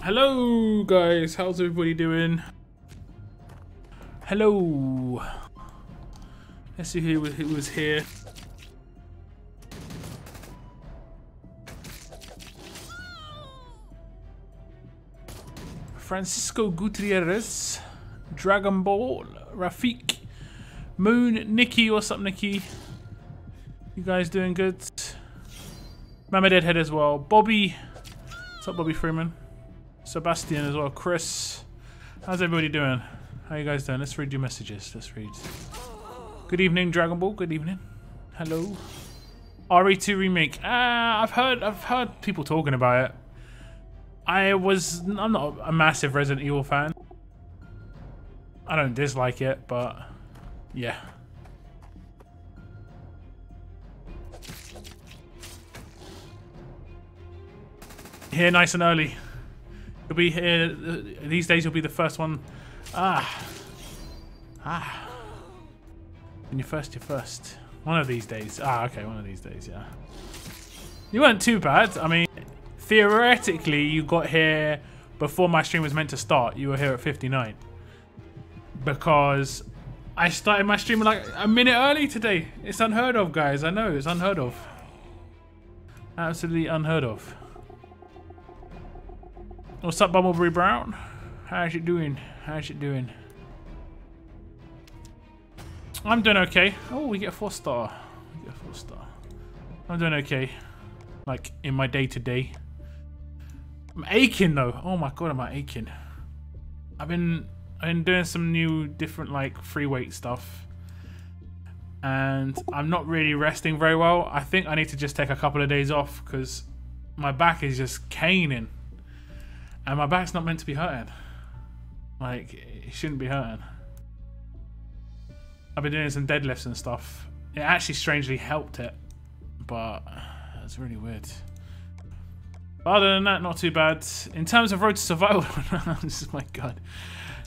Hello guys, how's everybody doing? Hello. Let's see who was here. Francisco Gutierrez, Dragon Ball, Rafik, Moon, Nikki. What's up, Nikki? You guys doing good? Mama Deadhead as well. Bobby. What's up, Bobby Freeman? Sebastian as well. Chris. How's everybody doing? How you guys doing? Let's read your messages. Let's read. Good evening, Dragon Ball. Good evening. Hello. RE2 remake. I've heard people talking about it. I'm not a massive Resident Evil fan. I don't dislike it, but yeah. Here nice and early. You'll be here these days. You'll be the first one. When you're first. One of these days. Okay, one of these days, yeah. You weren't too bad. I mean, theoretically, you got here before my stream was meant to start. You were here at 59. Because I started my stream like a minute early today. It's unheard of, guys. I know, it's unheard of. Absolutely unheard of. What's up, Bumblebee Brown? How's it doing? How's it doing? I'm doing okay. Oh, we get a 4-star. We get a 4-star. I'm doing okay. Like, in my day-to-day. I'm aching, though. Oh my god, am I aching. I've been doing some new, different, like, free weight stuff. And I'm not really resting very well. I think I need to just take a couple of days off, because my back is just caning. And my back's not meant to be hurting. Like, it shouldn't be hurting. I've been doing some deadlifts and stuff. It actually strangely helped it. But it's really weird. But other than that, not too bad. In terms of Road to Survival, my god.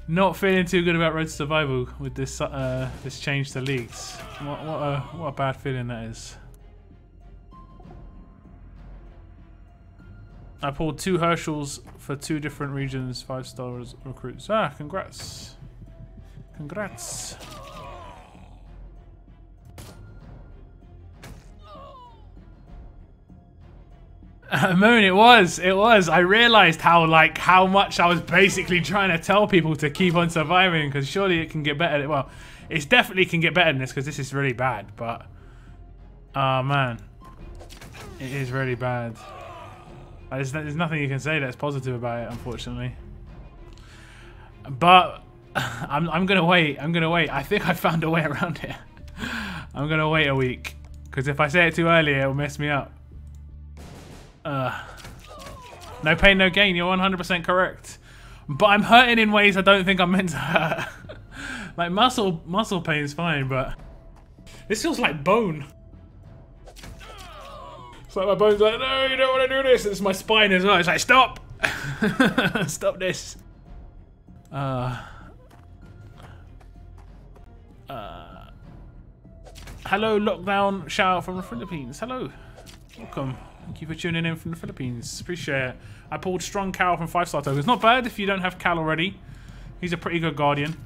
Not feeling too good about Road to Survival with this this change to leagues. What a bad feeling that is. I pulled 2 Herschels for 2 different regions, 5-star recruits. Congrats. Congrats. Moon, it was. I realized how much I was basically trying to tell people to keep on surviving, because surely it can get better. Well, it definitely can get better than this, because this is really bad, but oh man, it is really bad. There's nothing you can say that's positive about it, unfortunately. But I'm gonna wait. I think I found a way around it. I'm gonna wait a week, because if I say it too early, it'll mess me up. No pain, no gain. You're 100% correct. But I'm hurting in ways I don't think I'm meant to hurt. Like muscle pain is fine, but this feels like bone. It's like my bone's like, no, you don't want to do this. It's my spine as well. It's like, stop! Stop this. Hello, lockdown. Shout out from the Philippines. Hello. Welcome. Thank you for tuning in from the Philippines. Appreciate it. I pulled strong Cal from 5-star tokens. Not bad if you don't have Cal already. He's a pretty good guardian.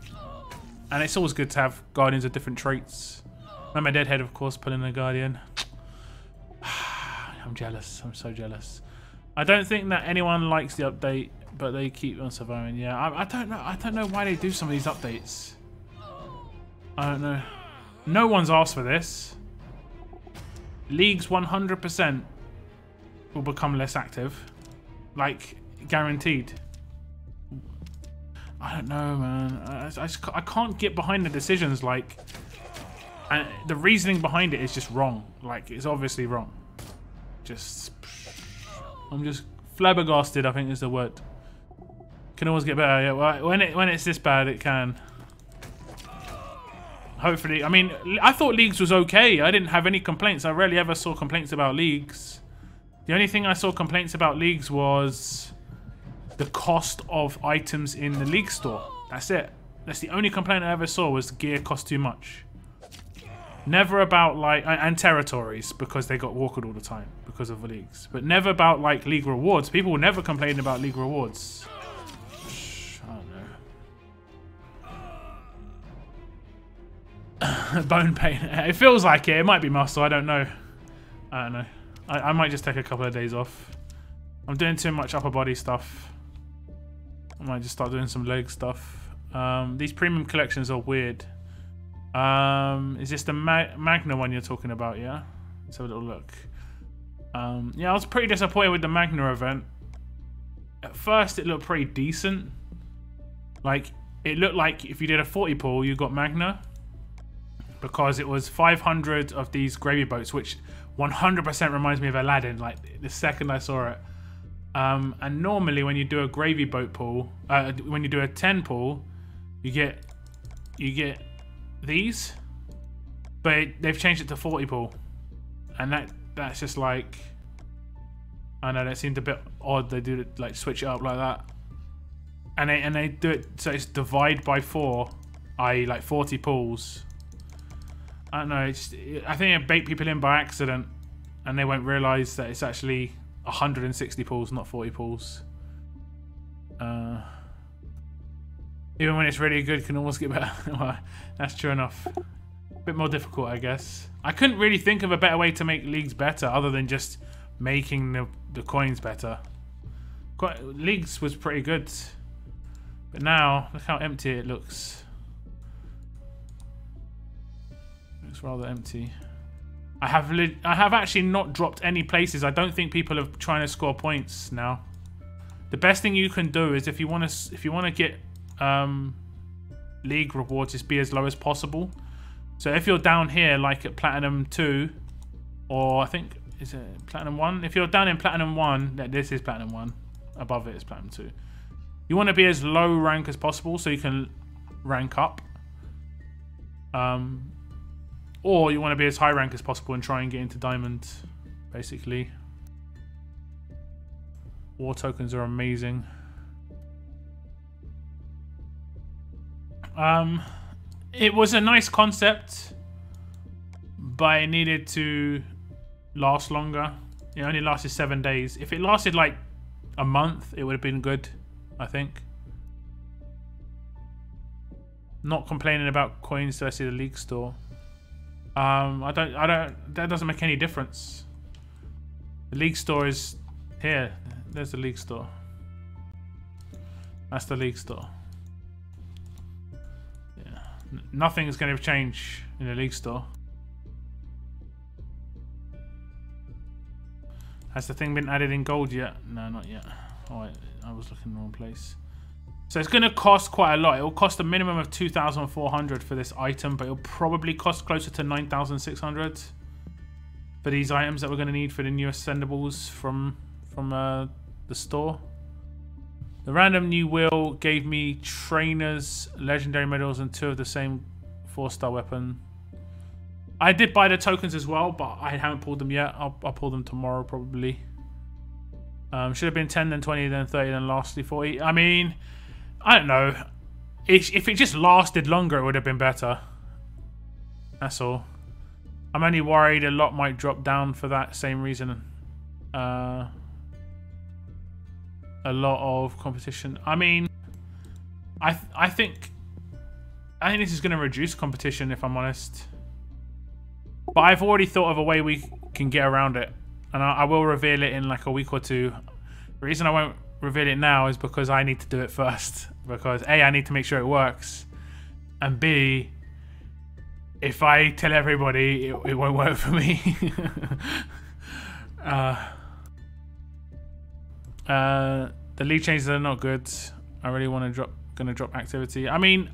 And it's always good to have guardians of different traits. And my Deadhead, of course, pulling the guardian. I'm jealous. I'm so jealous. I don't think that anyone likes the update, but they keep on surviving. Yeah, I don't know. I don't know why they do some of these updates. I don't know. No one's asked for this. Leagues 100% will become less active. Like, guaranteed. I don't know, man. I can't get behind the decisions, like... And the reasoning behind it is just wrong. Like, it's obviously wrong. I'm just flabbergasted, I think is the word. Can always get better. Yeah, well, when it's this bad, it can. Hopefully, I mean, I thought Leagues was okay. I didn't have any complaints. I rarely ever saw complaints about Leagues. The only thing I saw complaints about Leagues was the cost of items in the League store. That's it. That's the only complaint I ever saw, was gear cost too much. Never about like, and territories, because they got walked all the time because of the leagues. But never about like league rewards. People will never complain about league rewards. I don't know. Bone pain. It feels like it. It might be muscle. I don't know. I don't know. I might just take a couple of days off. I'm doing too much upper body stuff. I might just start doing some leg stuff. These premium collections are weird. Is this the Magna one you're talking about? Yeah, let's have a little look. Yeah, I was pretty disappointed with the Magna event. At first, it looked pretty decent. Like, it looked like if you did a 40 pull, you got Magna, because it was 500 of these gravy boats, which 100% reminds me of Aladdin. Like the second I saw it. And normally, when you do a gravy boat pull, when you do a 10 pull, you get these, but they've changed it to 40 pull, and that's just like, I know that seemed a bit odd. They do it, like, switch it up like that, and they do it so it's divide by 4, i.e. like 40 pulls. I don't know. I think it baked people in by accident, and they won't realise that it's actually 160 pulls, not 40 pulls. Even when it's really good, can almost get better. Well, that's true enough. A bit more difficult, I guess. I couldn't really think of a better way to make leagues better other than just making the coins better. Leagues was pretty good. But now, look how empty it looks. Looks rather empty. I have actually not dropped any places. I don't think people are trying to score points now. The best thing you can do is if you want to get league rewards, is be as low as possible. So if you're down here like at Platinum 2, or I think is it Platinum 1? If you're down in Platinum 1, this is Platinum 1, above it is Platinum 2. You want to be as low rank as possible so you can rank up. Or you want to be as high rank as possible and try and get into Diamond, basically. War tokens are amazing. It was a nice concept, but it needed to last longer. It only lasted 7 days. If it lasted like a month, it would have been good, I think. Not complaining about coins till I see the league store. that doesn't make any difference. The league store is here. There's the league store. That's the league store. Yeah. Nothing is going to change in the league store. Has the thing been added in gold yet? No, not yet. Oh, I was looking in the wrong place. So it's going to cost quite a lot. It will cost a minimum of 2,400 for this item, but it'll probably cost closer to 9,600 for these items that we're going to need for the new ascendables from the store. The random new wheel gave me trainers, legendary medals, and 2 of the same 4-star weapon. I did buy the tokens as well, but I haven't pulled them yet. I'll pull them tomorrow probably. Should have been 10, then 20, then 30, then lastly 40. I mean, I don't know. If it just lasted longer, it would have been better. That's all. I'm only worried a lot might drop down for that same reason. A lot of competition. I mean, I think this is going to reduce competition, if I'm honest. But I've already thought of a way we can get around it. And I will reveal it in like a week or two. The reason I won't reveal it now is because I need to do it first. Because A, I need to make sure it works. And B, if I tell everybody, it won't work for me. The league changes are not good. I really want to gonna drop activity. I mean,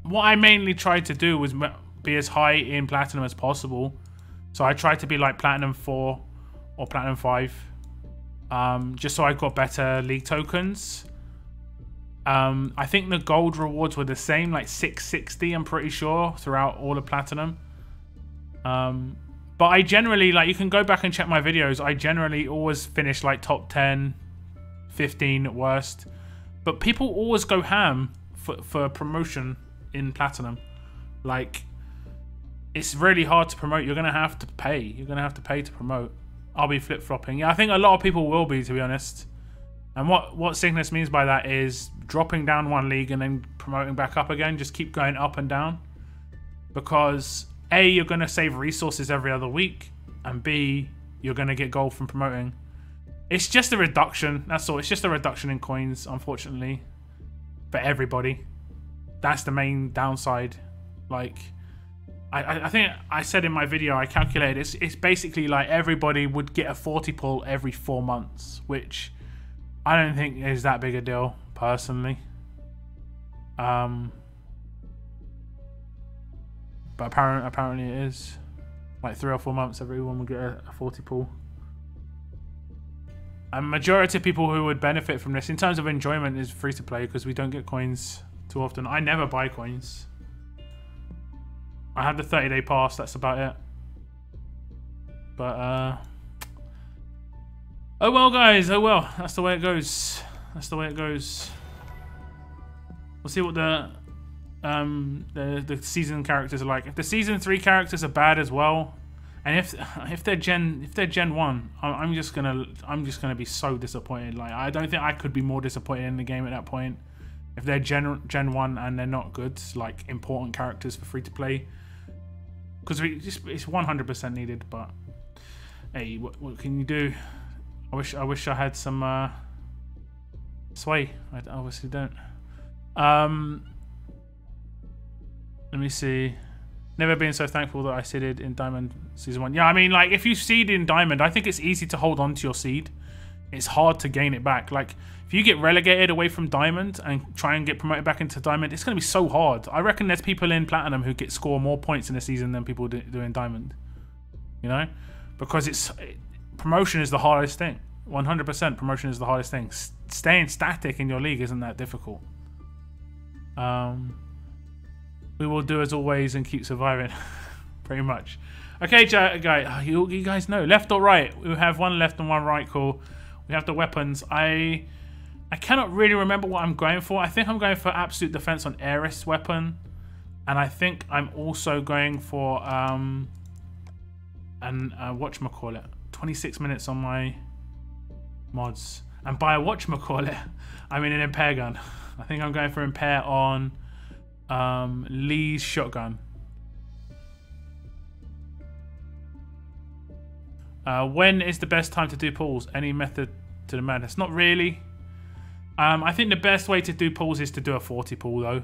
what I mainly tried to do was be as high in platinum as possible. So I tried to be like platinum 4 or platinum 5, just so I got better league tokens. I think the gold rewards were the same, like 660, I'm pretty sure, throughout all of platinum. But I generally, like, you can go back and check my videos, I generally always finish like top 10, 15 at worst. But people always go ham for promotion in platinum. Like, it's really hard to promote. You're gonna have to pay. You're gonna have to pay to promote. I'll be flip-flopping. Yeah, I think a lot of people will be, to be honest. And what Cygnus means by that is dropping down one league and then promoting back up again. Just keep going up and down. Because A, you're going to save resources every other week. And B, you're going to get gold from promoting. It's just a reduction. That's all. It's just a reduction in coins, unfortunately. For everybody. That's the main downside. Like, I think I said in my video, I calculated it's basically like everybody would get a 40 pull every 4 months. Which I don't think is that big a deal, personally. But apparently it is. Like 3 or 4 months, everyone would get a 40 pull. And majority of people who would benefit from this, in terms of enjoyment, is free to play because we don't get coins too often. I never buy coins. I have the 30-day pass, that's about it. But, oh well, guys, oh well. That's the way it goes. That's the way it goes. We'll see what the season characters are like. If the season 3 characters are bad as well, and if they're Gen 1, I'm just gonna be so disappointed. Like, I don't think I could be more disappointed in the game at that point. If they're Gen 1 and they're not good, like important characters for free to play, because it's 100% needed. But hey, what can you do? I wish I had some sway. I obviously don't. Let me see. Never been so thankful that I seeded in Diamond Season 1. Yeah, I mean, like, if you seed in Diamond, I think it's easy to hold on to your seed. It's hard to gain it back. Like, if you get relegated away from Diamond and try and get promoted back into Diamond, it's going to be so hard. I reckon there's people in Platinum who score more points in a season than people do in Diamond. You know? Because promotion is the hardest thing. 100% promotion is the hardest thing. Staying static in your league isn't that difficult. We will do as always and keep surviving. Pretty much. Okay, guys, you guys know. Left or right? We have one left and one right. Cool. We have the weapons. I cannot really remember what I'm going for. I think I'm going for absolute defense on Heiress weapon. And I think I'm also going for whatchamacallit, 26 minutes on my mods. And by a whatchamacallit, I mean an impair gun. I think I'm going for impair on Lee's shotgun. When is the best time to do pulls? Any method to the madness? Not really. I think the best way to do pulls is to do a 40 pull though.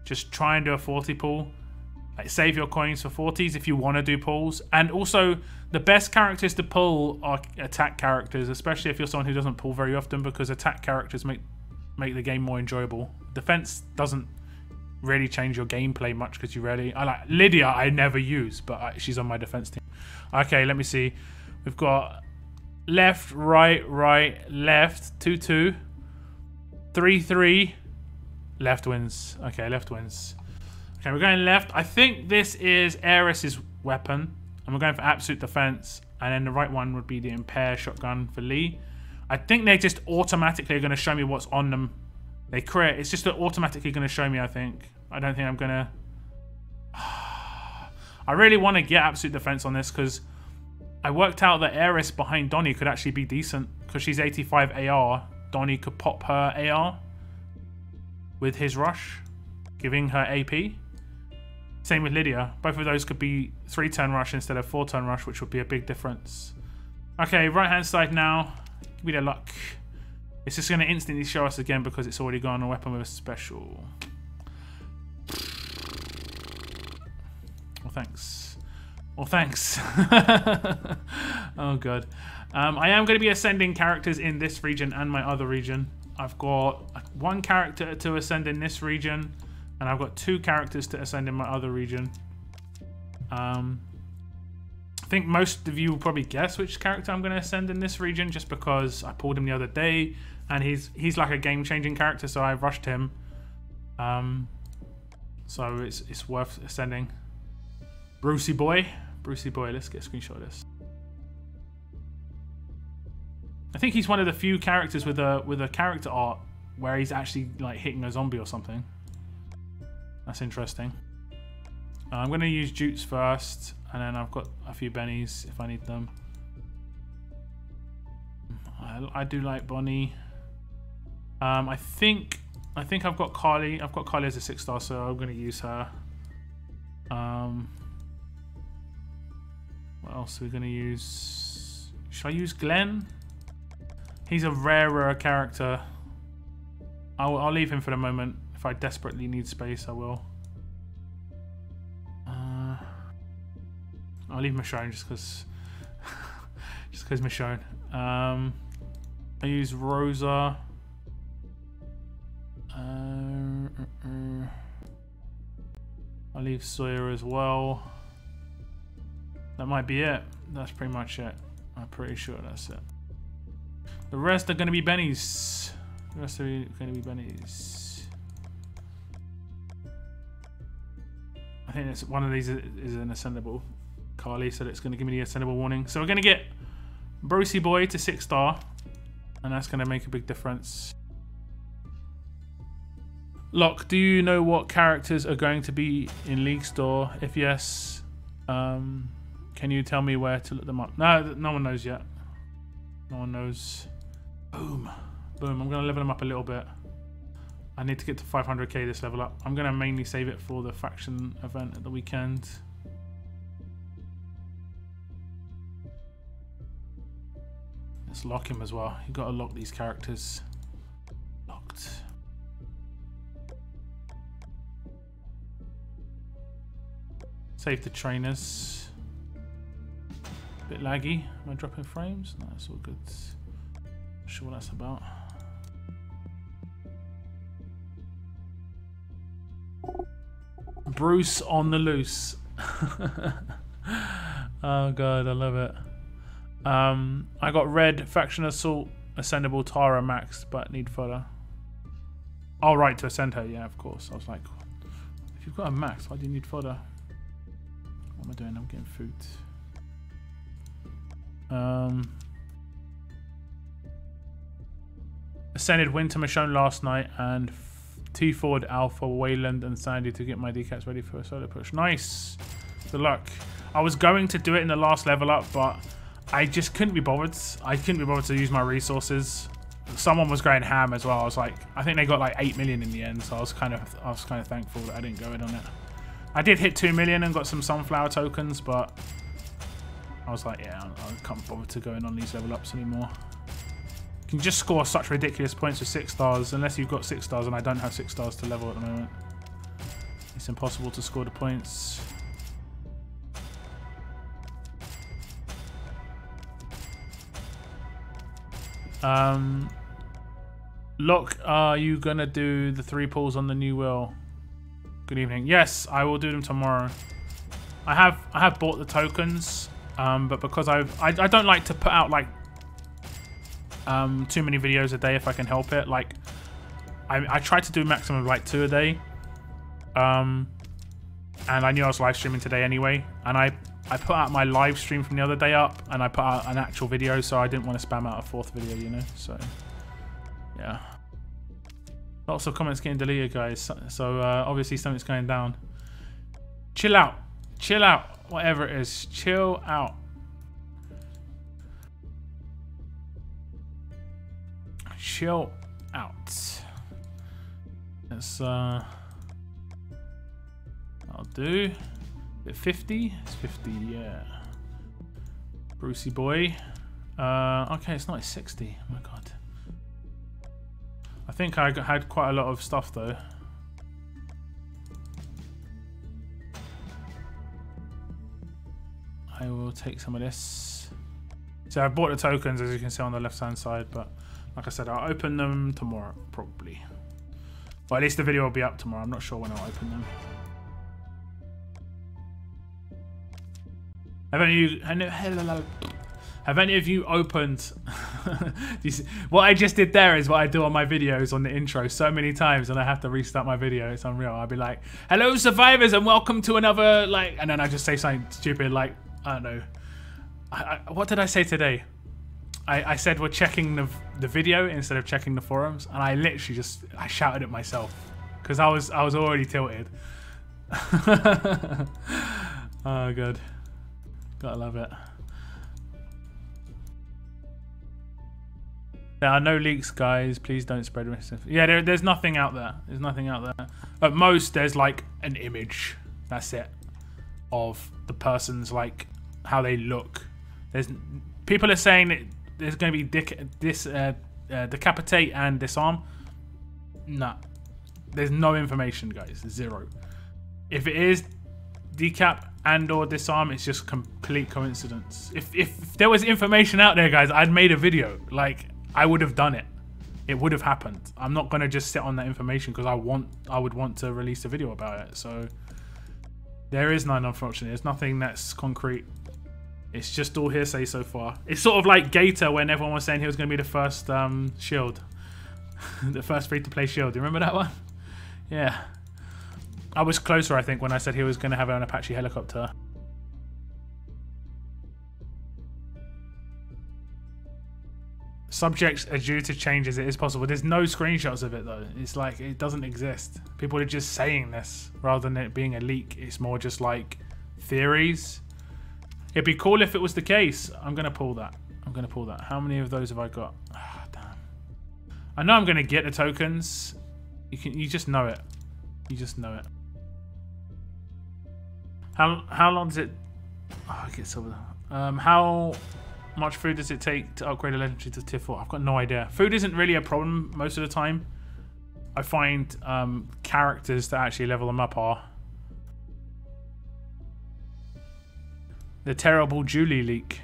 Just try and do a 40 pull. Like, save your coins for 40s if you want to do pulls. And also, the best characters to pull are attack characters, especially if you're someone who doesn't pull very often, because attack characters make the game more enjoyable. Defense doesn't really change your gameplay much because you rarely... I like Lydia, I never use, but she's on my defense team. Okay, let me see. We've got left, right, left, 2-2, 3-3, left wins. Okay, left wins. Okay, we're going left. I think this is Heiress's weapon, and we're going for absolute defense, and then the right one would be the impair shotgun for Lee. I think they just automatically are going to show me what's on them. They create. It's just automatically going to show me, I think. I don't think I'm going to... I really want to get absolute defense on this because I worked out that Heiress behind Donnie could actually be decent because she's 85 AR. Donnie could pop her AR with his rush, giving her AP. Same with Lydia. Both of those could be 3-turn rush instead of 4-turn rush, which would be a big difference. Okay, right-hand side now. Give me the luck. It's just going to instantly show us again because it's already gone a weapon with a special. Well, thanks. Well, thanks. Oh, God. I am going to be ascending characters in this region and my other region. I've got one character to ascend in this region, and I've got 2 characters to ascend in my other region. I think most of you will probably guess which character I'm going to ascend in this region just because I pulled him the other day and he's like a game-changing character, so I rushed him. So it's worth ascending. Brucey boy, let's get a screenshot of this. I think he's one of the few characters with a character art where he's actually like hitting a zombie or something. That's interesting. I'm going to use jutes first, and then I've got a few bennies if I need them. I do like Bonnie. I think I've got Carly. I've got Carly as a 6-star, so I'm going to use her. What else are we going to use? Should I use Glenn? He's a rarer character. I'll leave him for the moment. If I desperately need space, I will. I'll leave Michonne just because Michonne. I use Rosa. I'll leave Sawyer as well. That might be it. That's pretty much it. I'm pretty sure that's it. The rest are going to be bennies. The rest are going to be bennies. I think it's one of these is an ascendable Carly, so it's going to give me the ascendable warning. So we're going to get Brucey Boy to 6-star, and that's going to make a big difference. Locke, do you know what characters are going to be in League Store? If yes, can you tell me where to look them up? No, no one knows yet. No one knows. Boom. Boom. I'm going to level them up a little bit. I need to get to 500k this level up. I'm going to mainly save it for the faction event at the weekend. Let's lock him as well. You've got to lock these characters. Locked. Save the trainers. Bit laggy. Am I dropping frames? No, it's all good. Not sure what that's about. Bruce on the loose. Oh god, I love it. I got red faction assault ascendable Tara maxed, but need fodder. Oh right, to ascend her, yeah, of course. I was like, if you've got a max, why do you need fodder? What am I doing? I'm getting food. Ascended Winter Michonne last night and T-Ford, Alpha, Wayland and Sandy to get my decats ready for a solo push. Nice. Good luck. I was going to do it in the last level up, but I just couldn't be bothered. I couldn't be bothered to use my resources. Someone was going ham as well. I was like, I think they got like 8 million in the end, so I was kind of thankful that I didn't go in on it. I did hit 2 million and got some sunflower tokens, but I was like, yeah, I can't bother to go in on these level ups anymore. You can just score such ridiculous points with 6 stars, unless you've got 6 stars, and I don't have 6 stars to level at the moment. It's impossible to score the points. Locke, are you gonna do the 3 pulls on the new wheel? Good evening. Yes, I will do them tomorrow. I have bought the tokens, but because I don't like to put out like too many videos a day if I can help it. Like I try to do maximum of like 2 a day. And I knew I was live streaming today anyway, and I put out my live stream from the other day up, and I put out an actual video, so I didn't want to spam out a 4th video, you know. So yeah, lots of comments getting deleted, guys. So obviously something's going down. Chill out, whatever it is, chill out. Chill out. Let's I'll do it. 50. It's 50. Yeah. Brucey boy. Okay, it's not 60. Oh my god. I think I had quite a lot of stuff though. I will take some of this. So I bought the tokens, as you can see on the left hand side, but like I said, I'll open them tomorrow probably. Well, at least the video will be up tomorrow. I'm not sure when I'll open them. Have any of you opened what I just did there is what I do on my videos on the intro so many times, and I have to restart my video. It's unreal. I'll be like, hello survivors and welcome to another, like, and then I just say something stupid like, I don't know, what did I say today? I said we're checking the video instead of checking the forums, and I literally just I shouted at myself because I was already tilted. Oh god, gotta love it. There are no leaks, guys. Please don't spread misinformation. Yeah, there's nothing out there. There's nothing out there. At most, there's like an image. That's it. Of the person's like how they look. There's people are saying that there's going to be decapitate and disarm. Nah, there's no information, guys. Zero. If it is decap and or disarm, it's just complete coincidence. If there was information out there, guys, I'd made a video. Like, I would have done it. It would have happened. I'm not gonna just sit on that information because I would want to release a video about it. So there is none, unfortunately. There's nothing that's concrete. It's just all hearsay so far. It's sort of like Gator when everyone was saying he was gonna be the first shield. The first free-to-play shield. Do you remember that one? Yeah. I was closer, I think, when I said he was gonna have an Apache helicopter. Subjects are due to change as it is possible. There's no screenshots of it though. It's like it doesn't exist. People are just saying this rather than it being a leak. It's more just like theories. It'd be cool if it was the case. I'm gonna pull that. I'm gonna pull that. How many of those have I got? Ah, damn. I know I'm gonna get the tokens. You just know it. You just know it. How long does it? Oh, I get silver. How much food does it take to upgrade a legendary to tier 4? I've got no idea. Food isn't really a problem most of the time. I find characters that actually level them up are. The terrible Julie leak.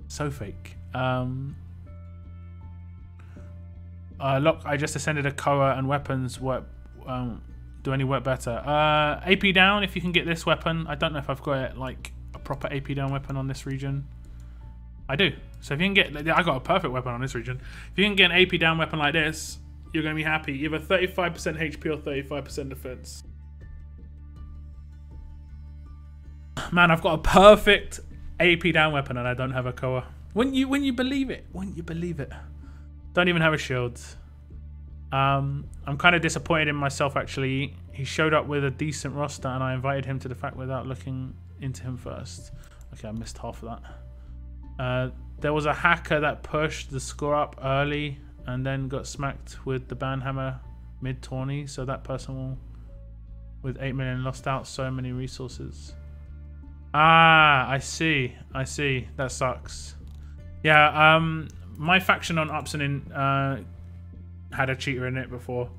So fake. Look, I just ascended a Koa and weapons work. Do any work better? AP down if you can get this weapon. I don't know if I've got it like a proper AP down weapon on this region. I do. So if you can get, I got a perfect weapon on this region. If you can get an AP down weapon like this, you're going to be happy. Either 35% HP or 35% defense. Man, I've got a perfect AP down weapon and I don't have a Koa. Wouldn't you believe it? Wouldn't you believe it? Don't even have a shield. I'm kind of disappointed in myself actually. He showed up with a decent roster and I invited him to the fact without looking into him first. Okay, I missed half of that. There was a hacker that pushed the score up early and then got smacked with the banhammer mid-tourney, so that person will, with 8 million, lost out so many resources. Ah, I see. I see. That sucks. Yeah, my faction on Upson had a cheater in it before.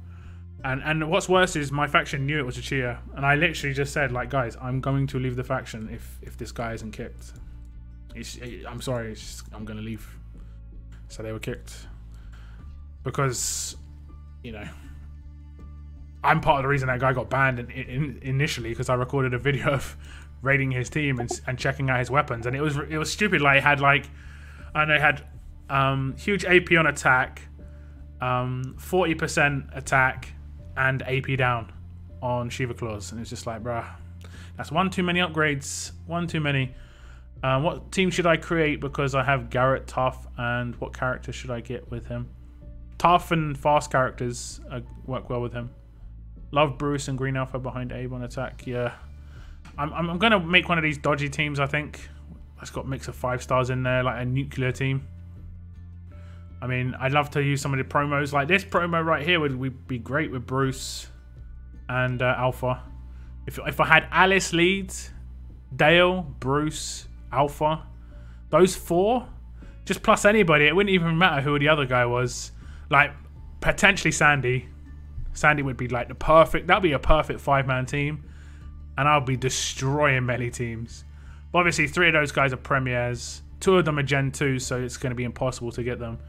And what's worse is my faction knew it was a cheater. And I literally just said, like, guys, I'm going to leave the faction if this guy isn't kicked. I'm sorry, it's just, I'm going to leave. So they were kicked. Because, you know, I'm part of the reason that guy got banned initially, because I recorded a video of raiding his team and checking out his weapons. And it was stupid. Like, it had, like, I know it had huge AP on attack, 40% attack, and AP down on Shiva Claws. And it's just like, bruh, that's one too many upgrades. One too many. What team should I create? Because I have Garrett, Tough, and what character should I get with him? Tough and fast characters work well with him. Love Bruce and Green Alpha behind Abe on attack. Yeah. I'm going to make one of these dodgy teams, I think. It's got a mix of 5 stars in there, like a nuclear team. I mean, I'd love to use some of the promos. Like this promo right here would be great with Bruce and Alpha. If I had Alice Leeds, Dale, Bruce, Alpha, those 4, just plus anybody, it wouldn't even matter who the other guy was. Like, potentially Sandy. Sandy would be like the perfect, that'd be a perfect 5-man team. And I'll be destroying melee teams. But obviously, 3 of those guys are premieres. 2 of them are Gen 2, so it's going to be impossible to get them.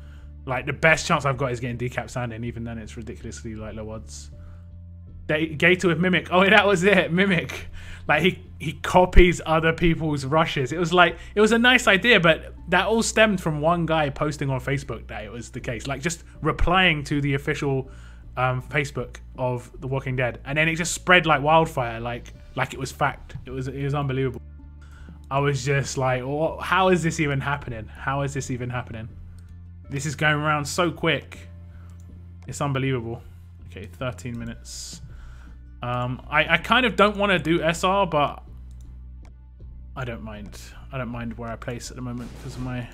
Like, the best chance I've got is getting Decap Sandy, and even then it's ridiculously like low odds. Gator with Mimic. Oh, that was it. Mimic. Like, he copies other people's rushes. It was like, it was a nice idea, but that all stemmed from one guy posting on Facebook that it was the case. Like, just replying to the official Facebook of The Walking Dead. And then it just spread like wildfire, like it was fact. It was unbelievable. I was just like, oh, how is this even happening? How is this even happening? This is going around so quick. It's unbelievable. Okay, 13 minutes. I kind of don't want to do SR, but I don't mind. I don't mind where I place at the moment because my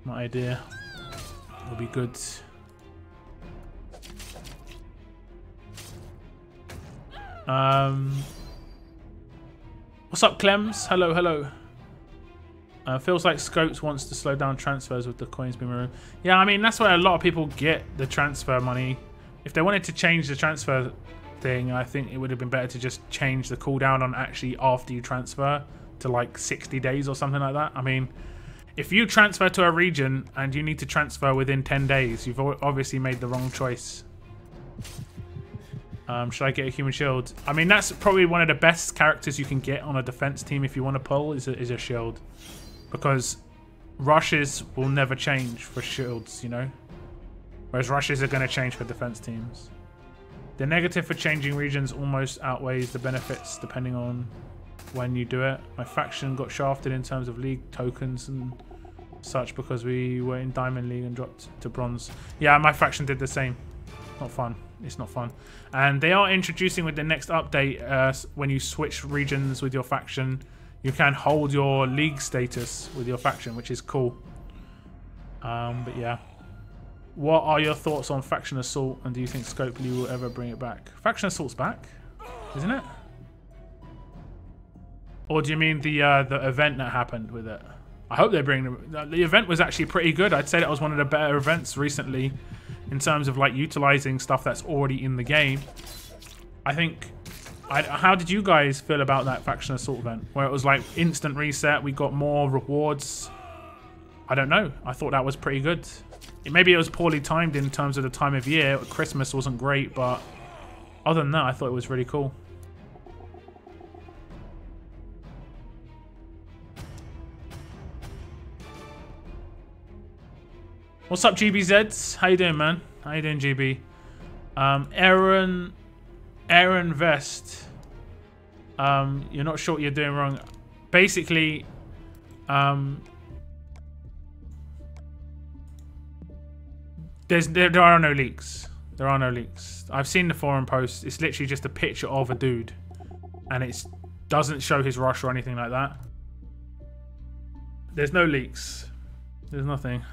idea will be good. What's up, Clems? Hello, hello. Feels like Scopes wants to slow down transfers with the coins being removed. Yeah, I mean, that's where a lot of people get the transfer money. If they wanted to change the transfer thing, I think it would have been better to just change the cooldown on actually after you transfer to like 60 days or something like that. I mean, if you transfer to a region and you need to transfer within 10 days, you've obviously made the wrong choice. Should I get a human shield? I mean, that's probably one of the best characters you can get on a defense team if you want to pull is a shield. Because rushes will never change for shields, you know? Whereas rushes are going to change for defense teams. The negative for changing regions almost outweighs the benefits depending on when you do it. My faction got shafted in terms of league tokens and such because we were in Diamond League and dropped to Bronze. Yeah, my faction did the same. Not fun. It's not fun. And they are introducing with the next update, when you switch regions with your faction, you can hold your league status with your faction, which is cool. But yeah. What are your thoughts on Faction Assault, and do you think Scopely will ever bring it back? Faction Assault's back, isn't it? Or do you mean the event that happened with it? I hope they bring the event was actually pretty good. I'd say that was one of the better events recently in terms of like utilizing stuff that's already in the game. I think. How did you guys feel about that Faction Assault event? Where it was like instant reset, we got more rewards. I don't know. I thought that was pretty good. Maybe it was poorly timed in terms of the time of year. Christmas wasn't great, but other than that, I thought it was really cool. What's up, GBZs? How you doing, man? How you doing, GB? Aaron Vest. You're not sure what you're doing wrong. Basically, there are no leaks. There are no leaks. I've seen the forum posts. It's literally just a picture of a dude, and it doesn't show his rush or anything like that. There's no leaks. There's nothing.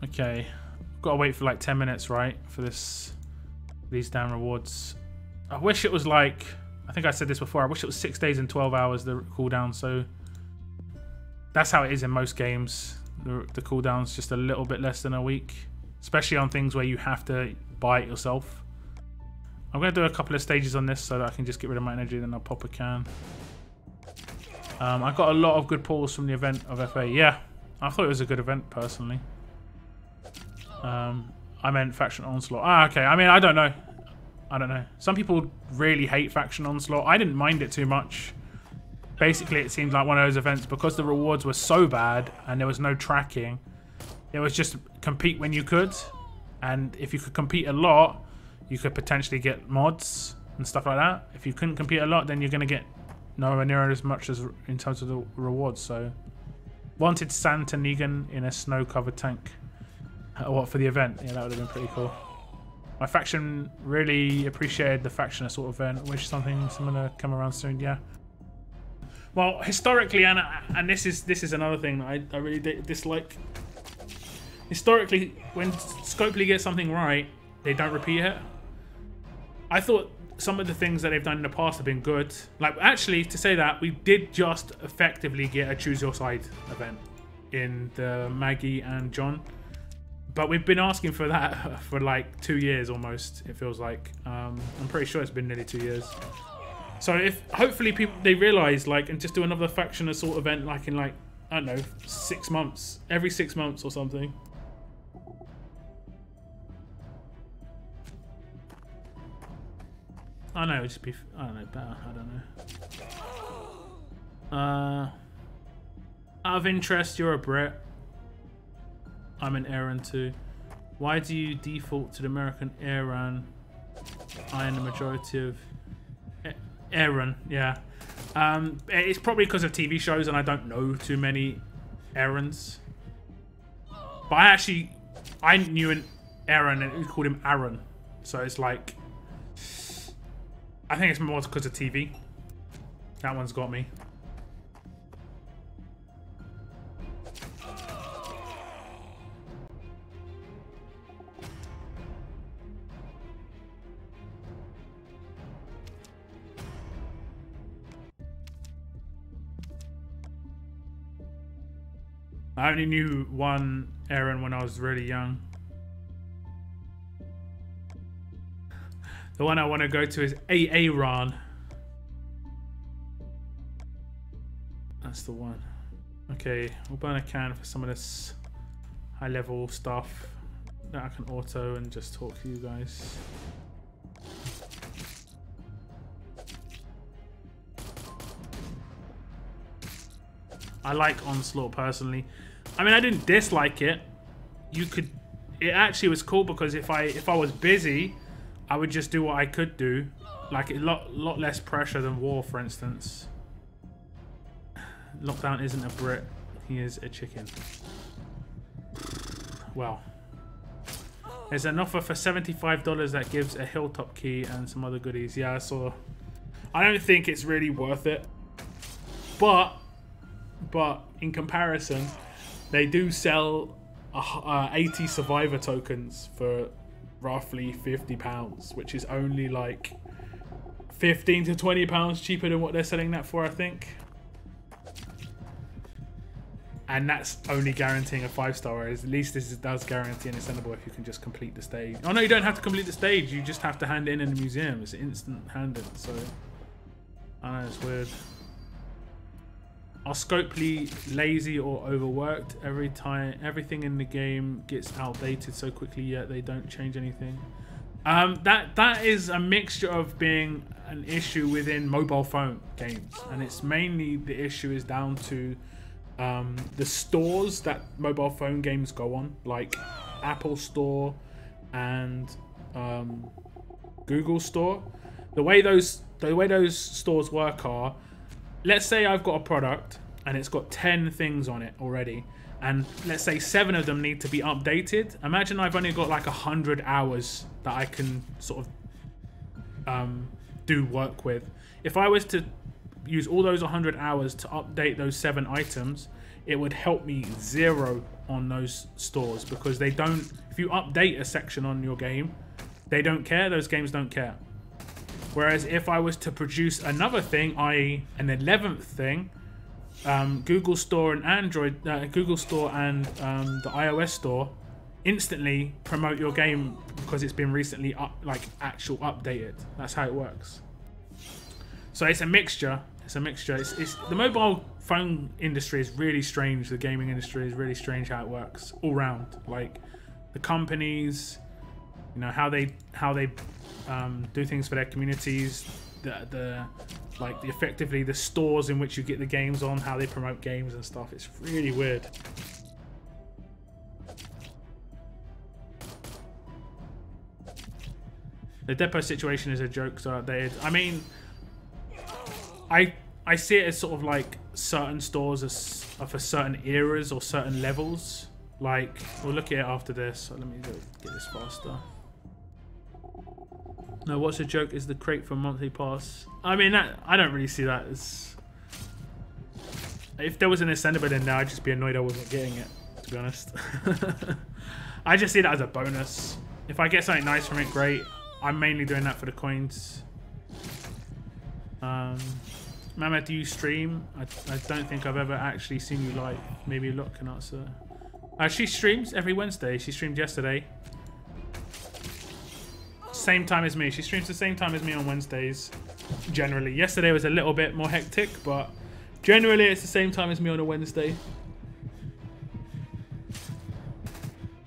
Okay, gotta wait for like 10 minutes, right, for these damn rewards. I wish it was like, I think I said this before, I wish it was 6 days and 12 hours the cooldown, so that's how it is in most games. The cooldown's just a little bit less than a week, especially on things where you have to buy it yourself. I'm gonna do a couple of stages on this so that I can just get rid of my energy, then I'll pop a can. I got a lot of good pulls from the event of FA. Yeah, I thought it was a good event personally. I meant Faction Onslaught. Ah, okay. I mean, I don't know. I don't know. Some people really hate Faction Onslaught. I didn't mind it too much. Basically, it seemed like one of those events because the rewards were so bad and there was no tracking. It was just compete when you could. And if you could compete a lot, you could potentially get mods and stuff like that. If you couldn't compete a lot, then you're going to get nowhere near as much as in terms of the rewards. So, wanted Santa Negan in a snow-covered tank. What, for the event? Yeah, that would have been pretty cool. My faction really appreciated the Faction Assault event. Wish something similar come around soon. Yeah. Well, historically, and this is another thing that I really dislike. Historically, when Scopely gets something right, they don't repeat it. I thought some of the things that they've done in the past have been good. Like, actually, to say that, we did just effectively get a Choose Your Side event in the Maggie and John. But we've been asking for that for like 2 years almost, it feels like. I'm pretty sure it's been nearly 2 years. So if hopefully people they realise like and just do another Faction Assault event like in like, I don't know, 6 months. Every 6 months or something. I know, it'd just be, I don't know, better, I don't know. Out of interest, you're a Brit. I'm an Aaron too. Why do you default to the American Aaron? I am the majority of Aaron, yeah. It's probably because of TV shows and I don't know too many Aarons. But I knew an Aaron and we called him Aaron. So it's like, I think it's more because of TV. That one's got me. I only knew one Aaron when I was really young. The one I want to go to is Aaron. That's the one. Okay, we'll burn a can for some of this high level stuff that I can auto and just talk to you guys. I like Onslaught personally. I mean, I didn't dislike it. It actually was cool because if I was busy, I would just do what I could do. Like a lot less pressure than War, for instance. Lockdown isn't a Brit. He is a chicken. Well, there's an offer for $75 that gives a hilltop key and some other goodies. Yeah, I saw. I don't think it's really worth it. But in comparison, they do sell 80 survivor tokens for roughly £50, which is only like 15 to 20 pounds cheaper than what they're selling that for, I think. And that's only guaranteeing a 5-star, whereas at least this does guarantee an ascendable if you can just complete the stage. Oh no, you don't have to complete the stage, you just have to hand it in the museum. It's instant handed, so I know it's weird. Are Scopely lazy or overworked? Everything in the game gets outdated so quickly, yet they don't change anything. That is a mixture of being an issue within mobile phone games, and it's mainly the issue is down to the stores that mobile phone games go on, like Apple Store and Google Store. The way those stores work are, let's say I've got a product and it's got 10 things on it already, and let's say 7 of them need to be updated. Imagine I've only got like 100 hours that I can sort of do work with. If I was to use all those 100 hours to update those 7 items, it would help me 0 on those stores, because they don't, if you update a section on your game, they don't care. Those games don't care. Whereas if I was to produce another thing, i.e. an 11th thing, Google Store and Android, Google Store and the iOS Store instantly promote your game because it's been recently actual updated. That's how it works. So it's a mixture. It's a mixture. It's the mobile phone industry is really strange. The gaming industry is really strange how it works all round. Like the companies, you know, how they do things for their communities, effectively the stores in which you get the games on, how they promote games and stuff. It's really weird. The depot situation is a joke, so outdated. I mean, I see it as sort of like certain stores are for certain eras or certain levels. Like, we'll look at it after this. So let me go get this faster. No, what's a joke is the crate for monthly pass. I mean, I don't really see that as... If there was an ascendable in there, I'd just be annoyed I wasn't getting it, to be honest. I just see that as a bonus. If I get something nice from it, great. I'm mainly doing that for the coins. Mama, do you stream? I don't think I've ever actually seen you live. Maybe Lot can answer. She streams every Wednesday. She streamed yesterday. Same time as me. She streams the same time as me on Wednesdays, generally. Yesterday was a little bit more hectic, but generally it's the same time as me on a Wednesday.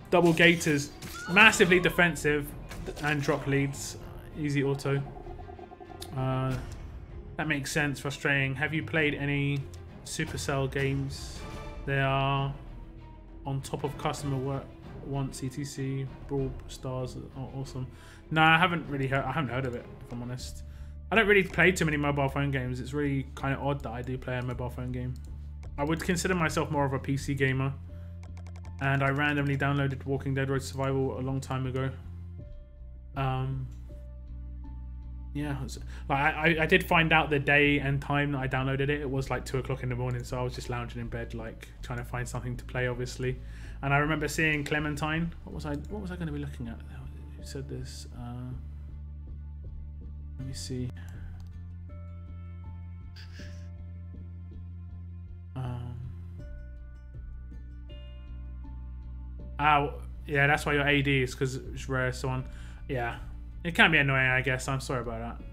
Double Gators, massively defensive and drop leads. Easy auto. That makes sense. Frustrating. Have you played any Supercell games? They are on top of customer work. Want CTC, Brawl Stars are awesome. No, I haven't really heard. I haven't heard of it, if I'm honest. I don't really play too many mobile phone games. It's really kind of odd that I do play a mobile phone game. I would consider myself more of a PC gamer. And I randomly downloaded Walking Dead Road Survival a long time ago. Yeah, like I did find out the day and time that I downloaded it. It was like 2 o'clock in the morning, so I was just lounging in bed, like trying to find something to play, obviously. And I remember seeing Clementine. What was I going to be looking at? Who said this? Let me see. Oh, yeah, that's why your AD is, because it's rare. Someone, yeah, it can be annoying, I guess. I'm sorry about that.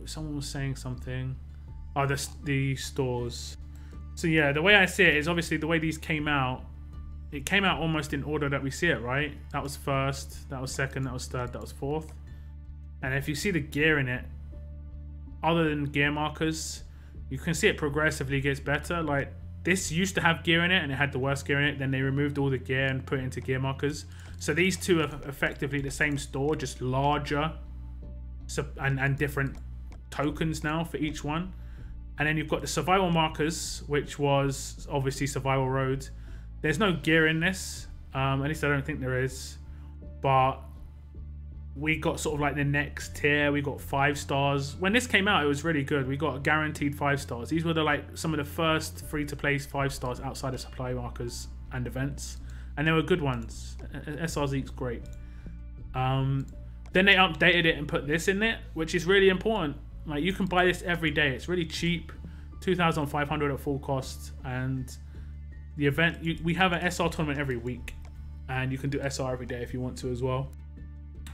Someone was saying something. Oh, the stores. So yeah, the way I see it is obviously the way these came out. It came out almost in order that we see it, right? That was first, that was second, that was third, that was fourth. And if you see the gear in it, other than gear markers, you can see it progressively gets better. Like, this used to have gear in it and it had the worst gear in it. Then they removed all the gear and put it into gear markers. So these two are effectively the same store, just larger and different tokens now for each one. And then you've got the survival markers, which was obviously survival road. There's no gear in this, at least I don't think there is. But we got sort of like the next tier. We got 5 stars. When this came out, it was really good. We got guaranteed 5 stars. These were some of the first free-to-play 5 stars outside of supply markers and events, and they were good ones. SR Zeke's great. Then they updated it and put this in it, which is really important. Like, you can buy this every day. It's really cheap, 2,500 at full cost, and the event we have an SR tournament every week, and you can do SR every day if you want to as well.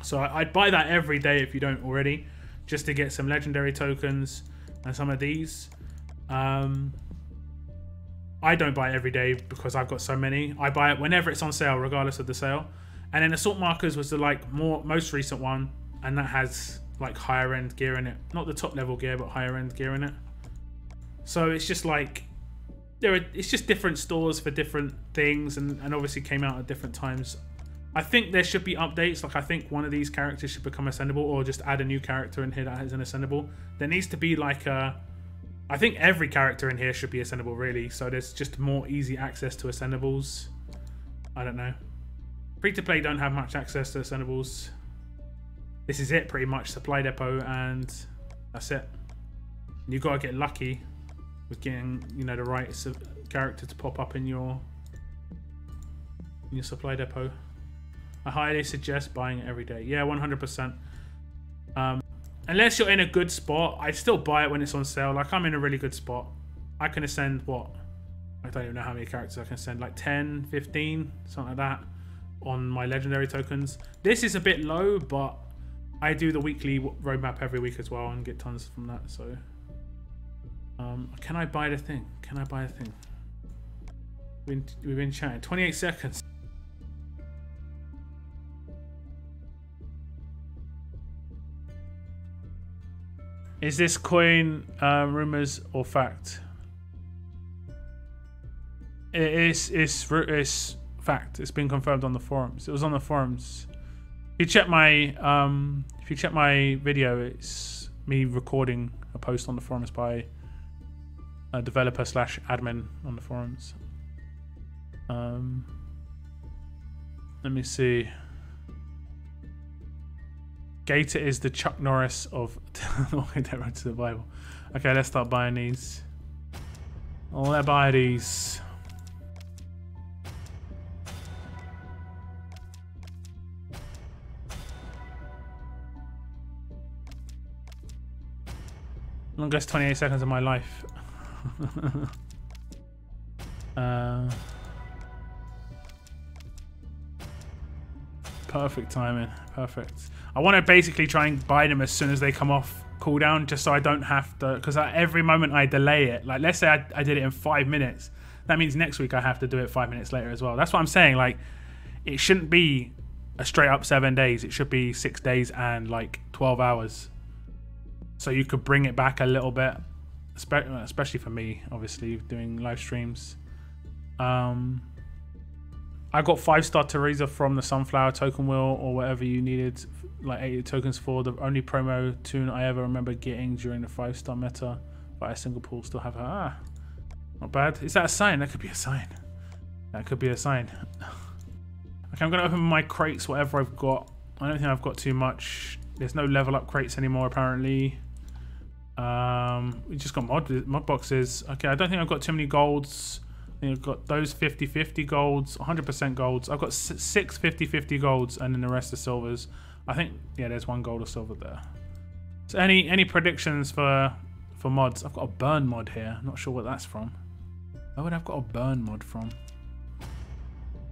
So I'd buy that every day if you don't already, just to get some legendary tokens and some of these. I don't buy it every day because I've got so many. I buy it whenever it's on sale, regardless of the sale. And then Assault Markers was the most recent one, and that has like higher end gear in it. Not the top level gear, but higher end gear in it. So it's just like it's just different stores for different things, and obviously came out at different times. I think there should be updates. Like, I think one of these characters should become ascendable, or just add a new character in here that is an ascendable. There needs to be like I think every character in here should be ascendable, really. So there's just more easy access to ascendables. I don't know. Free to play don't have much access to ascendables. This is it, pretty much. Supply depot, and that's it. And you gotta get lucky with getting, you know, the right character to pop up in your supply depot. I highly suggest buying it every day. Yeah, 100%. Unless you're in a good spot, I still buy it when it's on sale. Like, I'm in a really good spot. I can ascend, what? I don't even know how many characters I can ascend. Like 10, 15, something like that on my legendary tokens. This is a bit low, but I do the weekly roadmap every week as well and get tons from that. So, can I buy the thing? Can I buy the thing? We've been chatting. 28 seconds. Is this coin rumors or fact? It's fact. It's been confirmed on the forums. It was on the forums. If you check my video, it's me recording a post on the forums by a developer / admin on the forums. Let me see. Gator is the Chuck Norris of Walking Dead Road to Survival. Okay, let's start buying these. Let's buy these. Longest 28 seconds of my life. Perfect timing. Perfect. I want to basically try and buy them as soon as they come off cooldown, just so I don't have to, because every moment I delay it, like let's say I did it in 5 minutes, that means next week I have to do it 5 minutes later as well. That's what I'm saying. Like, it shouldn't be a straight up 7 days. It should be 6 days and like 12 hours. So you could bring it back a little bit, especially for me, obviously, doing live streams. I got 5-star Teresa from the Sunflower token wheel or whatever you needed like 80 tokens for. The only promo tune I ever remember getting during the 5-star meta. But a single pool still have her. Ah, not bad. Is that a sign? That could be a sign. That could be a sign. Okay, I'm going to open my crates, whatever I've got. I don't think I've got too much. There's no level up crates anymore, apparently. We just got mod boxes. Okay, I don't think I've got too many golds. I think I've got those 50-50 golds, 100% golds. I've got 6 50-50 golds, and then the rest are silvers. I think, yeah, there's 1 gold or silver there. So any predictions for mods? I've got a burn mod here. Not sure what that's from. Where would I've got a burn mod from?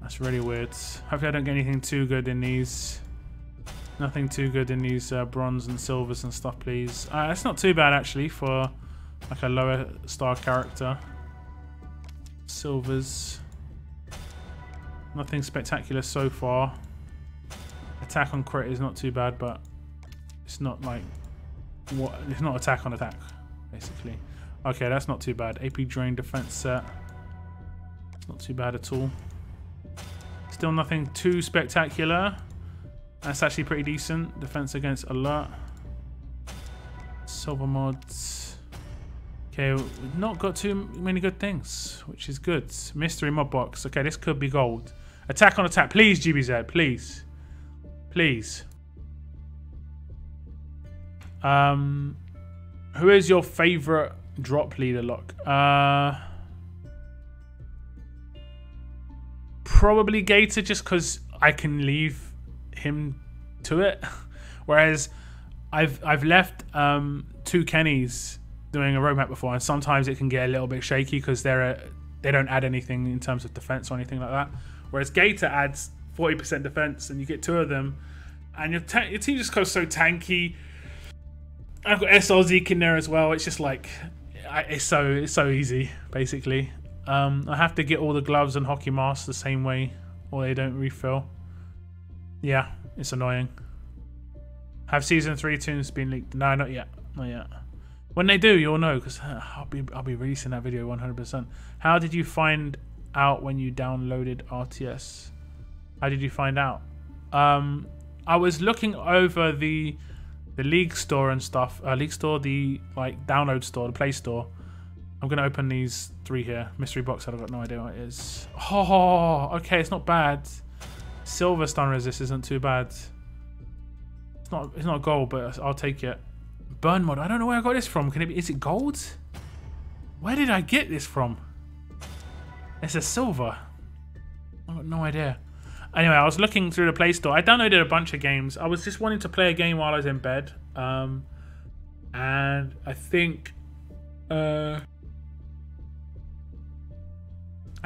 That's really weird. Hopefully I don't get anything too good in these. Nothing too good in these bronze and silvers and stuff, please. That's not too bad, actually, for like a lower star character. Silvers. Nothing spectacular so far. Attack on crit is not too bad, but it's not like... It's not attack on attack, basically. Okay, that's not too bad. AP drain defense set. It's not too bad at all. Still nothing too spectacular. That's actually pretty decent. Defense against alert. Silver mods. Okay, we've not got too many good things, which is good. Mystery mod box. Okay, this could be gold. Attack on attack. Please, GBZ. Please. Please. Who is your favorite drop leader lock? Probably Gator, just because I can leave him to it. Whereas I've left 2 Kennys doing a roadmap before, and sometimes it can get a little bit shaky because they don't add anything in terms of defense or anything like that. Whereas Gator adds 40% defense, and you get 2 of them, and your team just goes so tanky. I've got SR Zeke in there as well. It's just like it's so easy, basically. I have to get all the gloves and hockey masks the same way, or they don't refill. Yeah, it's annoying. Have season 3 tunes been leaked? No, not yet. Not yet. When they do, you'll know, because I'll be releasing that video 100%. How did you find out when you downloaded RTS? How did you find out? I was looking over the League store and stuff. League store, the like download store, the Play Store. I'm gonna open these 3 here. Mystery box. I've got no idea what it is. Oh, okay, it's not bad. Silver stun resist isn't too bad. It's not gold, but I'll take it. Burn mod. I don't know where I got this from. Can it be? Is it gold? Where did I get this from? It's a silver. I've got no idea. Anyway, I was looking through the Play Store. I downloaded a bunch of games. I was just wanting to play a game while I was in bed. And I think... I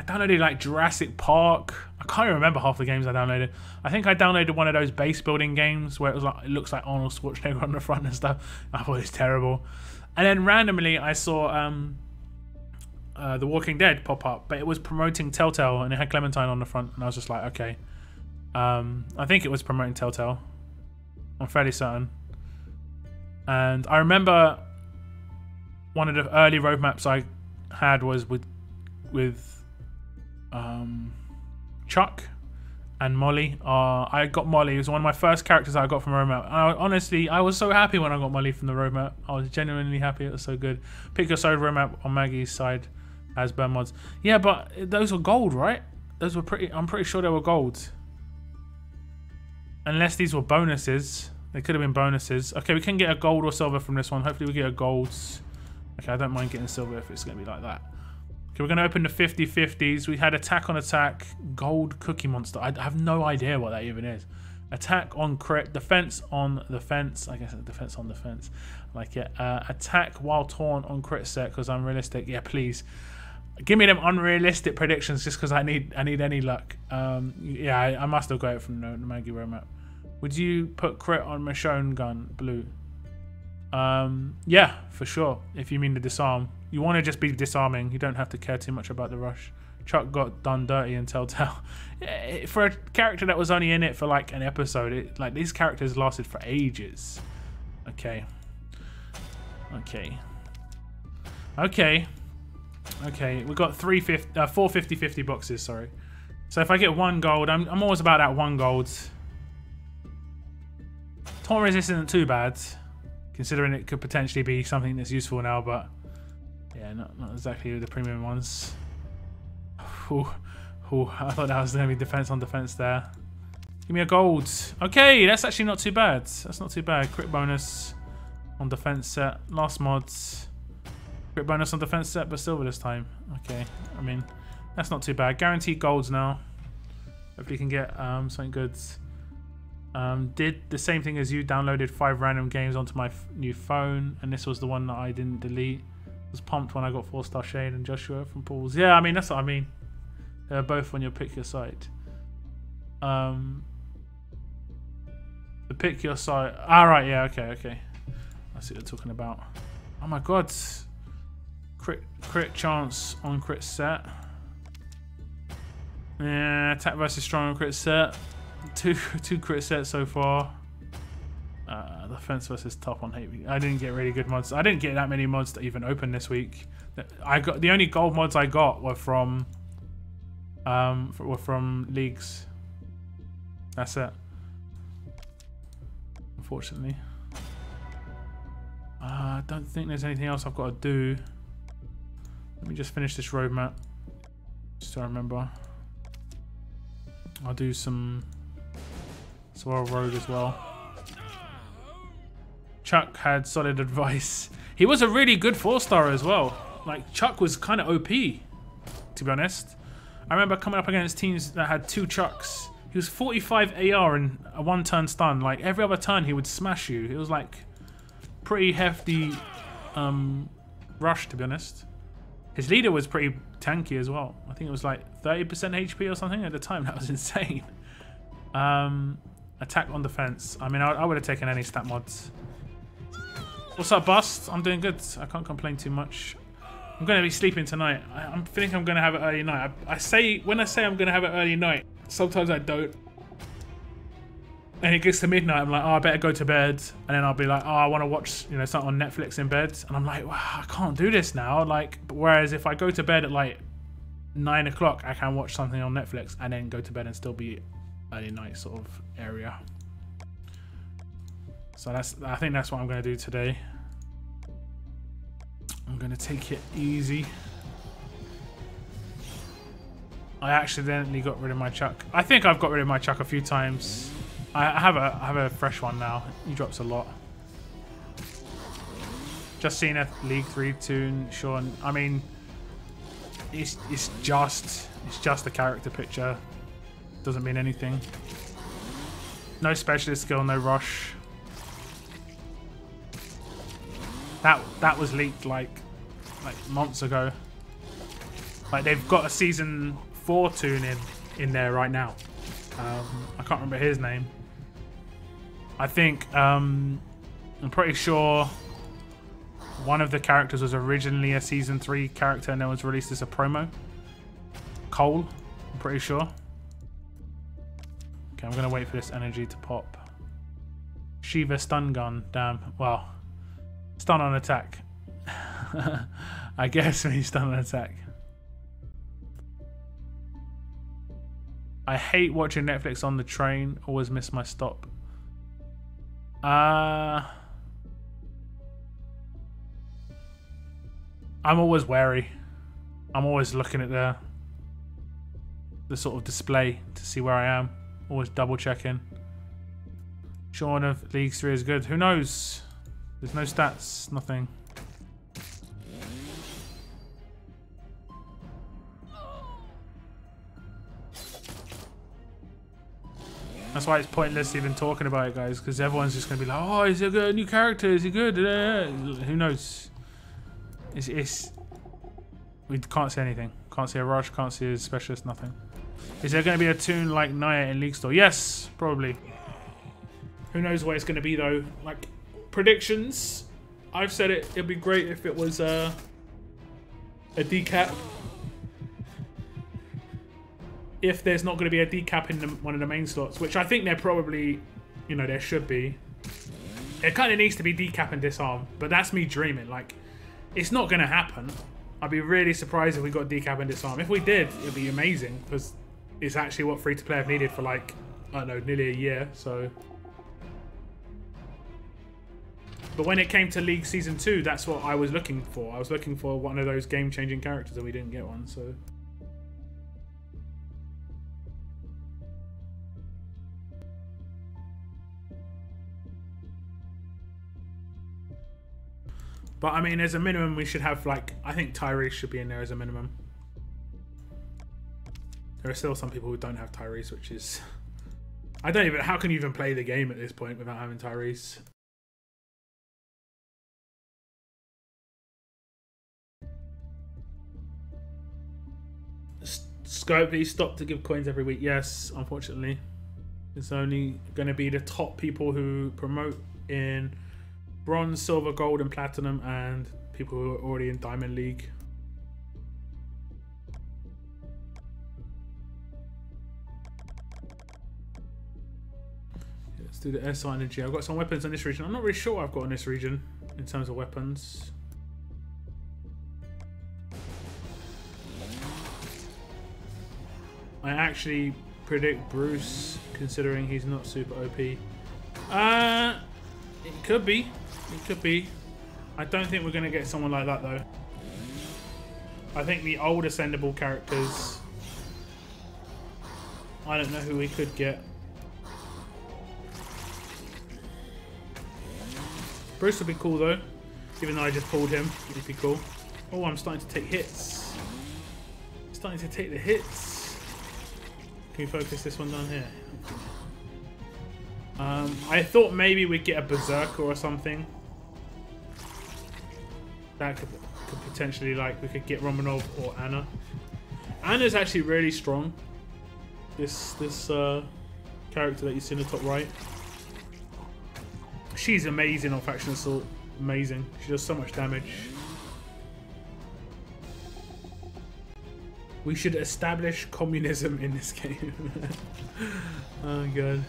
downloaded like Jurassic Park. I can't even remember half the games I downloaded. I think I downloaded one of those base building games where it was like it looks like Arnold Schwarzenegger on the front and stuff. I thought it was terrible. And then randomly I saw The Walking Dead pop up, but it was promoting Telltale and it had Clementine on the front, and I was just like, okay. I think it was promoting Telltale. I'm fairly certain. And I remember one of the early roadmaps I had was with Chuck and Molly. I got Molly. It was one of my first characters I got from a roadmap. Honestly, I was so happy when I got Molly from the roadmap. I was genuinely happy. It was so good. Pick your side roadmap on Maggie's side as burn mods. Yeah, but those were gold, right? Those were pretty. I'm pretty sure they were gold. Unless these were bonuses. They could have been bonuses. Okay, we can get a gold or silver from this one. Hopefully we get a gold. Okay, I don't mind getting silver if it's going to be like that. Okay, we're going to open the 50-50s. We had attack on attack, gold cookie monster. I have no idea what that even is. Attack on crit, defense on the fence. I guess defense on the fence. Like it. Attack while torn on crit set because unrealistic. Yeah, please. Give me them unrealistic predictions just because I need any luck. Yeah, I must have got it from the Maggie roadmap. Would you put crit on Michonne gun blue? Yeah, for sure. If you mean the disarm, you want to just be disarming. You don't have to care too much about the rush. Chuck got done dirty in Telltale. For a character that was only in it for like an episode, like these characters lasted for ages. Okay. We got 4 50-50 boxes. Sorry. So if I get 1 gold, I'm always about that 1 gold. Torn resist isn't too bad, considering it could potentially be something that's useful now, but yeah, not exactly the premium ones. Ooh, I thought that was going to be defense on defense there. Give me a gold. Okay, that's actually not too bad. That's not too bad. Crit bonus on defense set. Last mods. Crit bonus on defense set, but silver this time. Okay, I mean, that's not too bad. Guaranteed golds now. Hopefully you can get something good. Did the same thing as you, downloaded 5 random games onto my new phone, and this was the one that I didn't delete. Was pumped when I got 4-star Shane and Joshua from Paul's. Yeah, I mean, that's what I mean. They're both on your pick your site. The pick your site. Ah, right, yeah, okay. I see what you're talking about. Oh my god. Crit chance on crit set. Yeah, attack versus strong on crit set. Two crit sets so far. Defense versus top on hate. I didn't get really good mods. I didn't get that many mods to even open this week. I got the only gold mods I got were from leagues. That's it. Unfortunately. I don't think there's anything else I've got to do. Let me just finish this roadmap. Just so I remember. I'll do some Swirl Road as well. Chuck had solid advice. He was a really good 4-star as well. Like, Chuck was kind of OP, to be honest. I remember coming up against teams that had 2 Chucks. He was 45 AR and a 1-turn stun. Like, every other turn he would smash you. It was like pretty hefty rush, to be honest. His leader was pretty tanky as well. I think it was like 30% HP or something at the time. That was insane. Attack on defense. I mean, I would have taken any stat mods. What's up, Bust? I'm doing good. I can't complain too much. I'm going to be sleeping tonight. I think I'm going to have an early night. When I say I'm going to have an early night, sometimes I don't. And it gets to midnight, I'm like, oh, I better go to bed. And then I'll be like, oh, I want to watch, you know, something on Netflix in bed. And I'm like, wow, I can't do this now. Like, whereas if I go to bed at like 9 o'clock, I can watch something on Netflix and then go to bed and still be early night sort of area. So I think that's what I'm going to do today. I'm going to take it easy. I accidentally got rid of my Chuck. I think I've got rid of my Chuck a few times. I have a fresh one now. He drops a lot. Just seen a League 3 tune, Sean. I mean, it's just a character picture. Doesn't mean anything. No specialist skill, no rush. That was leaked like months ago. Like, they've got a season 4 tune in there right now. I can't remember his name. I think I'm pretty sure one of the characters was originally a season 3 character and then was released as a promo. Cole, I'm pretty sure. Okay, I'm gonna wait for this energy to pop. Shiva stun gun, damn. Well, stun on attack. I guess when you stun on attack. I hate watching Netflix on the train. Always miss my stop. I'm always wary. I'm always looking at the sort of display to see where I am. Always double checking. Sean of League 3 is good. Who knows? There's no stats, nothing. That's why it's pointless even talking about it, guys, because everyone's just going to be like, oh, is he a new character? Is he good? Who knows? We can't see anything. Can't see a rush, can't see a specialist, nothing. Is there going to be a tune like Naya in League Store? Yes, probably. Who knows what it's going to be, though. Like, predictions. I've said it. It'd be great if it was a decap. If there's not going to be a decap in one of the main slots, which I think there probably, you know, there should be. It kind of needs to be decap and disarm, but that's me dreaming. Like, it's not going to happen. I'd be really surprised if we got decap and disarm. If we did, it'd be amazing, because it's actually what free-to-play have needed for, like, I don't know, nearly a year, so... But when it came to League Season 2, that's what I was looking for. I was looking for one of those game-changing characters, and we didn't get one, so... But, I mean, as a minimum, we should have, like... I think Tyrese should be in there as a minimum. There are still some people who don't have Tyrese, which is... I don't even... How can you even play the game at this point without having Tyrese? Scope, please stop to give coins every week. Yes, unfortunately. It's only going to be the top people who promote in bronze, silver, gold, and platinum, and people who are already in Diamond League. Let's do the SR energy. I've got some weapons in this region. I'm not really sure what I've got in this region in terms of weapons. I actually predict Bruce, considering he's not super OP. It could be. It could be. I don't think we're going to get someone like that, though. I think the old ascendable characters... I don't know who we could get. Bruce would be cool, though. Even though I just pulled him. It'd be cool. Oh, I'm starting to take hits. Starting to take the hits. Can we focus this one down here? I thought maybe we'd get a Berserker or something. That could potentially, like, we could get Romanov or Anna. Anna's actually really strong. This character that you see in the top right. She's amazing on Faction Assault. Amazing. She does so much damage. We should establish communism in this game. Oh god.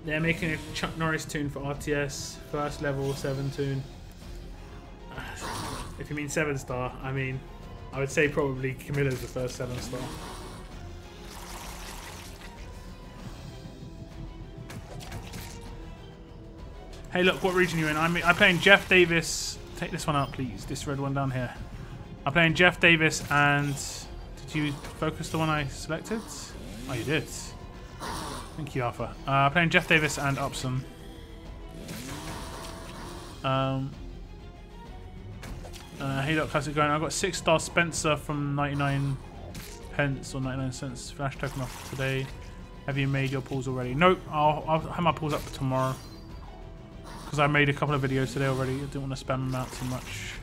They're making a Chuck Norris tune for RTS, first level 7 tune. If you mean 7-star, I mean, I would say probably Camilla's the first 7-star. Hey, look, what region are you in? I'm playing Jeff Davis. Take this one out, please. This red one down here. I'm playing Jeff Davis and... Did you focus the one I selected? Oh, you did. Thank you, Arthur. Playing Jeff Davis and Upson. Hey, look, how's it going? I've got 6-star Spencer from 99 pence or 99 cents. Flash token off today. Have you made your pulls already? Nope. I'll have my pulls up for tomorrow. Because I made a couple of videos today already. I didn't want to spam them out too much.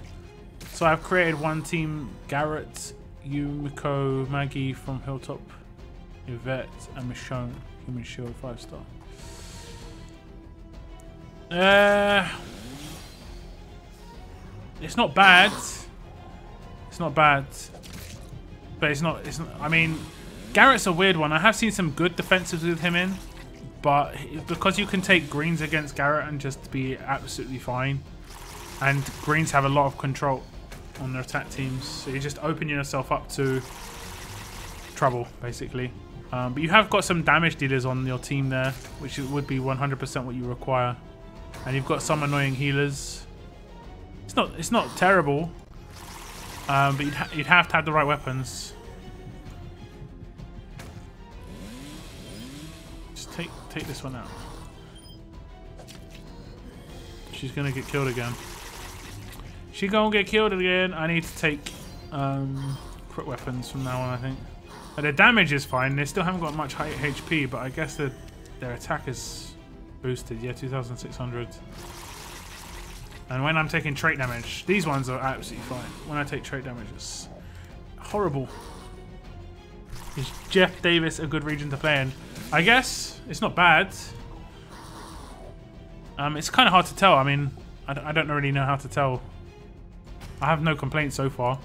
So I've created one team. Garrett, Yumiko, Maggie from Hilltop, Yvette, and Michonne. Human Shield 5-star. It's not bad. It's not bad. But it's not... I mean, Garrett's a weird one. I have seen some good defensives with him in. But because you can take greens against Garrett and just be absolutely fine. And greens have a lot of control on their attack teams. So you're just opening yourself up to trouble, basically. But you have got some damage dealers on your team there, which would be 100% what you require. And you've got some annoying healers. It's not terrible. But you'd have to have the right weapons. Take this one out. She's gonna get killed again. She gonna get killed again. I need to take crit weapons from now on, I think. But their damage is fine. They still haven't got much high HP, but I guess their attack is boosted. Yeah, 2,600. And when I'm taking trait damage, these ones are absolutely fine. When I take trait damage, it's horrible. Is Jeff Davis a good region to play in? I guess it's not bad. It's kind of hard to tell. I mean, I don't really know how to tell. I have no complaints so far.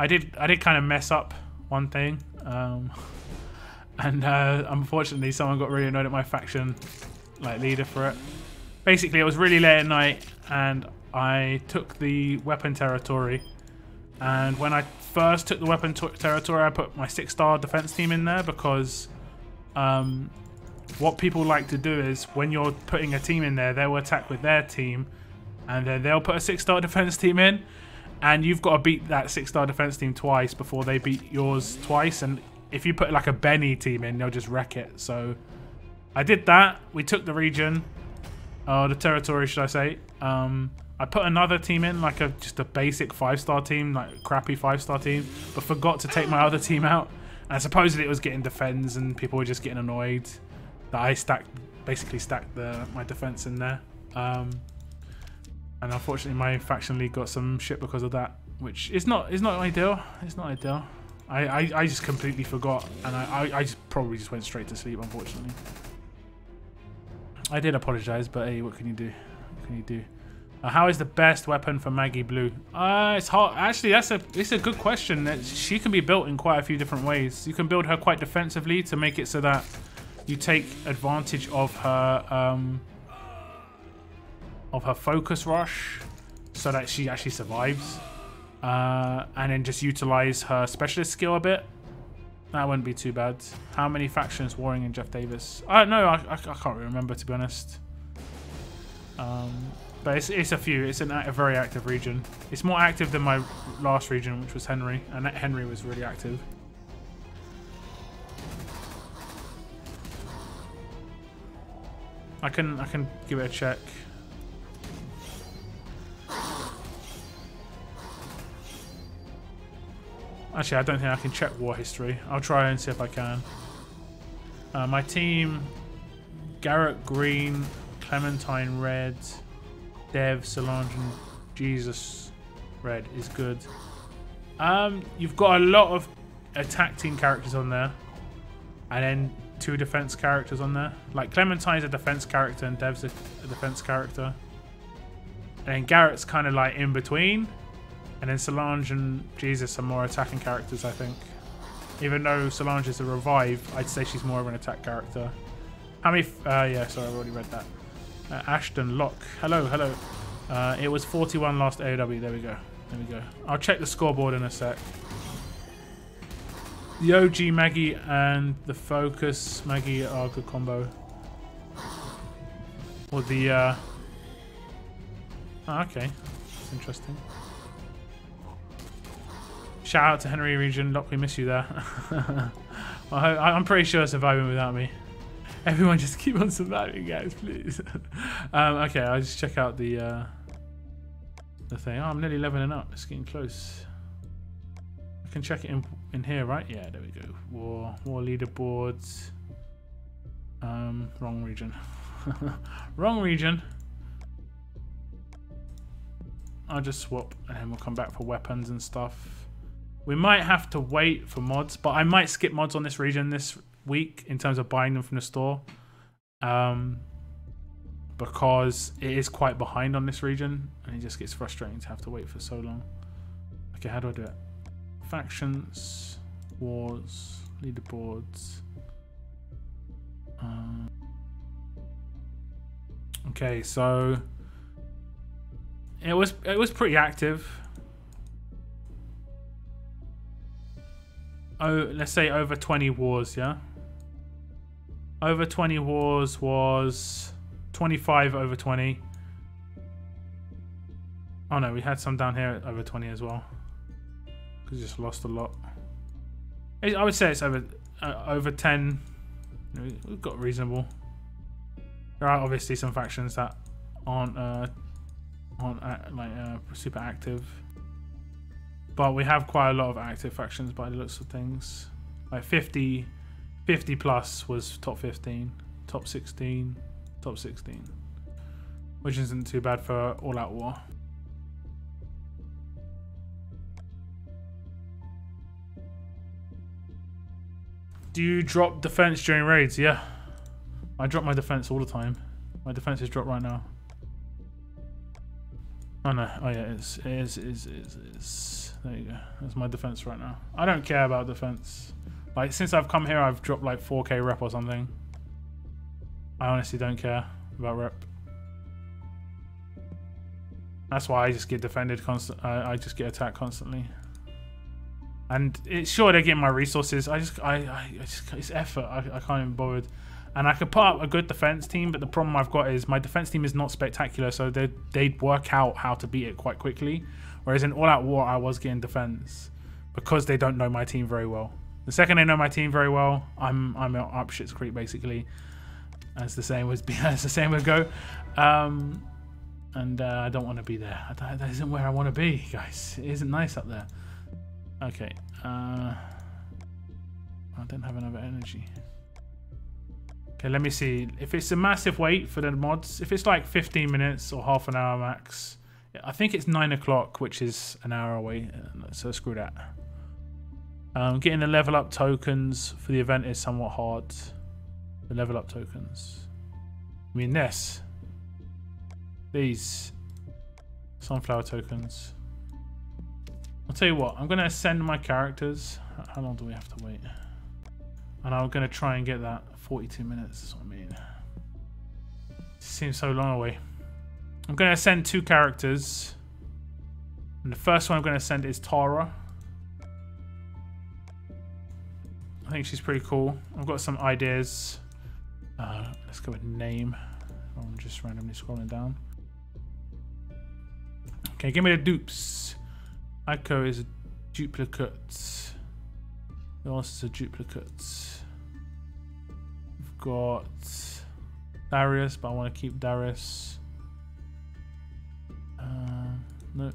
I did kind of mess up one thing, and unfortunately, someone got really annoyed at my faction leader for it. Basically, it was really late at night, and I took the weapon territory. And when I first took the weapon territory, I put my 6-star defense team in there because what people like to do is when you're putting a team in there, they'll attack with their team, and then they'll put a 6-star defense team in, and you've got to beat that 6-star defense team twice before they beat yours twice. And if you put like a Benny team in, they'll just wreck it. So I did that. We took the region, or the territory, should I say. I put another team in, like just a basic 5-star team, like a crappy 5-star team, but forgot to take my other team out. And supposedly it was getting defends, and people were just getting annoyed that I basically stacked my defense in there. And unfortunately my faction league got some shit because of that, which is not ideal. It's not ideal. I just completely forgot, and I just probably just went straight to sleep, unfortunately. I did apologize, but hey, what can you do? What can you do? How is the best weapon for Maggie Blue? It's hard. Actually, it's a good question. She can be built in quite a few different ways. You can build her quite defensively to make it so that you take advantage of her focus rush, so that she actually survives, and then just utilize her specialist skill a bit. That wouldn't be too bad. How many factions warring in Jeff Davis? I don't know. I can't really remember, to be honest. But it's a few. It's a very active region. It's more active than my last region, which was Henry, and that Henry was really active. I can give it a check. Actually, I don't think I can check war history. I'll try and see if I can. My team: Garrett Green, Clementine Red, Dev, Solange, and Jesus Red is good. You've got a lot of attack team characters on there, and then 2 defense characters on there. Like Clementine's a defense character and Dev's a defense character, and then Garrett's kind of like in between, and then Solange and Jesus are more attacking characters, I think. Even though Solange is a revive, I'd say she's more of an attack character. How many? Yeah, sorry, I've already read that. Ashton Locke. Hello. It was 41 last AOW. There we go. I'll check the scoreboard in a sec. The OG Maggie and the Focus Maggie are a good combo. Or the... Oh, okay. That's interesting. Shout out to Henry Region. Locke, we miss you there. I'm pretty sure it's surviving without me. Everyone just keep on surviving, guys, please. Okay, I'll just check out the thing. Oh, I'm nearly leveling up. It's getting close. I can check it in here, right? Yeah, there we go. War leaderboards. Wrong region. Wrong region. I'll just swap, and then we'll come back for weapons and stuff. We might have to wait for mods, but I might skip mods on this region this week in terms of buying them from the store, because it is quite behind on this region, and it just gets frustrating to have to wait for so long. Okay, how do I do it? Factions, wars, leaderboards. Okay, so it was pretty active. Oh, let's say over 20 wars, yeah? Over 20 wars was 25 over 20. Oh no, we had some down here over 20 as well. We just lost a lot. I would say it's over 10. We've got reasonable. There are obviously some factions that aren't super active, but we have quite a lot of active factions by the looks of things. Like 50 plus was top 15, top 16, top 16, which isn't too bad for All Out War. Do you drop defense during raids? Yeah, I drop my defense all the time. My defense is dropped right now. Oh no! Oh yeah, it is. There you go. That's my defense right now. I don't care about defense. Like, since I've come here, I've dropped like 4k rep or something. I honestly don't care about rep. That's why I just get defended constant. I just get attacked constantly. And it's sure they're getting my resources. It's effort. I can't even bother. And I could put up a good defense team, but the problem I've got is my defense team is not spectacular, so they'd work out how to beat it quite quickly. Whereas in All Out War, I was getting defense because they don't know my team very well. The second they know my team very well, I'm up shit's creek basically. As the saying would go. And I don't want to be there. That isn't where I want to be, guys. It isn't nice up there. Okay. I don't have enough energy. Okay, let me see. If it's a massive wait for the mods, if it's like 15 minutes or half an hour max, I think it's 9 o'clock, which is an hour away. So screw that. Getting the level up tokens for the event is somewhat hard. The level up tokens. I mean this. These sunflower tokens. I'll tell you what, I'm going to ascend my characters. How long do we have to wait? And I'm going to try and get that 42 minutes, is what I mean. It seems so long away. I'm going to ascend 2 characters. And the first one I'm going to ascend is Tara. I think she's pretty cool. I've got some ideas. Let's go with name. I'm just randomly scrolling down. Okay, give me the dupes. Aiko is a duplicate. Who else is a duplicate? We've got Darius, but I want to keep Darius. No.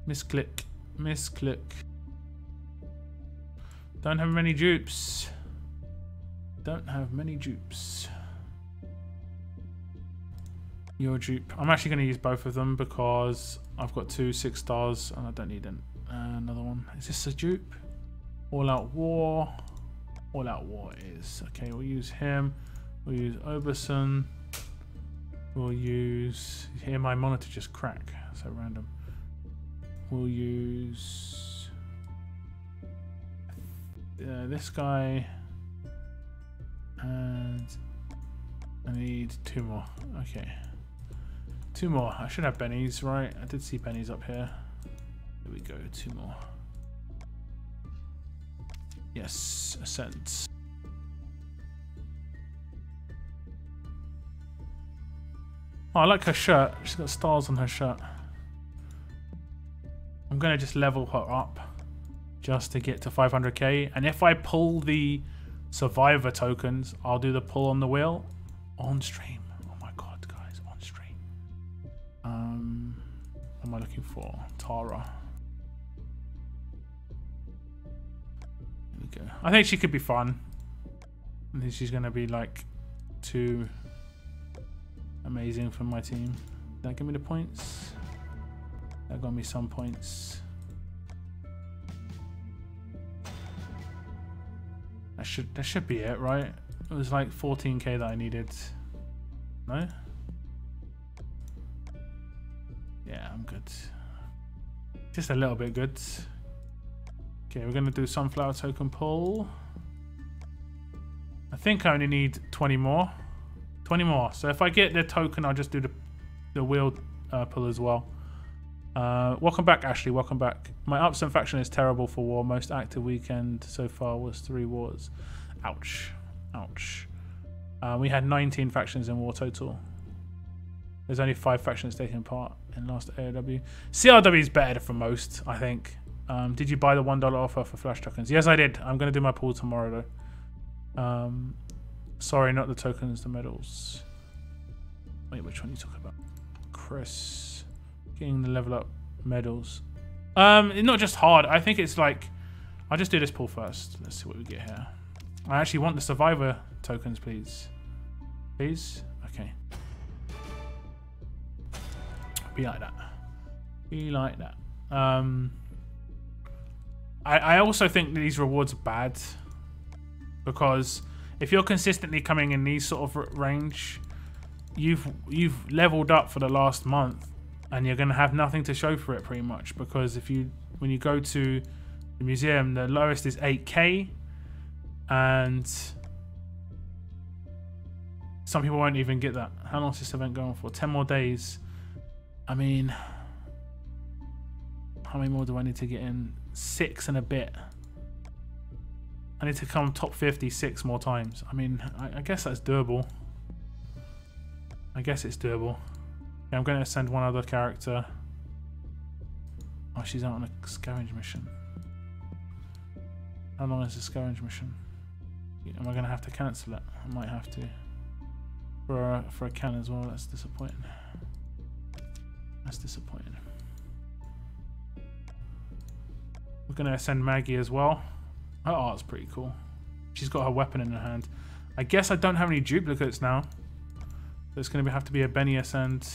Misclick. Misclick. Don't have many dupes. Don't have many dupes. Your dupe. I'm actually going to use both of them because I've got 2 6 stars and I don't need another one. Is this a dupe? All Out War. All Out War is. Okay, we'll use him. We'll use Oberson. We'll use... Hear my monitor just crack. So random. We'll use... this guy. And... I need 2 more. Okay. 2 more. I should have Benny's, right? I did see Benny's up here. There we go. 2 more. Yes. Ascent. Oh, I like her shirt. She's got stars on her shirt. I'm going to just level her up just to get to 500k. And if I pull the survivor tokens, I'll do the pull on the wheel on stream. Oh my god, guys, on stream. What am I looking for? Tara. There we go. I think she could be fun. I think she's going to be like too amazing for my team. Did that give me the points? That got me some points. That should be it, right? It was like 14k that I needed. No? Yeah, I'm good. Just a little bit good. Okay, we're gonna do sunflower token pull. I think I only need 20 more. 20 more. So if I get the token, I'll just do the wheel pull as well. Welcome back, Ashley. Welcome back. My Upson faction is terrible for war. Most active weekend so far was 3 wars. Ouch. Ouch. We had 19 factions in war total. There's only 5 factions taking part in last AOW. CRW is better for most, I think. Did you buy the $1 offer for flash tokens? Yes, I did. I'm going to do my pool tomorrow, though. Sorry, not the tokens, the medals. Wait, which one are you talking about? Chris. Getting the level up medals. It's not just hard. I think it's like... I'll just do this pool first. Let's see what we get here. I actually want the survivor tokens, please. Please? Okay. Be like that. Be like that. I also think these rewards are bad. Because if you're consistently coming in these sort of range, you've leveled up for the last month. And you're going to have nothing to show for it pretty much. Because when you go to the museum, the lowest is 8k. And some people won't even get that. How long is this event going for? 10 more days. I mean, how many more do I need to get in? 6 and a bit. I need to come top 50 6 more times. I mean, I guess that's doable. I guess it's doable. Yeah, I'm going to send one other character. Oh, she's out on a scavenge mission. How long is the scavenge mission? Am I going to have to cancel it? I might have to. For a can as well. That's disappointing. That's disappointing. We're going to send Maggie as well. Her art's pretty cool. She's got her weapon in her hand. I guess I don't have any duplicates now. So it's going to have to be a Benny Ascend.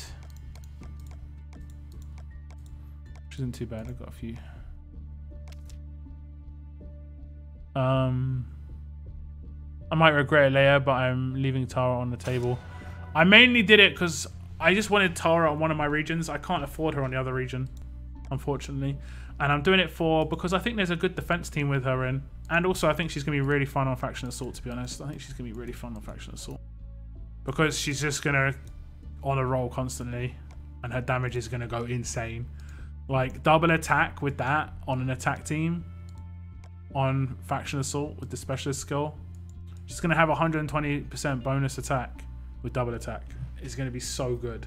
Which isn't too bad. I've got a few. I might regret it later, but I'm leaving Tara on the table. I mainly did it because I just wanted Tara on one of my regions. I can't afford her on the other region, unfortunately. And I'm doing it because I think there's a good defense team with her in. And also I think she's going to be really fun on Faction Assault, to be honest. I think she's going to be really fun on Faction Assault. Because she's just going to on a roll constantly. And her damage is going to go insane. Like, double attack with that on an attack team. On Faction Assault with the specialist skill. She's going to have 120% bonus attack with double attack. It's going to be so good.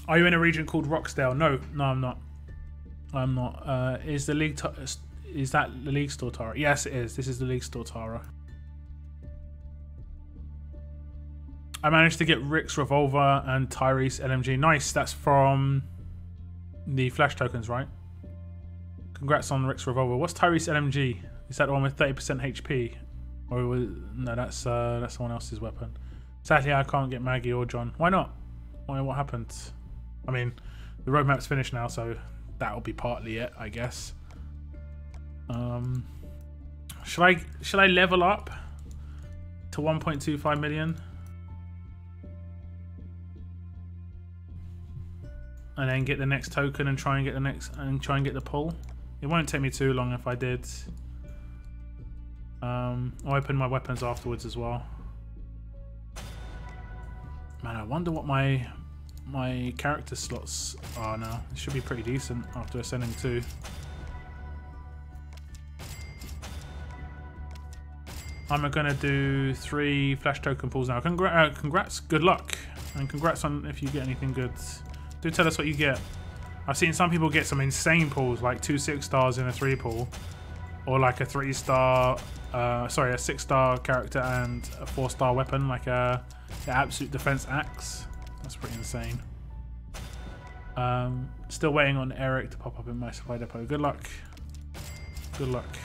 Are you in a region called Roxdale? No, I'm not. I'm not. Is that the League Store Tara? Yes, it is. This is the League Store Tara. I managed to get Rick's Revolver and Tyrese LMG. Nice. That's from the Flash tokens, right? Congrats on Rick's Revolver. What's Tyrese LMG? Is that the one with 30% HP? Or no, that's someone else's weapon. Sadly, I can't get Maggie or John. Why not? What happened? I mean, the roadmap's finished now, so that'll be partly it, I guess. Should I level up to 1.25 million? And then get the next token and try and get the pull. It won't take me too long if I did. I'll open my weapons afterwards as well. Man, I wonder what my character slots are now. It should be pretty decent after ascending 2. I'm gonna do 3 flash token pulls now. Congrats, good luck, and congrats on if you get anything good. Do tell us what you get. I've seen some people get some insane pulls, like 2 6-stars in a 3 pull, or like a 3-star, sorry, a 6-star character and a 4-star weapon, like the absolute defense axe. That's pretty insane. Still waiting on Eric to pop up in my supply depot. Good luck. Good luck.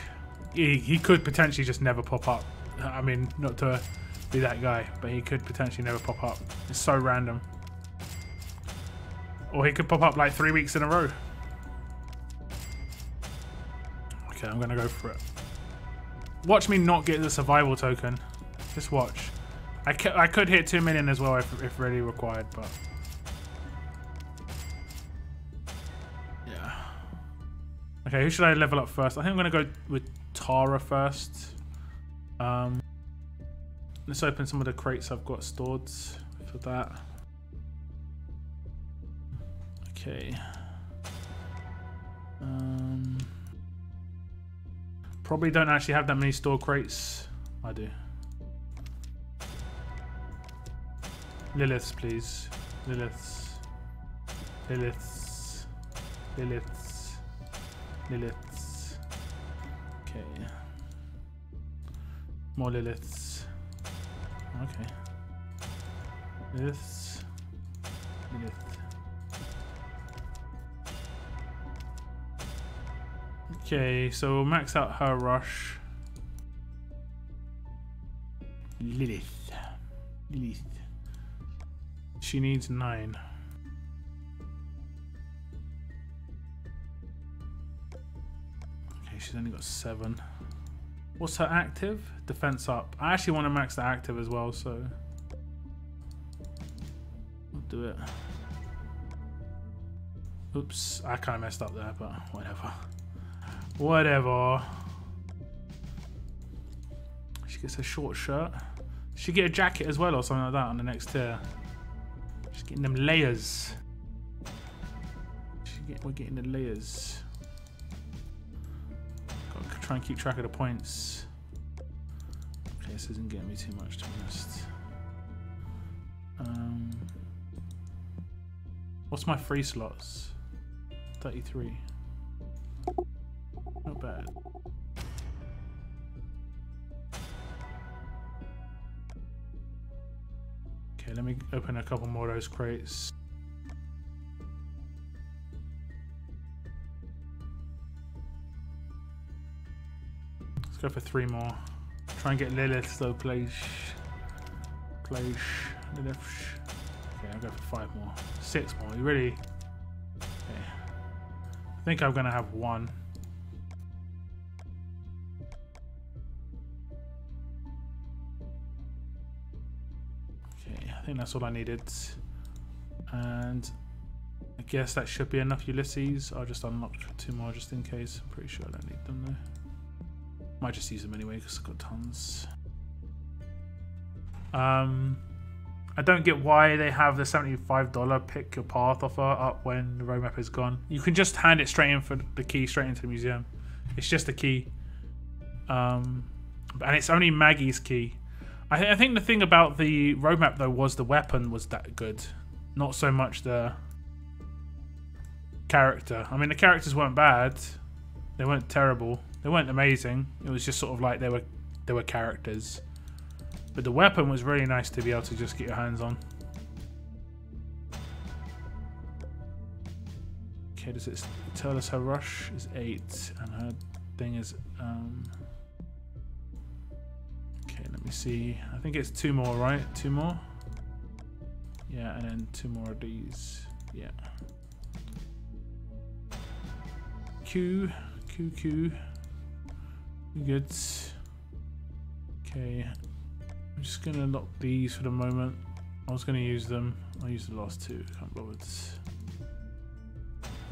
He could potentially just never pop up. I mean, not to be that guy, but he could potentially never pop up. It's so random. Or he could pop up like 3 weeks in a row. Okay, I'm gonna go for it. Watch me not get the survival token. Just watch. I could hit 2 million as well if really required, but yeah. Okay, who should I level up first? I think I'm gonna go with Tara first. Let's open some of the crates I've got stored for that. Okay. Probably don't actually have that many store crates. I do. Liliths, please. Liliths. Liliths. Liliths. Liliths. Okay. More Liliths. Okay. Liliths. Lilith. Okay, so we'll max out her rush. Lilith. Lilith. She needs 9. Okay, she's only got 7. What's her active? Defense up. I actually want to max the active as well, so we'll do it. Oops, I kind of messed up there, but whatever. Whatever. She gets a short shirt. She get a jacket as well or something like that on the next tier. She's Getting them layers. We're getting the layers. Gotta try and keep track of the points. Okay, this isn't getting me too much, to be honest. What's my free slots? 33. Not bad. Okay, let me open a couple more of those crates. Let's go for 3 more. Try and get Lilith though, please. Lilith. Okay, I'll go for 5 more. 6 more. You really? Okay. I think I'm gonna have 1. Okay, I think that's all I needed. And I guess that should be enough Ulysses. I'll just unlock 2 more just in case. I'm pretty sure I don't need them though. Might just use them anyway because I've got tons. I don't get why they have the $75 pick your path offer up when the roadmap is gone. You can just hand it straight in for the key straight into the museum. It's just a key. And it's only Maggie's key. I think the thing about the roadmap though was the weapon was that good. Not so much the character. I mean, the characters weren't bad. They weren't terrible. They weren't amazing. It was just sort of like they were characters. But the weapon was really nice to be able to just get your hands on. Okay, does it tell us her rush is 8 and her thing is okay, let me see. I think it's 2 more, right? 2 more? Yeah, and then 2 more of these. Yeah. Q. Good. Okay. I'm just gonna lock these for the moment. I was gonna use them. I'll use the last 2. Can't bother.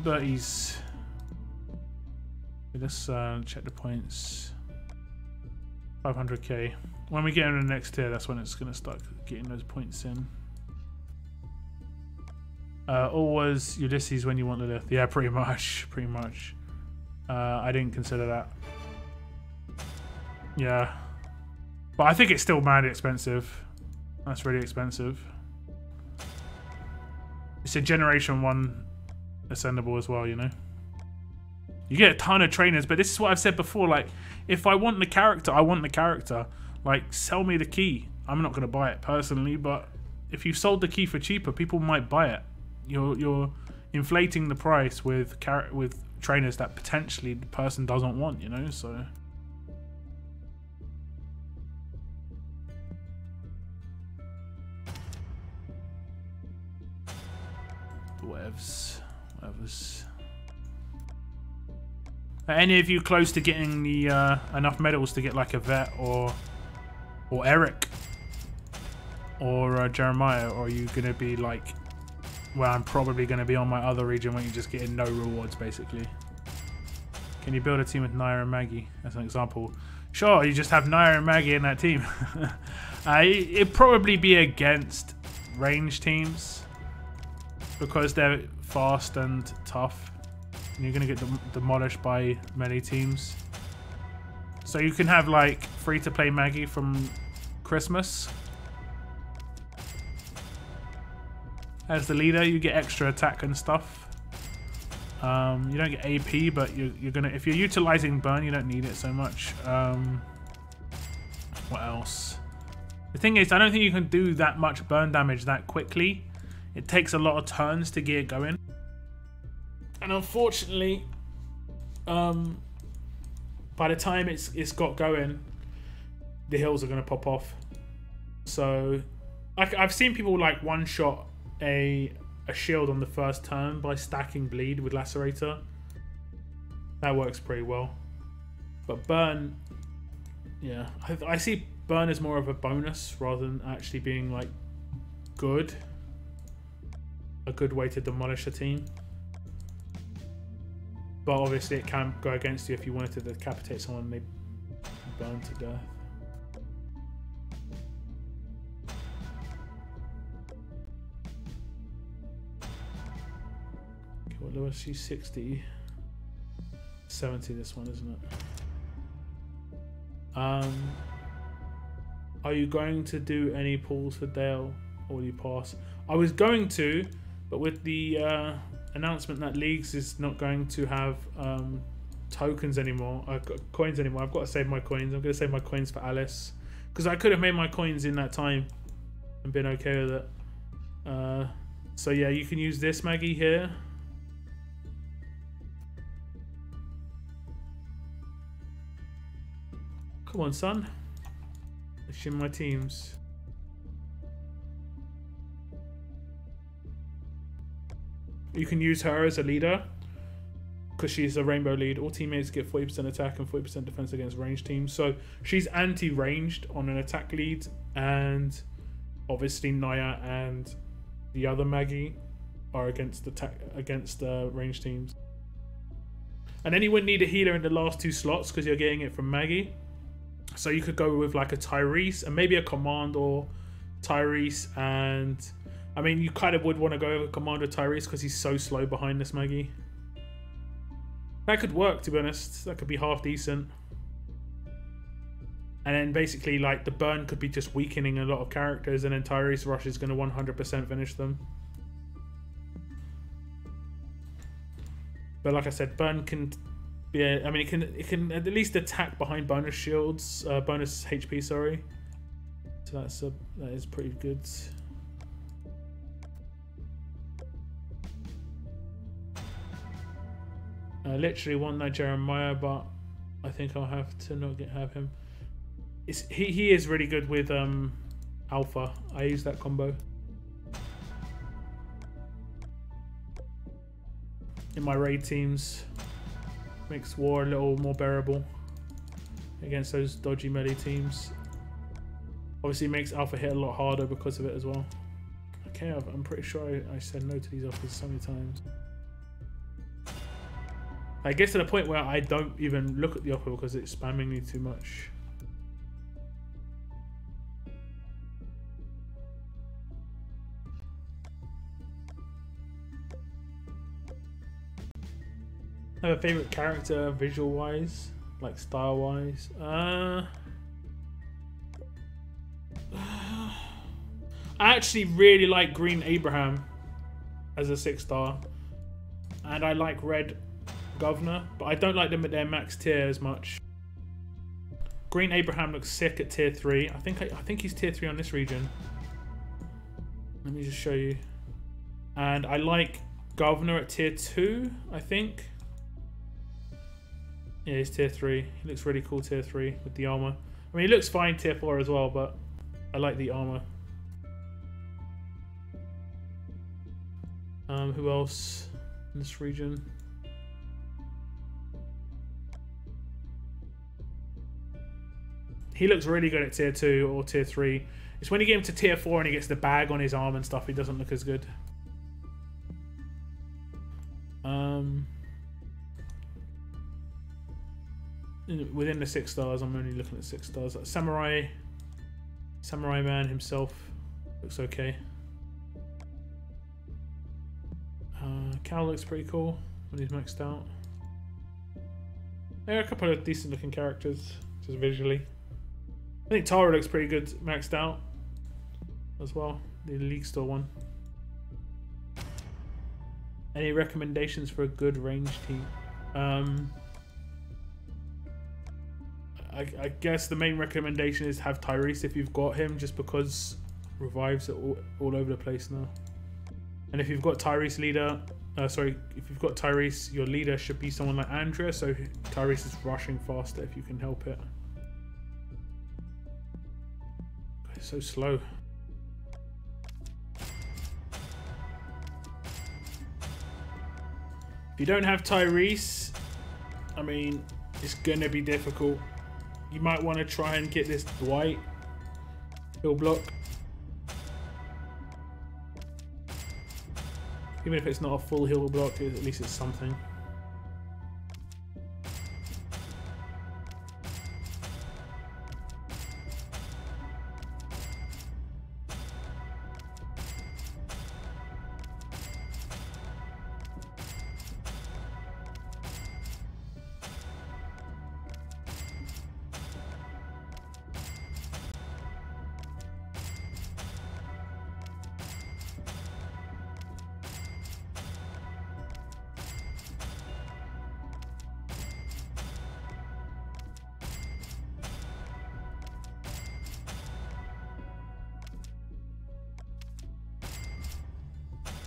30s. Let's check the points. 500k. When we get into the next tier, that's when it's gonna start getting those points in. Always Ulysses when you want Lilith. Yeah, pretty much. I didn't consider that. Yeah. But I think it's still mad expensive. That's really expensive. It's a Generation 1 ascendable as well, you know? You get a ton of trainers, but this is what I've said before. Like, if I want the character, I want the character. Like, sell me the key. I'm not going to buy it personally, but if you sold the key for cheaper, people might buy it. You're inflating the price with trainers that potentially the person doesn't want, you know? So... Whatevs. Are any of you close to getting the enough medals to get like a vet or Eric or Jeremiah, or are you gonna be like, well, I'm probably gonna be on my other region when you're just getting no rewards basically? Can you build a team with Naya and Maggie as an example? Sure, you just have Naya and Maggie in that team. It'd probably be against range teams, because they're fast and tough, and you're going to get demolished by many teams. So you can have like free-to-play Maggie from Christmas. As the leader, you get extra attack and stuff. You don't get AP, but you're gonna, if you're utilizing burn, you don't need it so much. What else? The thing is, I don't think you can do that much burn damage that quickly. It takes a lot of turns to get it going. And unfortunately, by the time it's got going, the hills are going to pop off. So I've seen people like one-shot a shield on the first turn by stacking bleed with Lacerator. That works pretty well. But burn, yeah, I see burn as more of a bonus rather than actually being like good. A good way to demolish a team. But obviously it can go against you if you wanted to decapitate someone and they burn to death. Lewis, she's 60. 70 this one, isn't it? Are you going to do any pulls for Dale, or will you pass? I was going to, but with the announcement that Leagues is not going to have tokens anymore, coins anymore, I've got to save my coins. I'm going to save my coins for Alice, because I could have made my coins in that time and been okay with it. So yeah, you can use this Maggie here. Come on, son. Let's in my teams. You can use her as a leader because she's a rainbow lead. All teammates get 40% attack and 40% defense against ranged teams. So she's anti-ranged on an attack lead, and obviously Naya and the other Maggie are against ranged teams. And then you wouldn't need a healer in the last 2 slots because you're getting it from Maggie. So you could go with like a Tyrese and maybe a Command or Tyrese, and I mean you kind of would want to go with a Commander Tyrese because he's so slow behind this Maggie. That could work, to be honest. That could be half decent. And then basically like the burn could be just weakening a lot of characters, and then Tyrese Rush is going to 100% finish them. But like I said, burn can be I mean it can at least attack behind bonus shields, bonus HP, sorry. So that is pretty good. I literally want that Jeremiah, but I think I'll have to not have him. He is really good with Alpha. I use that combo in my raid teams. Makes war a little more bearable against those dodgy melee teams. Obviously makes Alpha hit a lot harder because of it as well. Okay, I'm pretty sure I said no to these offers so many times. I guess to the point where I don't even look at the offer because it's spamming me too much. I have a favorite character visual wise, like style wise. I actually really like Green Abraham as a 6-star, and I like Red Governor, but I don't like them at their max tier as much. Green Abraham looks sick at tier 3. I think he's tier 3 on this region. Let me just show you. And I like Governor at tier 2, I think. Yeah, he's tier 3. He looks really cool tier 3 with the armor. I mean, he looks fine tier 4 as well, but I like the armor. Who else in this region? He looks really good at tier 2 or tier 3. It's when you get him to tier 4 and he gets the bag on his arm and stuff, he doesn't look as good. Within the 6 stars, I'm only looking at 6 stars. Samurai Man himself looks okay. Cal looks pretty cool when he's maxed out. There are a couple of decent looking characters, just visually. I think Tara looks pretty good maxed out as well, the League Store one. Any recommendations for a good range team? I guess the main recommendation is have Tyrese if you've got him, just because revives are all over the place now. And if you've got Tyrese leader, if you've got Tyrese, your leader should be someone like Andrea, so Tyrese is rushing faster if you can help it. It's so slow. If you don't have Tyrese, I mean, it's gonna be difficult. You might want to try and get this Dwight he'll block. Even if it's not a full heal block, at least it's something.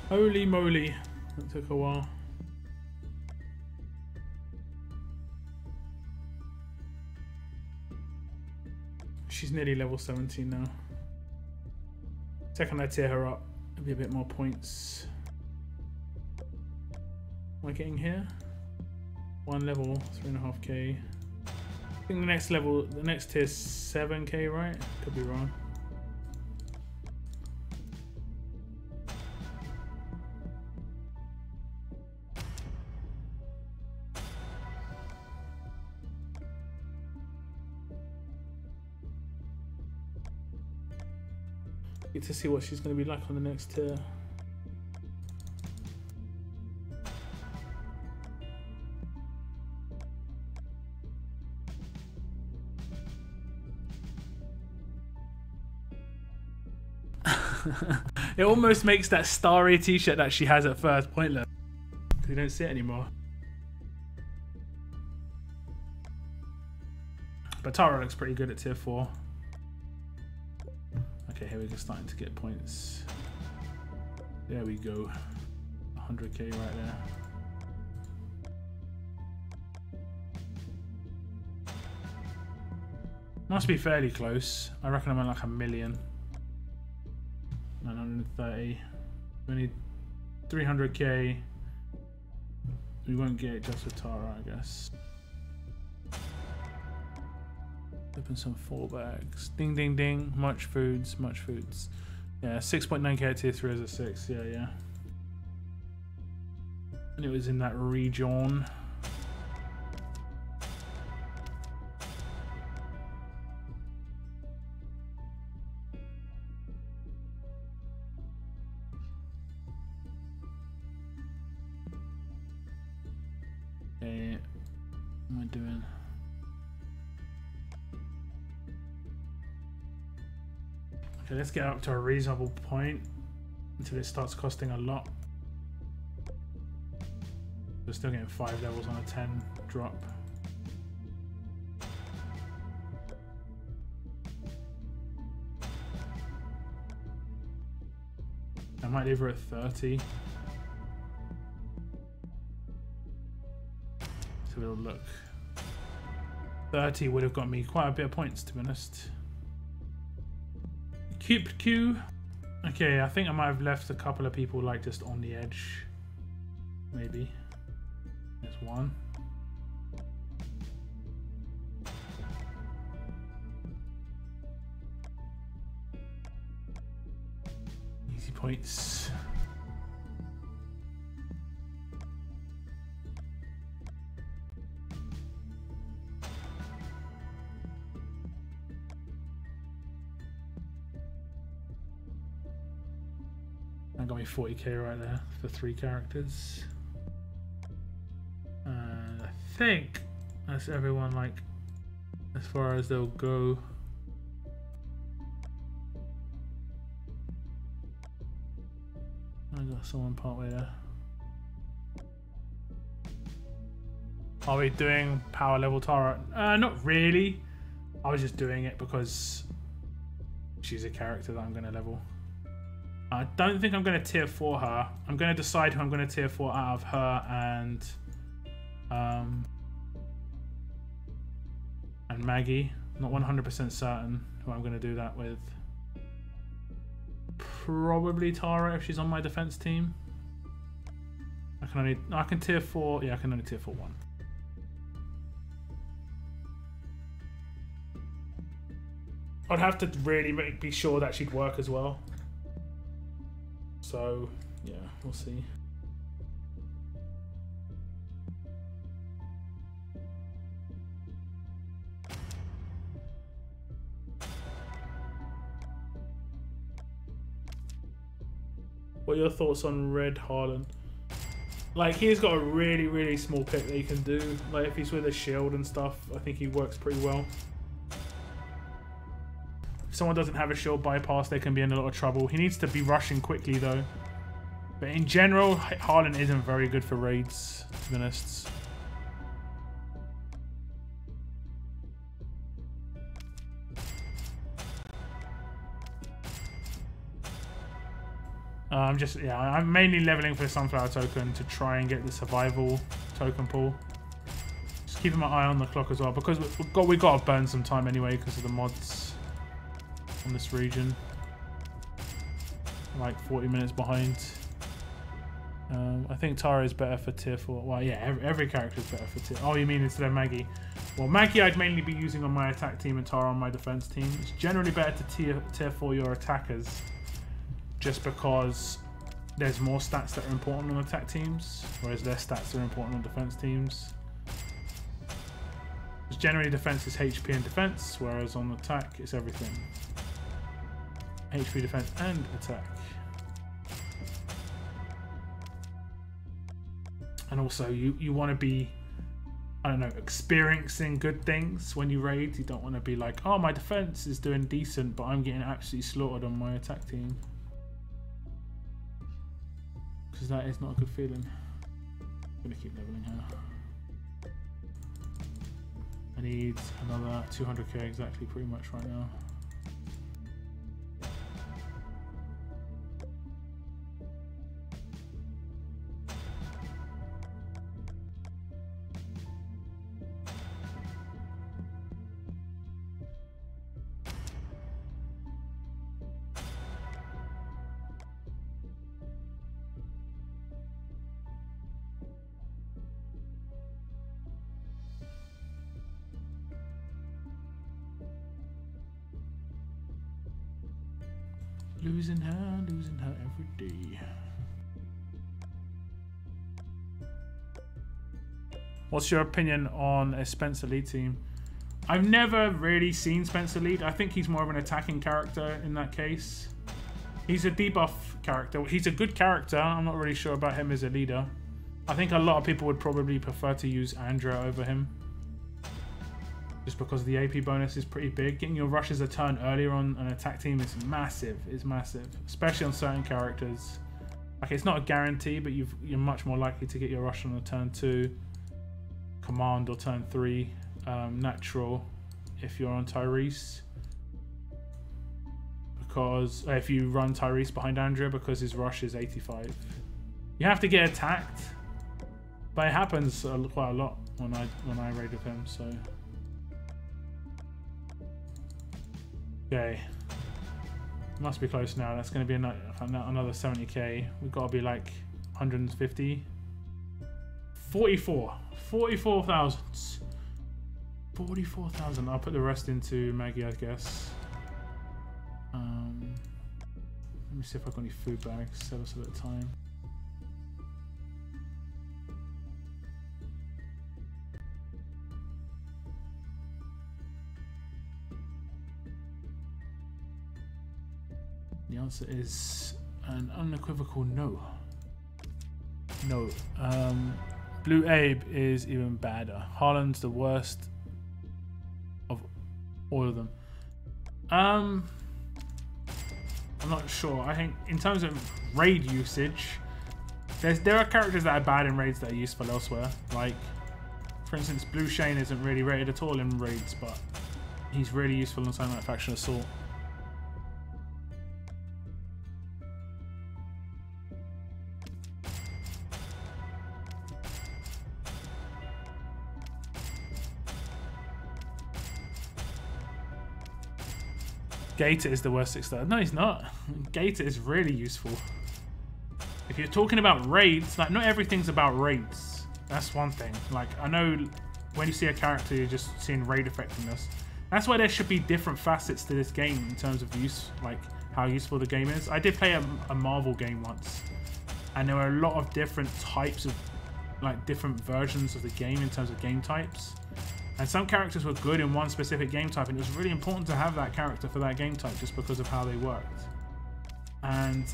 Holy moly. That took a while. She's nearly level 17 now. Second I tear her up, it'll be a bit more points. Am I getting here? One level, 3.5k. I think the next level, the next tier is 7k, right? Could be wrong. Get to see what she's going to be like on the next tier. It almost makes that starry t-shirt that she has at first pointless. You don't see it anymore. But Tara looks pretty good at tier 4. Okay, here we're just starting to get points. There we go. 100k right there. Must be fairly close. I reckon I'm at like 1,000,000. 930. We need 300k. We won't get it just with Tara, I guess. Open some 4 bags. Ding, ding, ding. Much foods, much foods. Yeah, 6.9k at tier 3 as a 6. Yeah, yeah. And it was in that region. Okay, what am I doing? Okay, let's get up to a reasonable point until it starts costing a lot. We're still getting 5 levels on a 10 drop. I might leave her at 30. So it'll look. 30 would have got me quite a bit of points, to be honest. Keep Q. Okay, I think I might have left a couple of people like just on the edge. Maybe. There's one. Easy points. That got me 40k right there for 3 characters. And I think that's everyone, like, as far as they'll go. I got someone partway there. Are we doing power level Tara? Not really. I was just doing it because she's a character that I'm going to level. I don't think I'm going to tier 4 her. I'm going to decide who I'm going to tier 4 out of her and Maggie. Not 100% certain who I'm going to do that with. Probably Tara if she's on my defense team. I can tier 4. Yeah, I can only tier 4 one. I'd have to really be sure that she'd work as well. So, yeah, we'll see. What are your thoughts on Red Harlan? Like, he's got a really, really small pick that he can do. Like, if he's with a shield and stuff, I think he works pretty well. If someone doesn't have a shield bypass, they can be in a lot of trouble. He needs to be rushing quickly, though. But in general, Harlan isn't very good for raids, to be honest. I'm mainly leveling for the Sunflower token to try and get the survival token pool. Just keeping my eye on the clock as well, because we got to burn some time anyway because of the mods on this region. Like 40 minutes behind. I think Tara is better for tier 4. Well, yeah, every character is better for tier. Oh, you mean instead of Maggie? Well, Maggie I'd mainly be using on my attack team and Tara on my defense team. It's generally better to tier 4 your attackers, just because there's more stats that are important on attack teams, whereas less stats are important on defense teams. Because generally defense is HP and defense, whereas on attack it's everything. HP, defense, and attack. And also you want to be, I don't know, experiencing good things when you raid. You don't want to be like, oh, my defense is doing decent, but I'm getting absolutely slaughtered on my attack team. Because that is not a good feeling. I'm going to keep leveling her. I need another 200k exactly pretty much right now. Losing her every day. What's your opinion on a Spencer lead team? I've never really seen Spencer lead. I think he's more of an attacking character in that case. He's a debuff character. He's a good character. I'm not really sure about him as a leader. I think a lot of people would probably prefer to use Andra over him, just because the AP bonus is pretty big. Getting your rushes a turn earlier on an attack team is massive. Especially on certain characters. Like, it's not a guarantee, but you're much more likely to get your rush on a turn 2, command, or turn 3, natural if you're on Tyrese. Because if you run Tyrese behind Andrea, because his rush is 85. You have to get attacked, but it happens quite a lot when I raid with him. So. Okay, must be close now. That's going to be another 70k. We've got to be like 150. 44,000. 44,000. I'll put the rest into Maggie, I guess. Let me see if I've got any food bags. Save us a bit of time. The answer is an unequivocal no. No. Blue Abe is even badder. Haaland's the worst of all of them. I'm not sure. I think in terms of raid usage, there are characters that are bad in raids that are useful elsewhere. Like, for instance, Blue Shane isn't really rated at all in raids, but he's really useful in something like Faction Assault. Gator is the worst 6-star. No, he's not. Gator is really useful. If you're talking about raids, like, not everything's about raids. That's one thing. Like, I know when you see a character, you're just seeing raid effectiveness. That's why there should be different facets to this game in terms of use, like how useful the game is. I did play a Marvel game once, and there were a lot of different types of, like, different versions of the game in terms of game types. And some characters were good in one specific game type, and it was really important to have that character for that game type just because of how they worked. And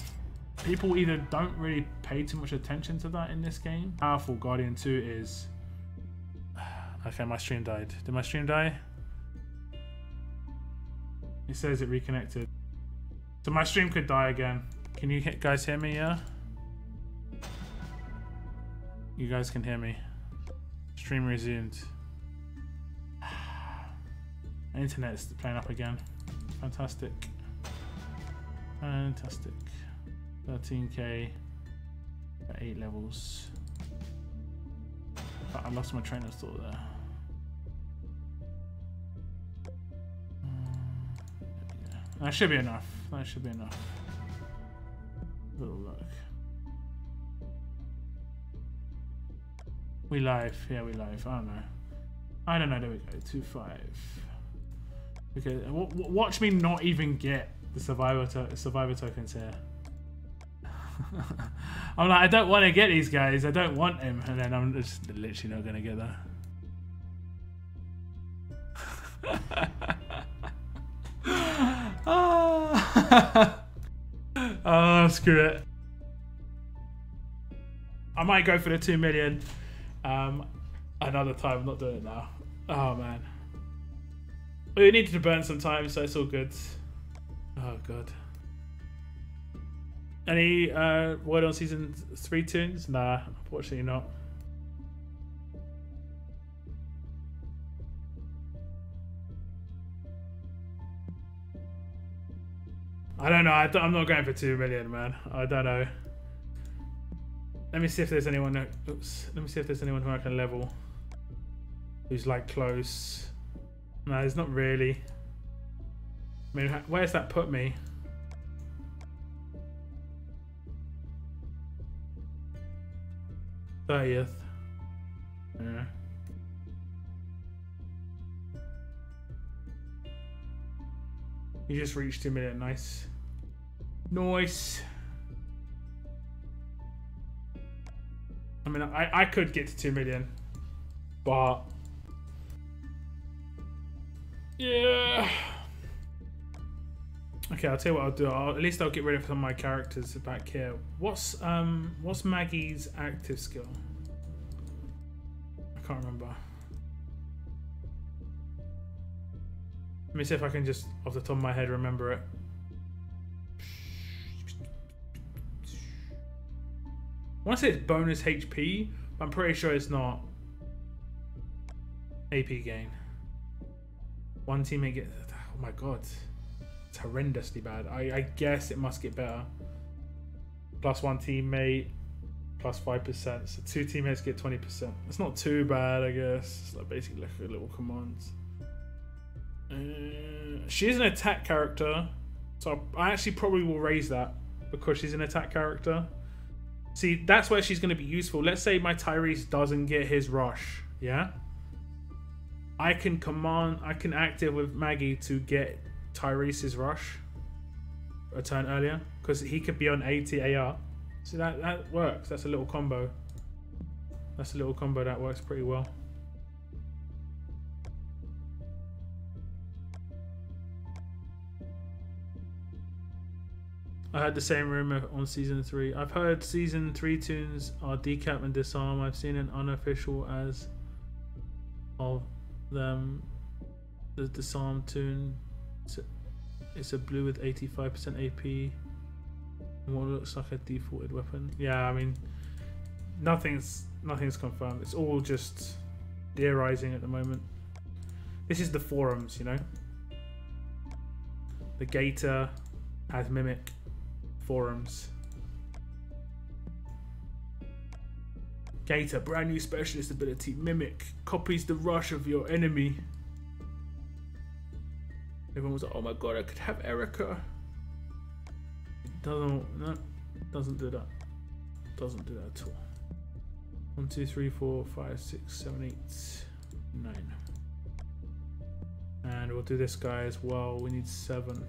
people either don't really pay too much attention to that in this game. Powerful Guardian 2 is... Okay, my stream died. Did my stream die? It says it reconnected. So my stream could die again. Can you guys hear me, yeah? You guys can hear me. Stream resumed. Internet's playing up again. Fantastic. Fantastic. 13k at 8 levels. I lost my train of thought there. Yeah. That should be enough. That should be enough. Little look. We live. Yeah, we live. I don't know. I don't know. There we go. 2-5. Okay. Watch me not even get the survivor tokens here. I'm like, I don't want to get these guys. I don't want him, and then I'm just literally not gonna get that. Oh, screw it. I might go for the 2 million another time. I'm not doing it now. Oh man. We needed to burn some time, so it's all good. Oh god. Any word on season 3 tunes? Nah, unfortunately not. I don't know. I'm not going for 2 million, man. I don't know. Let me see if there's anyone. Oops. Let me see if there's anyone who I can level. Who's like close? No, there's not really. I mean, where's that put me? '30th. Yeah. You just reached 2 million. Nice. Nice. I mean, I could get to 2 million, but yeah. Okay, I'll tell you what I'll do. At least I'll get rid of some of my characters back here. What's Maggie's active skill? I can't remember. Let me see if I can just, off the top of my head, remember it. I want to say it's bonus HP, but I'm pretty sure it's not. AP gain. One teammate gets... Oh my god. It's horrendously bad. I guess it must get better. Plus 1 teammate, plus 5%. So 2 teammates get 20%. It's not too bad, I guess. It's like basically like a little commands. She is an attack character, so I actually probably will raise that because she's an attack character. See, that's where she's going to be useful. Let's say my Tyrese doesn't get his rush, yeah? I can active with Maggie to get Tyrese's rush a turn earlier because he could be on 80 AR. So that works. That's a little combo. That's a little combo that works pretty well. I heard the same rumor on season 3. I've heard season 3 tunes are decap and disarm. I've seen an unofficial as of them. The disarm tune. It's a blue with 85% AP and what looks like a defaulted weapon. Yeah, I mean, nothing's confirmed. It's all just theorizing at the moment. This is the forums, you know. The Gator has Mimic forums. Gator, brand new specialist ability. Mimic copies the rush of your enemy. Everyone was like, oh my god, I could have Erica. Doesn't do that. Doesn't do that at all. 1, 2, 3, 4, 5, 6, 7, 8, 9. And we'll do this guy as well. We need 7.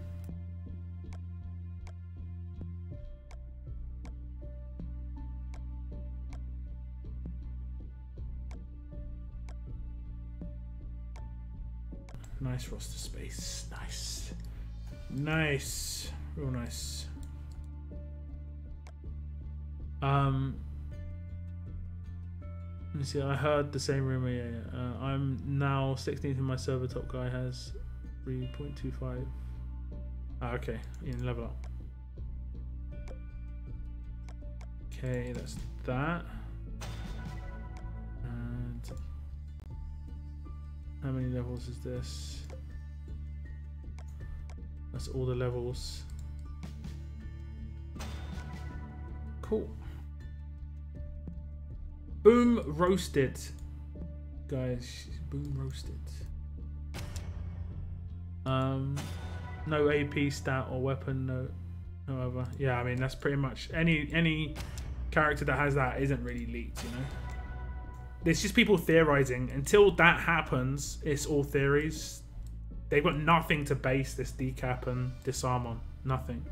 Nice roster space. Nice. Nice. Real nice. Let me see. I heard the same rumor. Yeah. I'm now 16th in my server. Top guy has 3.25. Okay. In level up. Okay, that's that. And how many levels is this? That's all the levels. Cool. Boom roasted. Guys, boom roasted. No AP stat or weapon, no other. Yeah, I mean that's pretty much any character that has that isn't really leaked, you know. It's just people theorizing. Until that happens, it's all theories. They've got nothing to base this decap and disarm on. Nothing.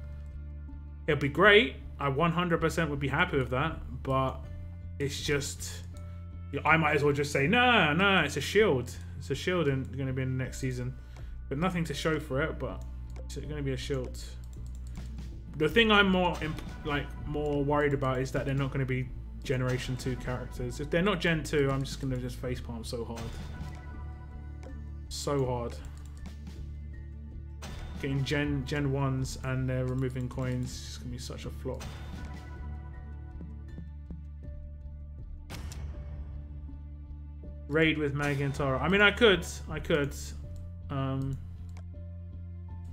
It'd be great. I 100% would be happy with that, but it's just, I might as well just say no, it's a shield. It's a shield and going to be in the next season. But nothing to show for it, but it's going to be a shield. The thing I'm more worried about is that they're not going to be Generation 2 characters. If they're not Gen 2, I'm just going to just facepalm so hard. So hard. Getting Gen 1s and they're removing coins is going to be such a flop. Raid with Maggie and Tara. I mean, I could.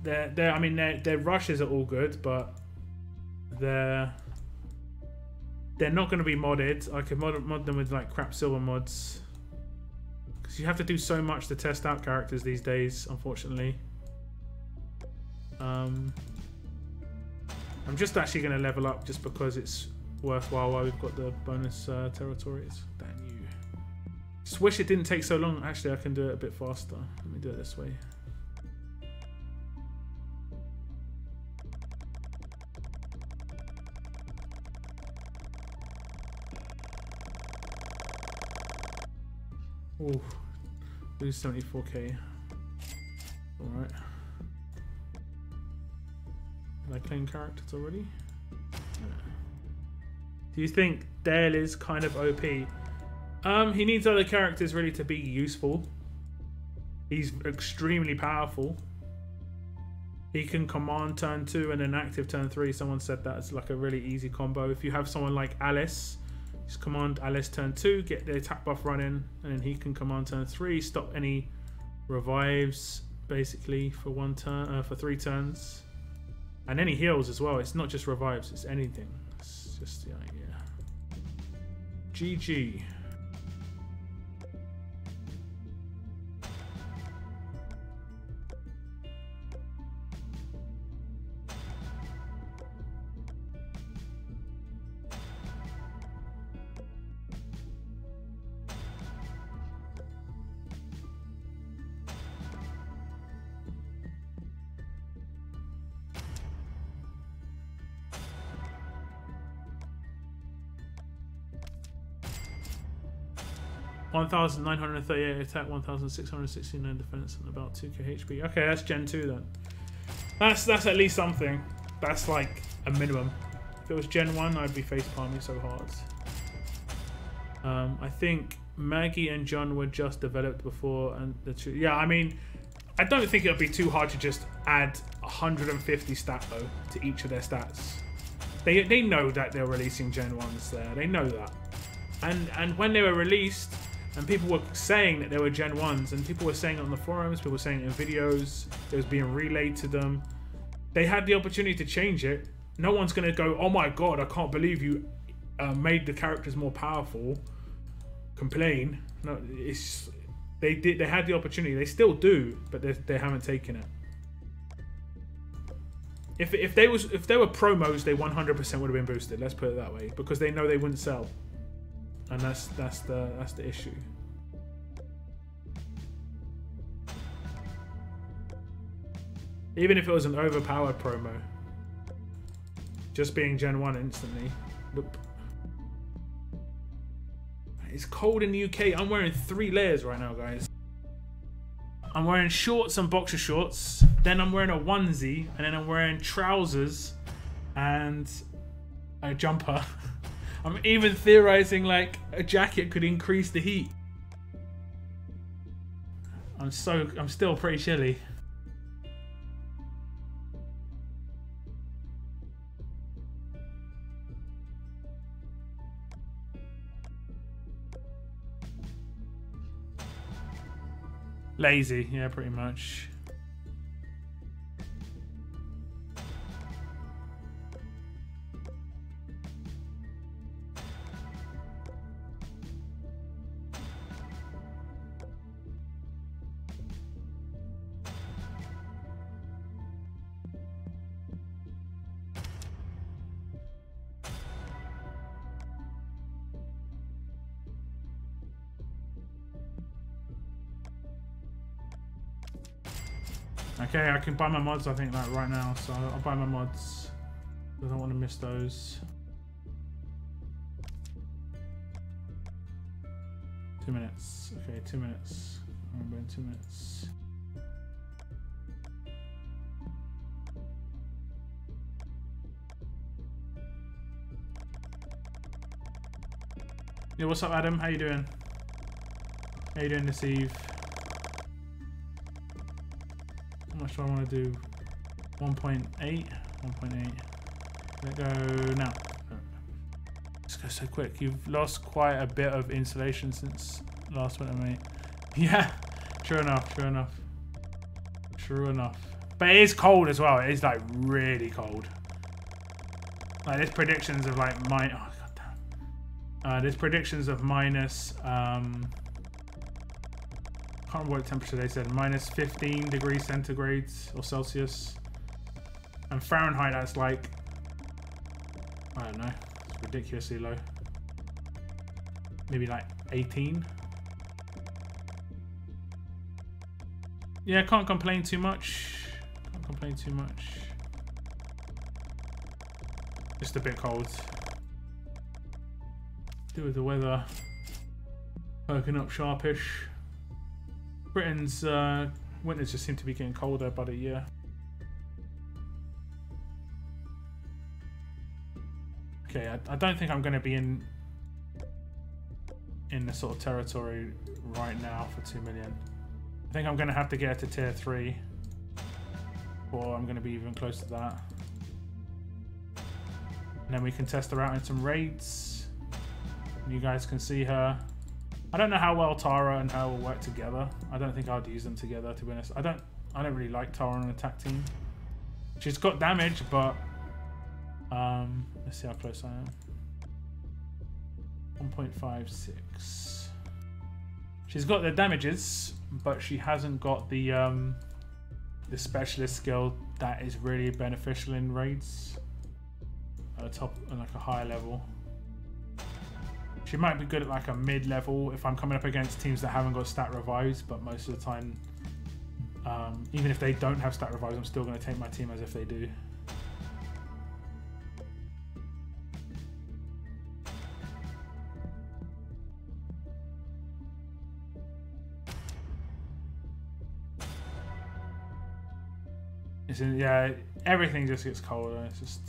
Their rushes are all good, but they're not going to be modded. I could mod them with like crap silver mods, because you have to do so much to test out characters these days, unfortunately. I'm just actually going to level up just because it's worthwhile while we've got the bonus territories. Damn you. Just wish it didn't take so long. Actually, I can do it a bit faster. Let me do it this way. Ooh, lose 74k. Alright. Can I claim characters already? No. Do you think Dale is kind of OP? He needs other characters really to be useful. He's extremely powerful. He can command turn 2 and then active turn 3. Someone said that it's like a really easy combo. If you have someone like Alice, just command Alice turn 2, get the attack buff running, and then he can command turn 3, stop any revives basically for 1 turn, for 3 turns, and any heals as well. It's not just revives; it's anything. It's just yeah. GG. 1,938 attack, 1,669 defense, and about 2k HP. Okay, that's Gen 2 then. That's at least something. That's like a minimum. If it was Gen 1, I'd be facepalming so hard. I think Maggie and John were just developed before, and the two. Yeah, I mean, I don't think it would be too hard to just add 150 stat though to each of their stats. They know that they're releasing Gen 1s there. They know that. And when they were released, and people were saying that they were Gen 1s, and people were saying it on the forums, people were saying it in videos, it was being relayed to them. They had the opportunity to change it. No one's going to go, oh my god, I can't believe you made the characters more powerful. Complain. No, it's they had the opportunity. They still do, but they haven't taken it. If they were promos, they 100% would have been boosted. Let's put it that way, because they know they wouldn't sell. And that's the issue. Even if it was an overpowered promo, just being Gen 1 instantly. Look. It's cold in the UK. I'm wearing 3 layers right now, guys. I'm wearing shorts and boxer shorts. Then I'm wearing a onesie, and then I'm wearing trousers and a jumper. I'm even theorizing like a jacket could increase the heat. I'm still pretty chilly. Lazy, yeah, pretty much. Okay, I can buy my mods, I think, like right now, so I'll buy my mods. I don't want to miss those. 2 minutes. Okay, 2 minutes. Remember in 2 minutes. Yeah, what's up, Adam? How you doing? How you doing this eve? How much do I want to do? 1.8? 1.8. Let go now. Let's go so quick. You've lost quite a bit of insulation since last winter, mate. Yeah, true enough, true enough. True enough. But it is cold as well. It is like really cold. Like there's predictions of like oh god damn. There's predictions of minus can't remember what temperature they said, minus 15 degrees centigrade or Celsius. And Fahrenheit, that's like, I don't know, it's ridiculously low. Maybe like 18. Yeah, can't complain too much. Can't complain too much. Just a bit cold. Do with the weather perking up sharpish. Britain's winters just seem to be getting colder by the year. Okay, I don't think I'm going to be in the sort of territory right now for 2 million. I think I'm going to have to get to tier 3, or I'm going to be even close to that. And then we can test her out in some raids. You guys can see her. I don't know how well Tara and her will work together. I don't think I'd use them together, to be honest. I don't really like Tara on an attack team. She's got damage, but let's see how close I am. 1.56. She's got the damages, but she hasn't got the specialist skill that is really beneficial in raids at a top and like a higher level. She might be good at like a mid-level if I'm coming up against teams that haven't got stat revives, but most of the time, even if they don't have stat revives, I'm still going to take my team as if they do. Yeah, everything just gets colder. It's just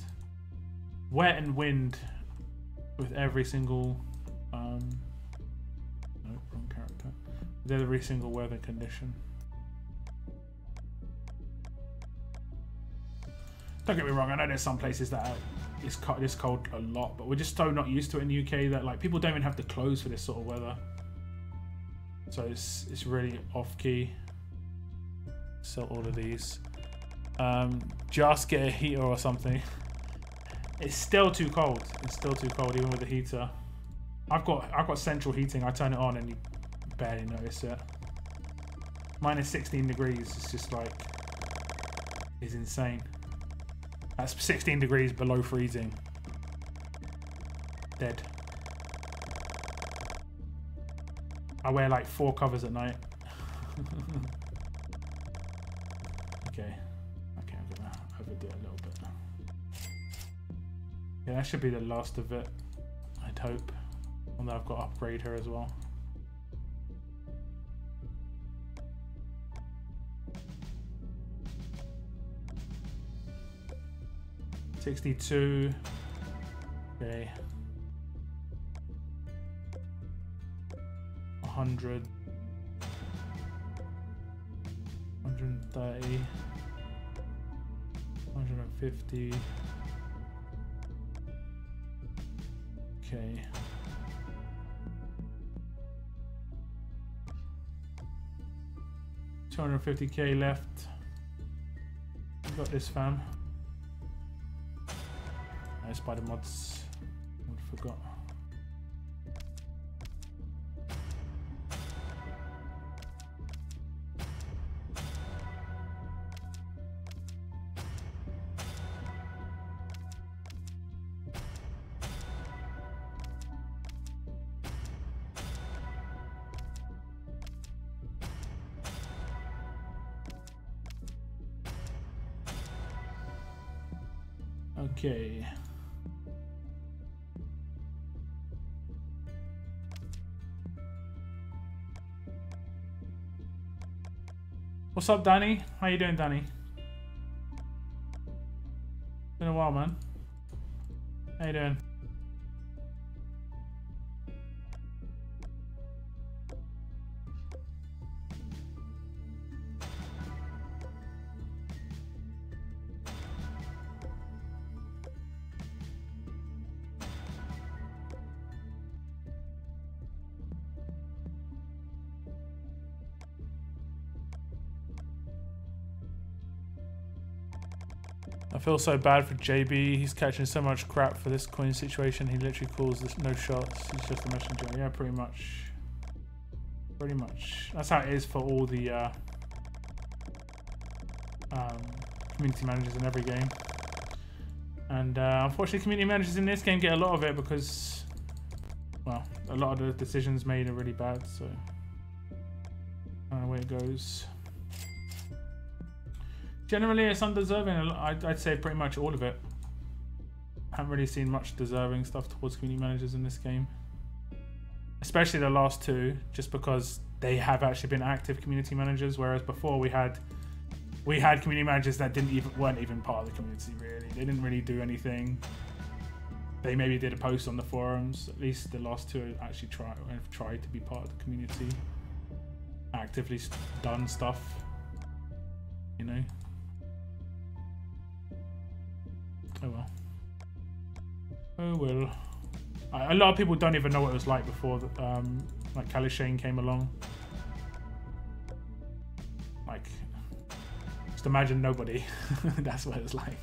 wet and wind with every single no, wrong character. With every single weather condition. Don't get me wrong, I know there's some places that it's cold a lot, but we're just so not used to it in the UK that like people don't even have to close for this sort of weather. So it's really off key. Sell all of these. Just get a heater or something. It's still too cold. It's still too cold even with the heater. I've got central heating. I turn it on and you barely notice it. Minus 16 degrees. It's just like is insane. That's 16 degrees below freezing. Dead. I wear like 4 covers at night. Okay. Okay, I'm gonna overdo it a little bit. Yeah, that should be the last of it, I'd hope. Although I've got to upgrade her as well. $62. Okay. 100. 130. 150. Okay. $250k left. Got this, fam. I spider mods. I forgot. Okay. What's up, Danny? How you doing, Danny? Been a while, man. How you doing? I feel so bad for JB. He's catching so much crap for this coin situation. He literally calls this no shots. He's just a messenger. Yeah, pretty much. Pretty much. That's how it is for all the community managers in every game. And unfortunately, community managers in this game get a lot of it because, well, a lot of the decisions made are really bad. So I don't know where it goes. Generally, it's undeserving. I'd say pretty much all of it. I haven't really seen much deserving stuff towards community managers in this game. Especially the last two, just because they have actually been active community managers, whereas before we had community managers that weren't even part of the community, really. They didn't really do anything. They maybe did a post on the forums. At least the last two actually have tried to be part of the community. Actively done stuff, you know. Oh well. Oh well. A lot of people don't even know what it was like before, like Kalishane came along. Like, just imagine nobody. That's what it was like.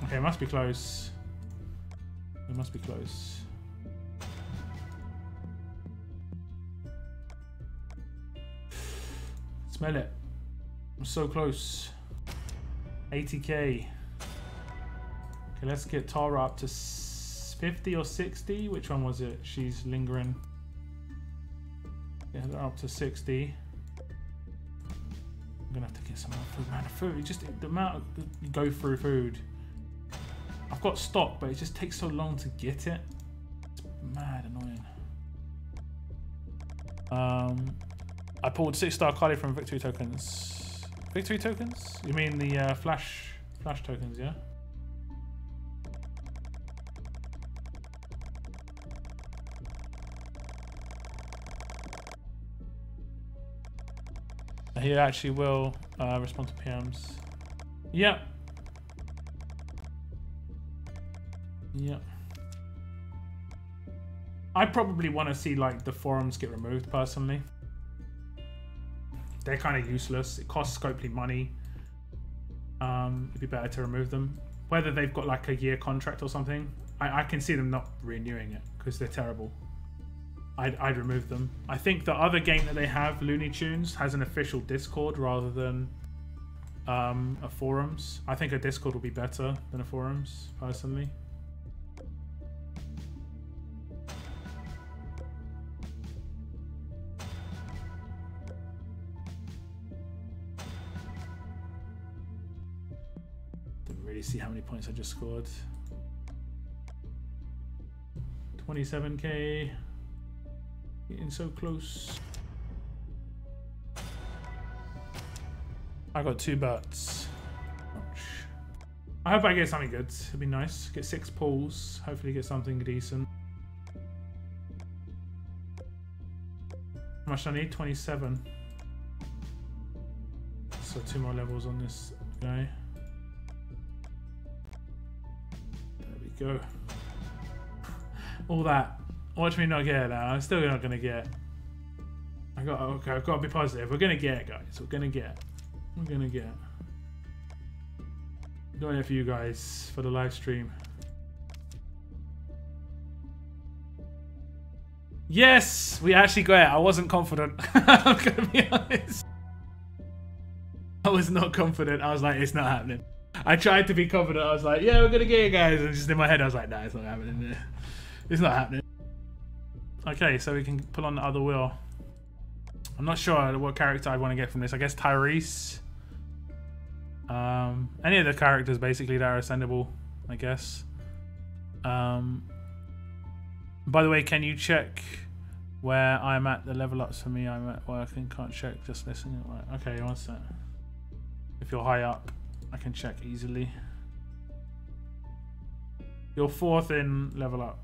Okay, it must be close. It must be close. Smell it. I'm so close. 80k. Okay, let's get Tara up to 50 or 60. Which one was it? She's lingering. Get her up to 60. I'm gonna have to get some more food, man. Food, just the amount of you go through food. I've got stock, but it just takes so long to get it. It's mad annoying. I pulled 6-star Kali from victory tokens. Victory tokens? You mean the flash tokens, yeah? He actually will respond to PMs. Yep. Yep. I probably want to see like the forums get removed personally. They're kind of useless. It costs Scopely money. It'd be better to remove them. Whether they've got like a year contract or something, I can see them not renewing it because they're terrible. I'd remove them. I think the other game that they have, Looney Tunes, has an official Discord rather than a forums. I think a Discord will be better than a forums, personally. See how many points I just scored. 27k. Getting so close. I got 2 butts. I hope I get something good. It'd be nice. Get 6 pulls. Hopefully get something decent. How much do I need? 27. So 2 more levels on this guy. Go. All that. Watch me not get it now. I'm still not gonna get. I've got to be positive. We're gonna get it, guys. We're gonna get. I'm doing it for you guys for the live stream. Yes, we actually got it. I wasn't confident. I'm gonna be honest. I was not confident. I was like, it's not happening. I tried to be confident. I was like, yeah, we're gonna get it, guys. And just in my head, I was like, nah, it's not happening. It's not happening. Okay, so we can pull on the other wheel. I'm not sure what character I'd want to get from this. I guess Tyrese. Any of the characters basically that are ascendable, I guess. By the way, can you check where I'm at the level ups for me? I'm at work and can't check, just listening. Right. Okay, one sec. If you're high up, I can check easily. You're 4th in level up.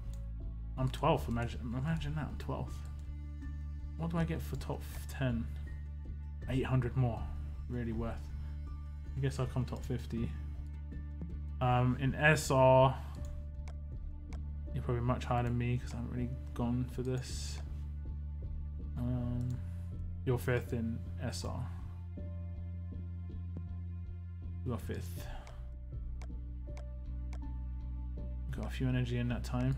I'm 12th, imagine that, I'm 12th. What do I get for top 10? 800 more. Really worth. I guess I'll come top 50. In SR, you're probably much higher than me because I haven't really gone for this. You're 5th in SR. You're 5th. Got a few energy in that time.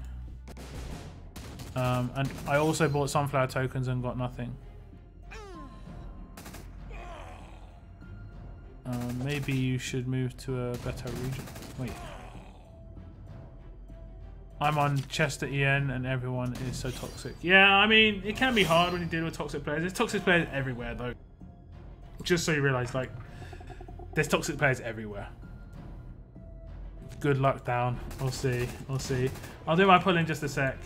And I also bought sunflower tokens and got nothing. Maybe you should move to a better region. Wait. I'm on Chester EN and everyone is so toxic. Yeah, I mean, it can be hard when you deal with toxic players. There's toxic players everywhere though. Just so you realise, like, there's toxic players everywhere. Good luck down. We'll see. We'll see. I'll do my pull in just a sec.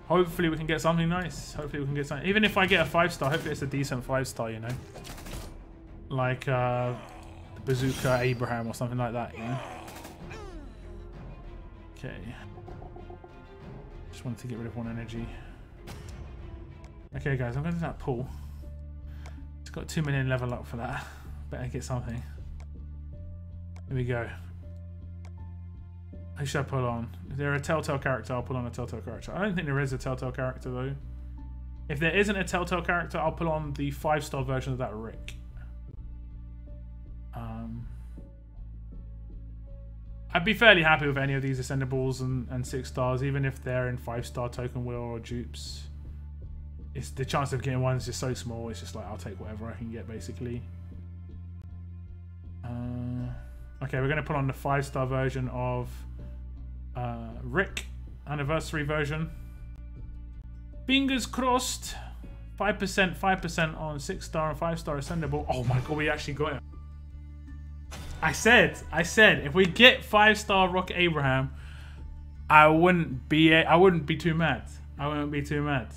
Hopefully we can get something nice. Hopefully we can get something. Even if I get a 5-star, hopefully it's a decent 5-star, you know? Like Bazooka Abraham or something like that, you know? Okay. Just wanted to get rid of 1 energy. Okay guys, I'm going to do that pull. It's got 2 million level up for that. Better get something. Here we go. Who should I pull on? If they're a Telltale character, I'll pull on a Telltale character. I don't think there is a Telltale character though. If there isn't a Telltale character, I'll pull on the 5-star version of that Rick. I'd be fairly happy with any of these ascendables and 6 stars, even if they're in 5-star token wheel or dupes. It's the chance of getting one is just so small. It's just like I'll take whatever I can get basically. Okay, we're going to put on the 5-star version of Rick, anniversary version. Fingers crossed. 5% on 6-star and 5-star ascendable. Oh my god, we actually got it. I said, if we get 5-star Rocket Abraham, I wouldn't be too mad. I wouldn't be too mad.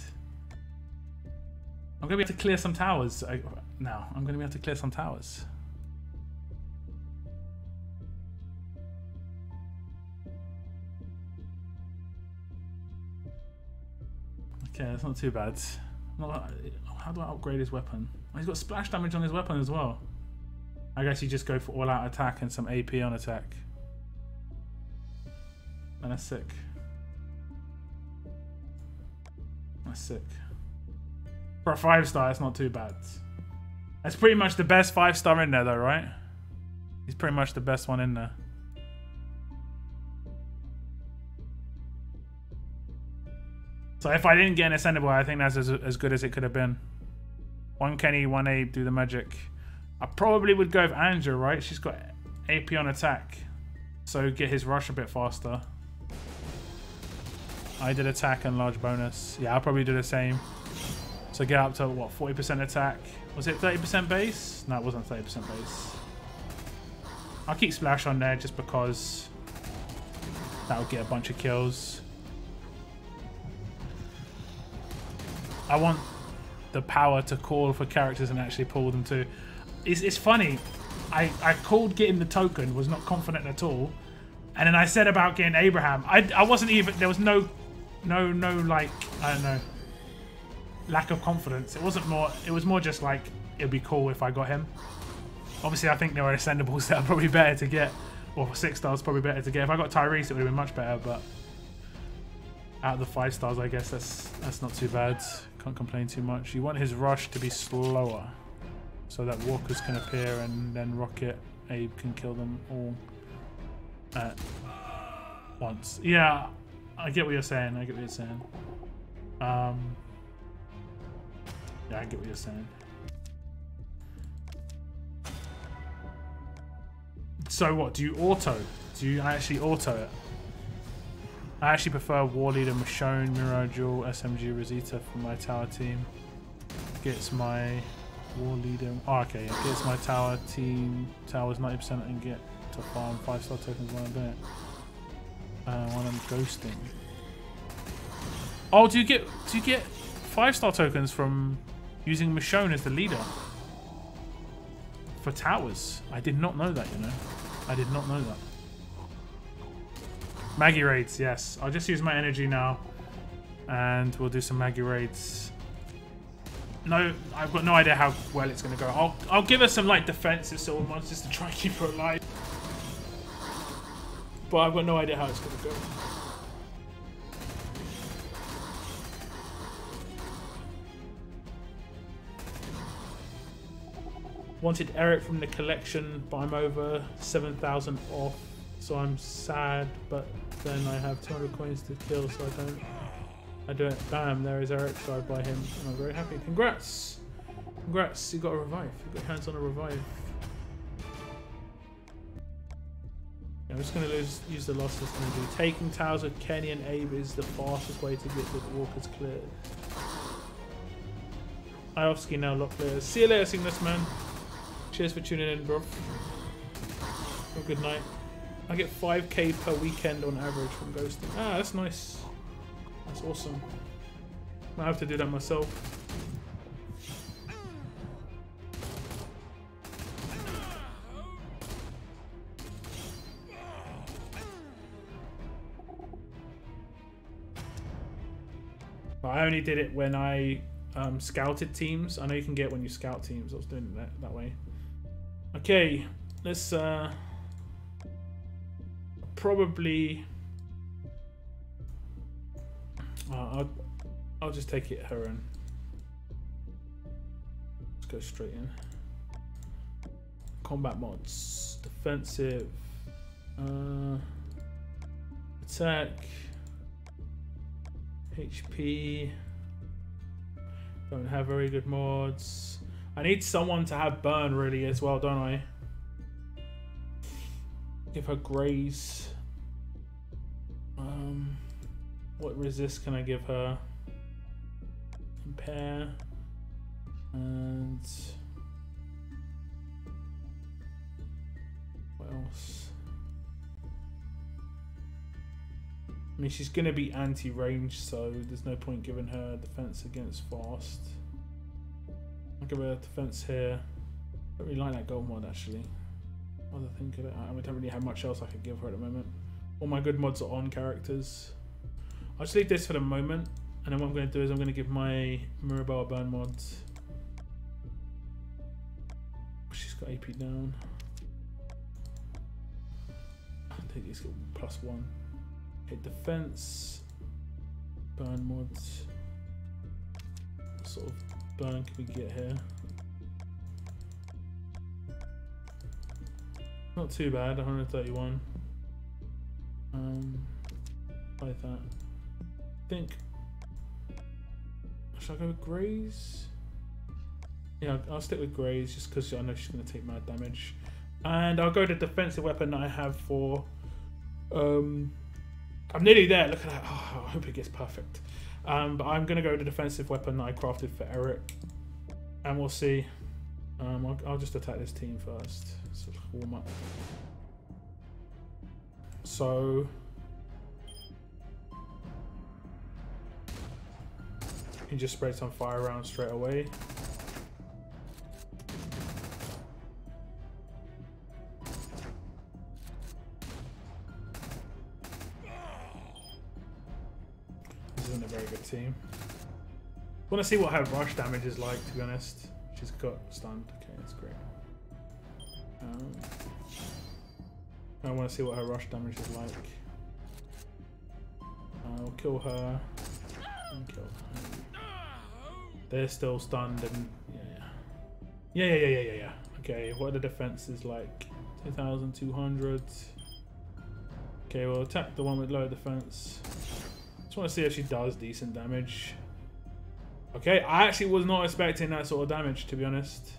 I'm gonna be able to clear some towers now. I'm gonna be able to clear some towers. Okay, that's not too bad. How do I upgrade his weapon? Oh, he's got splash damage on his weapon as well. I guess you just go for all-out attack and some AP on attack. And that's sick. That's sick. For a 5-star, it's not too bad. That's pretty much the best 5-star in there though, right? He's pretty much the best one in there. So if I didn't get an ascendable, I think that's as good as it could have been. 1 Kenny, 1 Abe, do the magic. I probably would go with Anja, right? She's got AP on attack. So get his rush a bit faster. I did attack and large bonus. Yeah, I'll probably do the same. So get up to, what, 40% attack? Was it 30% base? No, it wasn't 30% base. I'll keep Splash on there just because that would get a bunch of kills. I want the power to call for characters and actually pull them too. It's funny. I called getting the token, was not confident at all. And then I said about getting Abraham. I wasn't even, there was no like, I don't know, lack of confidence. It was more just like, it'd be cool if I got him. Obviously I think there were ascendables that are probably better to get, or 6 stars probably better to get. If I got Tyrese it would have been much better, but out of the 5 stars I guess that's not too bad. Can't complain too much. You want his rush to be slower, so that walkers can appear and then Rocket Abe can kill them all at once. Yeah, I get what you're saying. I get what you're saying. Yeah, I get what you're saying. So what, do you auto? Do you actually auto it? I actually prefer War Leader, Michonne, Mirage, SMG, Rosita for my tower team. Gets my War leader. Oh, okay. It gets my tower team towers 90% and get to farm 5-star tokens when I'm doing it. When I'm ghosting. Oh, do you get 5-star tokens from using Michonne as the leader for towers? I did not know that. You know, I did not know that. Maggie raids, yes. I'll just use my energy now, and we'll do some Maggie raids. No, I've got no idea how well it's going to go. I'll give her some like defensive silver ones just to try and keep her alive. But I've got no idea how it's going to go. Wanted Eric from the collection, but I'm over 7,000 off, so I'm sad. But then I have 200 coins to kill, so I don't. I do it. Bam! There is Eric, so I buy him, and I'm very happy. Congrats! Congrats! You got a revive. You got your hands on a revive. I'm just going to use the losses I'm going to do. Taking towers with Kenny and Abe is the fastest way to get the walkers cleared. I off-ski now, lock clear. See you later, Cygnus man. Cheers for tuning in, bro. Have a good night. I get 5k per weekend on average from ghosting. Ah, that's nice. That's awesome. I have to do that myself. But I only did it when I scouted teams. I know you can get when you scout teams. I was doing it that way. Okay, let's probably. I'll just take it her in. Let's go straight in. Combat mods, defensive, attack, HP. Don't have very good mods. I need someone to have burn really as well, don't I? Give her graze. What resist can I give her? Impair. And what else? I mean, she's gonna be anti-range, so there's no point giving her defense against fast. I'll give her defense here. I don't really like that gold mod actually. Other think of it. I don't really have much else I could give her at the moment. All my good mods are on characters. I'll just leave this for the moment, and then what I'm going to do is I'm going to give my Mirabelle burn mods. She's got AP down. I'll take these +1. Hit defense. Burn mods. What sort of burn can we get here? Not too bad, 131. Like that. I think. Should I go with Graze? Yeah, I'll stick with Graze just because I know she's going to take mad damage. And I'll go to defensive weapon that I have for. I'm nearly there. Look at that. Oh, I hope it gets perfect. But I'm going to go to defensive weapon that I crafted for Eric. And we'll see. I'll just attack this team first. Sort of warm up. So. You just spray some fire around straight away. This isn't a very good team. I want to see what her rush damage is like, to be honest. She's got stunned. Okay, that's great. I want to see what her rush damage is like. I'll kill her. And kill her. They're still stunned and yeah. Okay, what are the defenses like? 2,200. Okay, we'll attack the one with low defense. Just want to see if she does decent damage. Okay, I actually was not expecting that sort of damage, to be honest.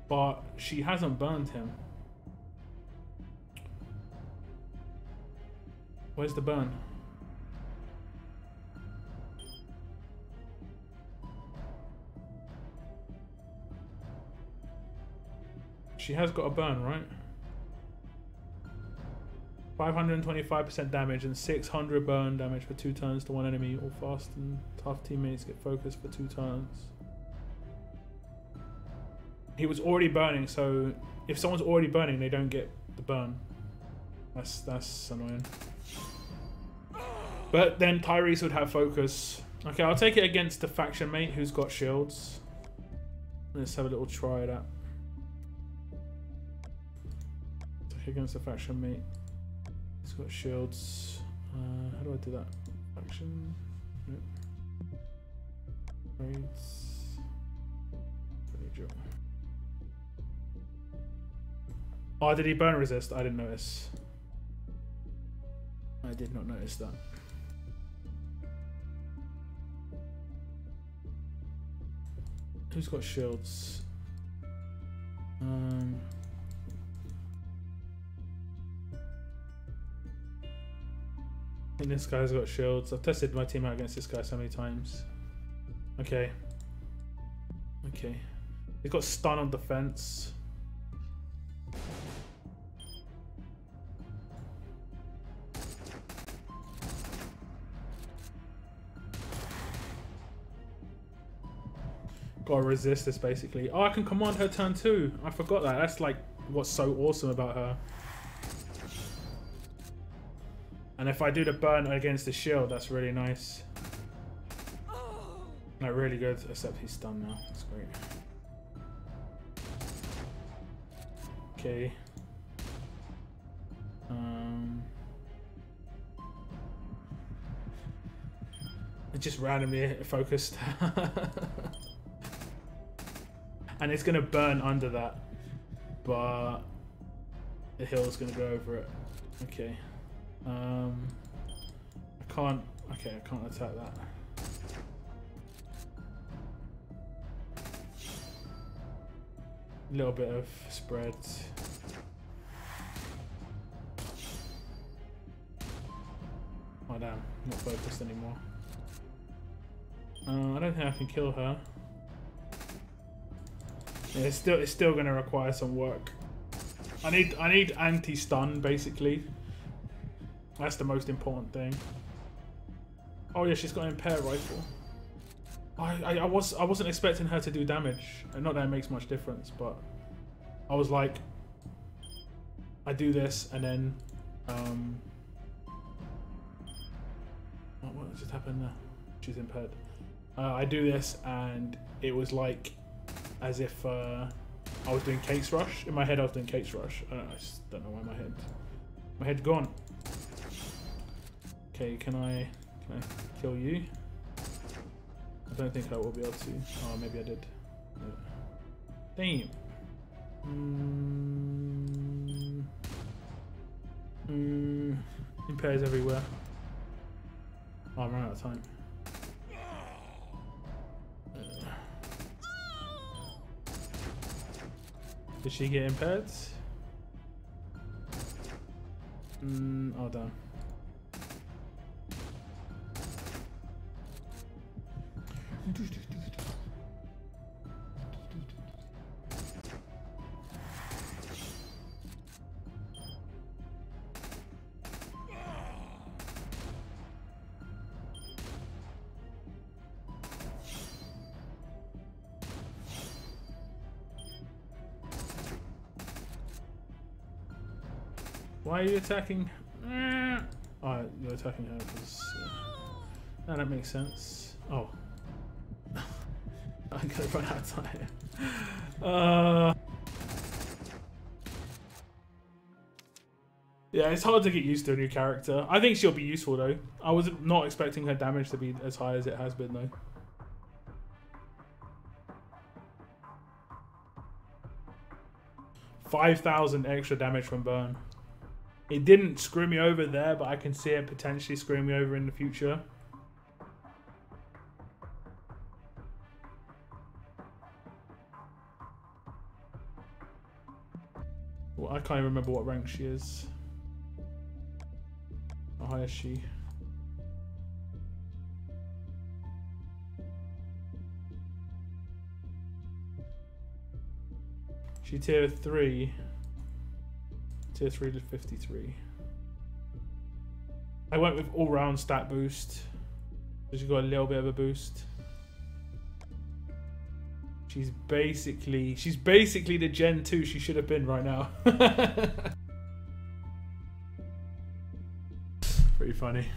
But she hasn't burned him. Where's the burn? She has got a burn, right? 525% damage and 600 burn damage for 2 turns to one enemy. All fast and tough teammates get focused for 2 turns. He was already burning, so if someone's already burning, they don't get the burn. That's annoying. But then Tyrese would have focus. Okay, I'll take it against the faction mate who's got shields. Let's have a little try of that. Take it against the faction mate. He's got shields. How do I do that? Faction. Nope. Raids. Oh, did he burn resist? I didn't notice. I did not notice that. Who's got shields? I think this guy's got shields. I've tested my team out against this guy so many times. Okay. Okay. He's got stun on defense. Gotta resist this basically. Oh, I can command her turn 2. I forgot that. That's like what's so awesome about her. And if I do the burn against the shield, that's really nice. No, really good, except he's stunned now. That's great. Okay. It just randomly focused. And it's gonna burn under that, but the hill's gonna go over it. Okay. I can't. Okay, I can't attack that. A little bit of spread. Oh damn! Not focused anymore. I don't think I can kill her. Yeah, it's still going to require some work. I need anti-stun basically. That's the most important thing. Oh yeah, she's got an impaired rifle. I wasn't expecting her to do damage. Not that it makes much difference, but I was like, I do this and then what just happened there? She's impaired. I do this and it was like as if I was doing Kate's Rush. In my head I was doing Kate's Rush. I just don't know why my head's gone. Okay, can I kill you? I don't think I will be able to. Oh, maybe I did. Yeah. Damn. Impairs everywhere. Oh, I'm running out of time. Did she get impaired? Oh, damn. Why are you attacking? Oh, you're attacking her because... no, that makes sense. Oh. I'm gonna run out of time. Yeah, it's hard to get used to a new character. I think she'll be useful though. I was not expecting her damage to be as high as it has been though. $5,000 extra damage from burn. It didn't screw me over there, but I can see it potentially screwing me over in the future. Well, I can't even remember what rank she is. How high is she? She tier 3. Tier 3 to 53. I went with all-round stat boost. So she got a little bit of a boost. She's basically the Gen 2 she should have been right now. Pretty funny.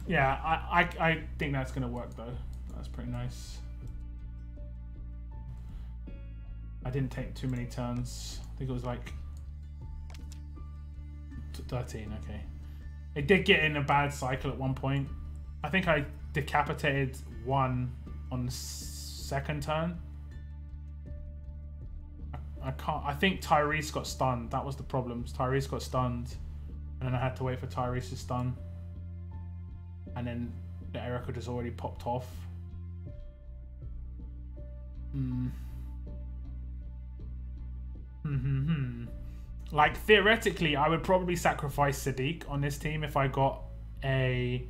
Yeah, I think that's gonna work though. That's pretty nice. I didn't take too many turns. I think it was like 13, okay. It did get in a bad cycle at one point. I think I decapitated one on the second turn. I think Tyrese got stunned. That was the problem. Tyrese got stunned. And then I had to wait for Tyrese to stun. And then the Erica just already popped off. Like theoretically, I would probably sacrifice Sadiq on this team if I got a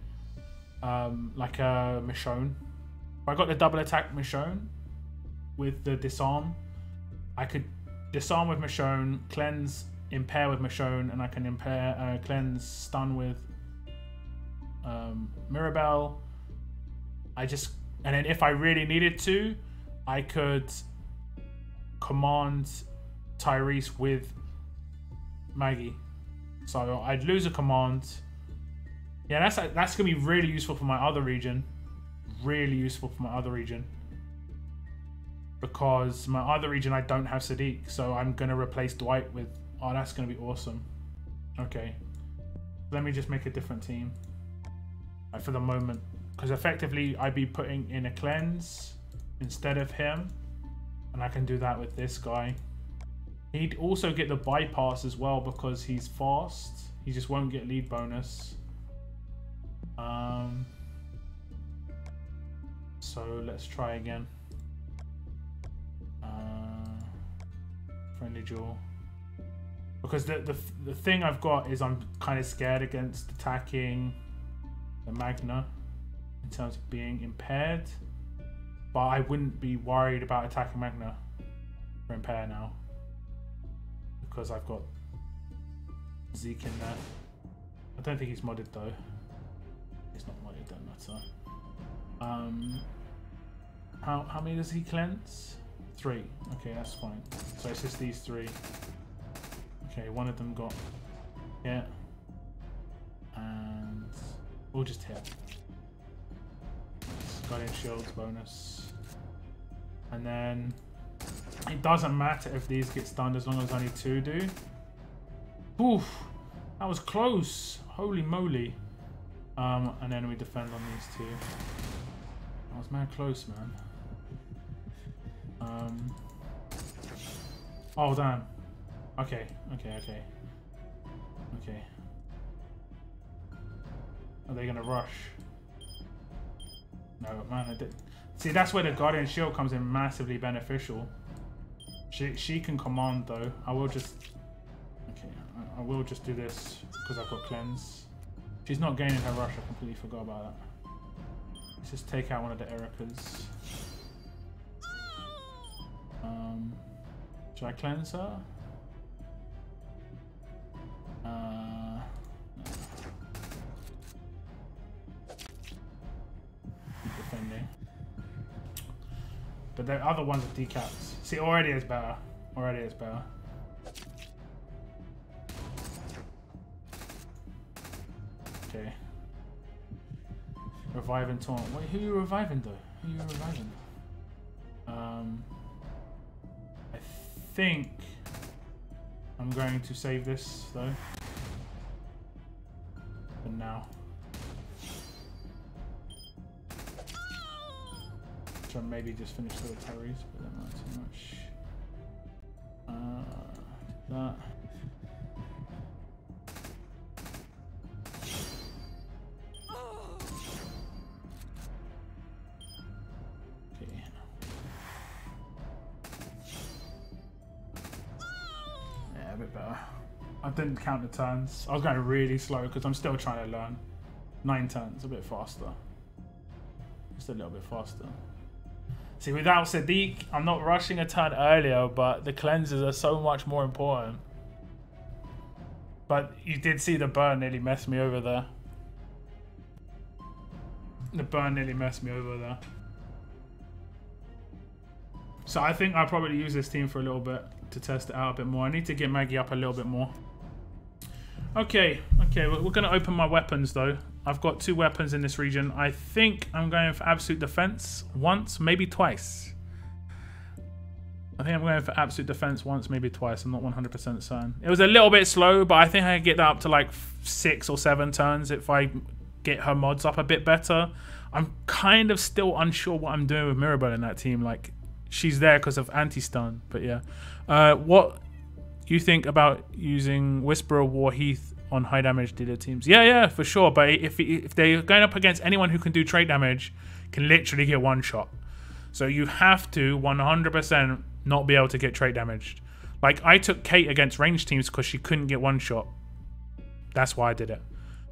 like a Michonne. If I got the double attack Michonne with the disarm, I could disarm with Michonne, cleanse, impair with Michonne, and I can impair, cleanse, stun with Mirabelle. And then if I really needed to, I could command Tyrese with Maggie. So I'd lose a command. Yeah, that's gonna be really useful for my other region. Really useful for my other region. Because my other region I don't have Sadiq, so I'm gonna replace Dwight with. Oh, that's gonna be awesome. Okay, let me just make a different team for the moment, because effectively I'd be putting in a cleanse instead of him, and I can do that with this guy. He'd also get the bypass as well because he's fast. He just won't get lead bonus. So let's try again. Friendly duel. Because the thing I've got is I'm kind of scared against attacking the Magna in terms of being impaired. But I wouldn't be worried about attacking Magna for impair now. Because I've got Zeke in there. I don't think he's modded though. He's not modded, don't matter. How many does he cleanse? 3. Okay, that's fine. So it's just these 3. Okay, one of them got hit. And we'll just hit. Guardian Shield's bonus. And then it doesn't matter if these get stunned as long as only 2 do. Oof, that was close. Holy moly. And then we defend on these 2. That was mad close, man. Oh damn. Okay. Are they gonna rush? No, man, I did. See, that's where the Guardian Shield comes in massively beneficial. She can command though. I will just do this because I've got cleanse. She's not gaining her rush. I completely forgot about that. Let's just take out one of the Ericas. Should I cleanse her? No. Defending. But the other ones are decaps. See, already it's better. Already it's better. Okay. Reviving taunt. Wait, who are you reviving though? Who are you reviving? I think I'm going to save this though. For now. Which I'll maybe just finish the Tyrese, but not too much. That. A bit better. I didn't count the turns. I was going really slow because I'm still trying to learn. 9 turns, a bit faster. Just a little bit faster. See, without Sadiq, I'm not rushing a turn earlier, but the cleanses are so much more important. But you did see the burn nearly messed me over there. The burn nearly messed me over there. So I think I'll probably use this team for a little bit to test it out a bit more. I need to get Maggie up a little bit more. Okay, we're going to open my weapons though. I've got 2 weapons in this region. I think I'm going for absolute defense once, maybe twice. I think I'm going for absolute defense once, maybe twice. I'm not 100% certain. It was a little bit slow, but I think I can get that up to like 6 or 7 turns if I get her mods up a bit better. I'm kind of still unsure what I'm doing with Mirabelle in that team. Like, she's there because of anti-stun, but yeah. What you think about using Whisperer, Warheath on high damage dealer teams? Yeah, for sure. But if they're going up against anyone who can do trait damage, can literally get one shot. So you have to 100% not be able to get trait damaged. Like, I took Kate against range teams because she couldn't get one shot. That's why I did it.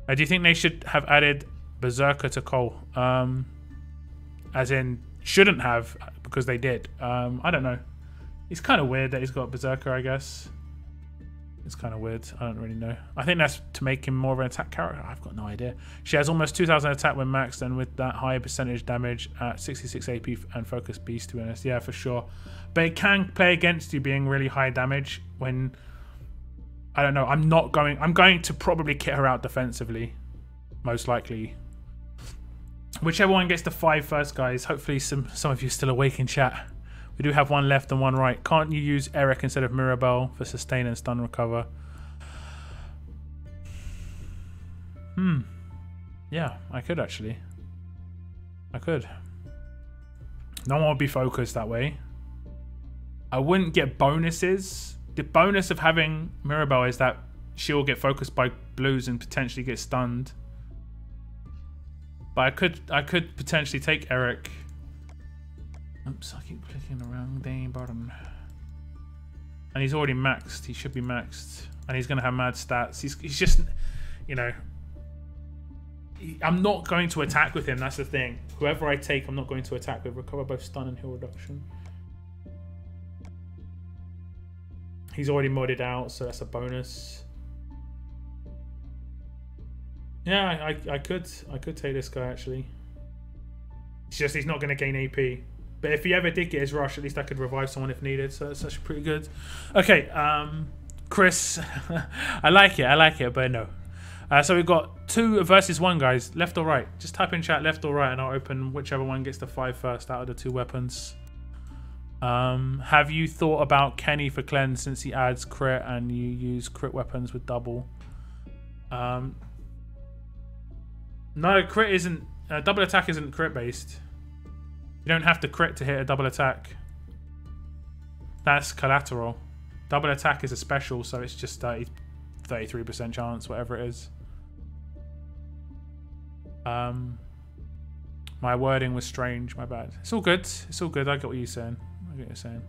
Do you think they should have added Berserker to Cole? As in, shouldn't have, because they did. I don't know. It's kind of weird that he's got Berserker, I guess. It's kind of weird. I don't really know. I think that's to make him more of an attack character. I've got no idea. She has almost 2,000 attack when maxed, and with that high percentage damage at 66 AP and focus beast, to be honest. Yeah, for sure. But it can play against you being really high damage when... I don't know. I'm going to probably kit her out defensively. Most likely. Whichever one gets the 5 first, guys. Hopefully some of you are still awake in chat. We do have one left and one right. Can't you use Eric instead of Mirabelle for sustain and stun recover? Yeah, I could actually. I could. No one would be focused that way. I wouldn't get bonuses. The bonus of having Mirabelle is that she'll get focused by blues and potentially get stunned. But I could potentially take Eric. Oops, I keep clicking the wrong dang button. And he's already maxed. He should be maxed. And he's going to have mad stats. He's just, you know... I'm not going to attack with him, that's the thing. Whoever I take, I'm not going to attack with. Recover both stun and heal reduction. He's already modded out, so that's a bonus. Yeah, I could take this guy, actually. It's just he's not going to gain AP. But if he ever did get his rush, at least I could revive someone if needed. So that's actually pretty good. Okay, Chris. I like it, but no. So we've got 2 versus 1, guys. Left or right? Just type in chat left or right, and I'll open whichever one gets the 5 first out of the 2 weapons. Have you thought about Kenny for cleanse since he adds crit and you use crit weapons with double? No, crit isn't. Double attack isn't crit based. You don't have to crit to hit a double attack. That's collateral. Double attack is a special, so it's just 33% chance, whatever it is. My wording was strange, my bad. It's all good. It's all good. I get what you're saying. I get what you're saying.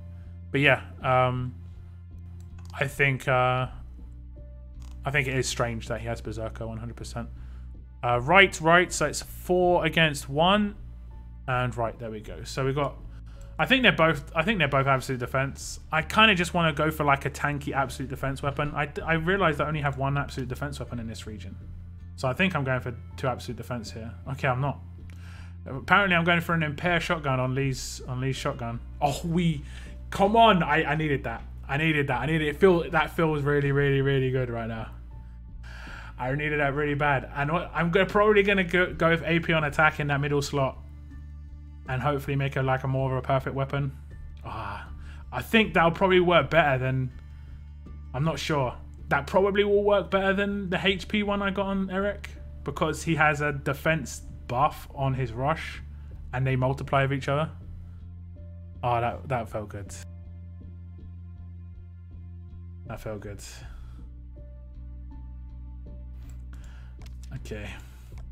But yeah, I think it is strange that he has Berserker 100%. Right, so it's 4 against 1. And right, there we go. So we got, I think they're both absolute defense. I kind of just want to go for like a tanky absolute defense weapon. I realized I only have 1 absolute defense weapon in this region. So I think I'm going for 2 absolute defense here. Okay, I'm not. Apparently I'm going for an Impair shotgun on Lee's shotgun. Oh, come on. I needed that. I needed it. That feels really, really, really good right now. I needed that really bad. And I'm probably going to go with AP on attack in that middle slot. And hopefully make her like a more of a perfect weapon. I think that'll probably work better than... I'm not sure. That probably will work better than the HP one I got on Eric. Because he has a defense buff on his rush. And they multiply with each other. Oh, that felt good. That felt good. Okay.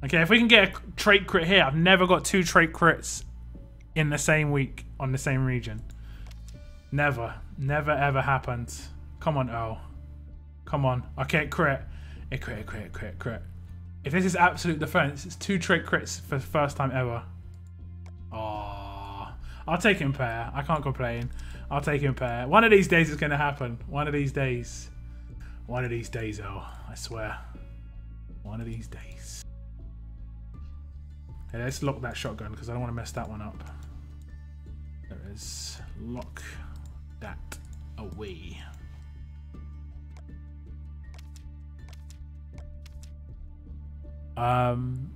Okay, if we can get a trait crit here. I've never got 2 trait crits in the same week on the same region. Never ever happened. Come on, Earl. Come on. Okay, crit. Crit. If this is absolute defense, it's 2 trait crits for the first time ever. Oh, I'll take him pair. I can't complain. I'll take him pair. One of these days it's going to happen. One of these days. One of these days, oh, I swear. One of these days. Okay, let's lock that shotgun because I don't want to mess that one up. There it is. Lock that away. And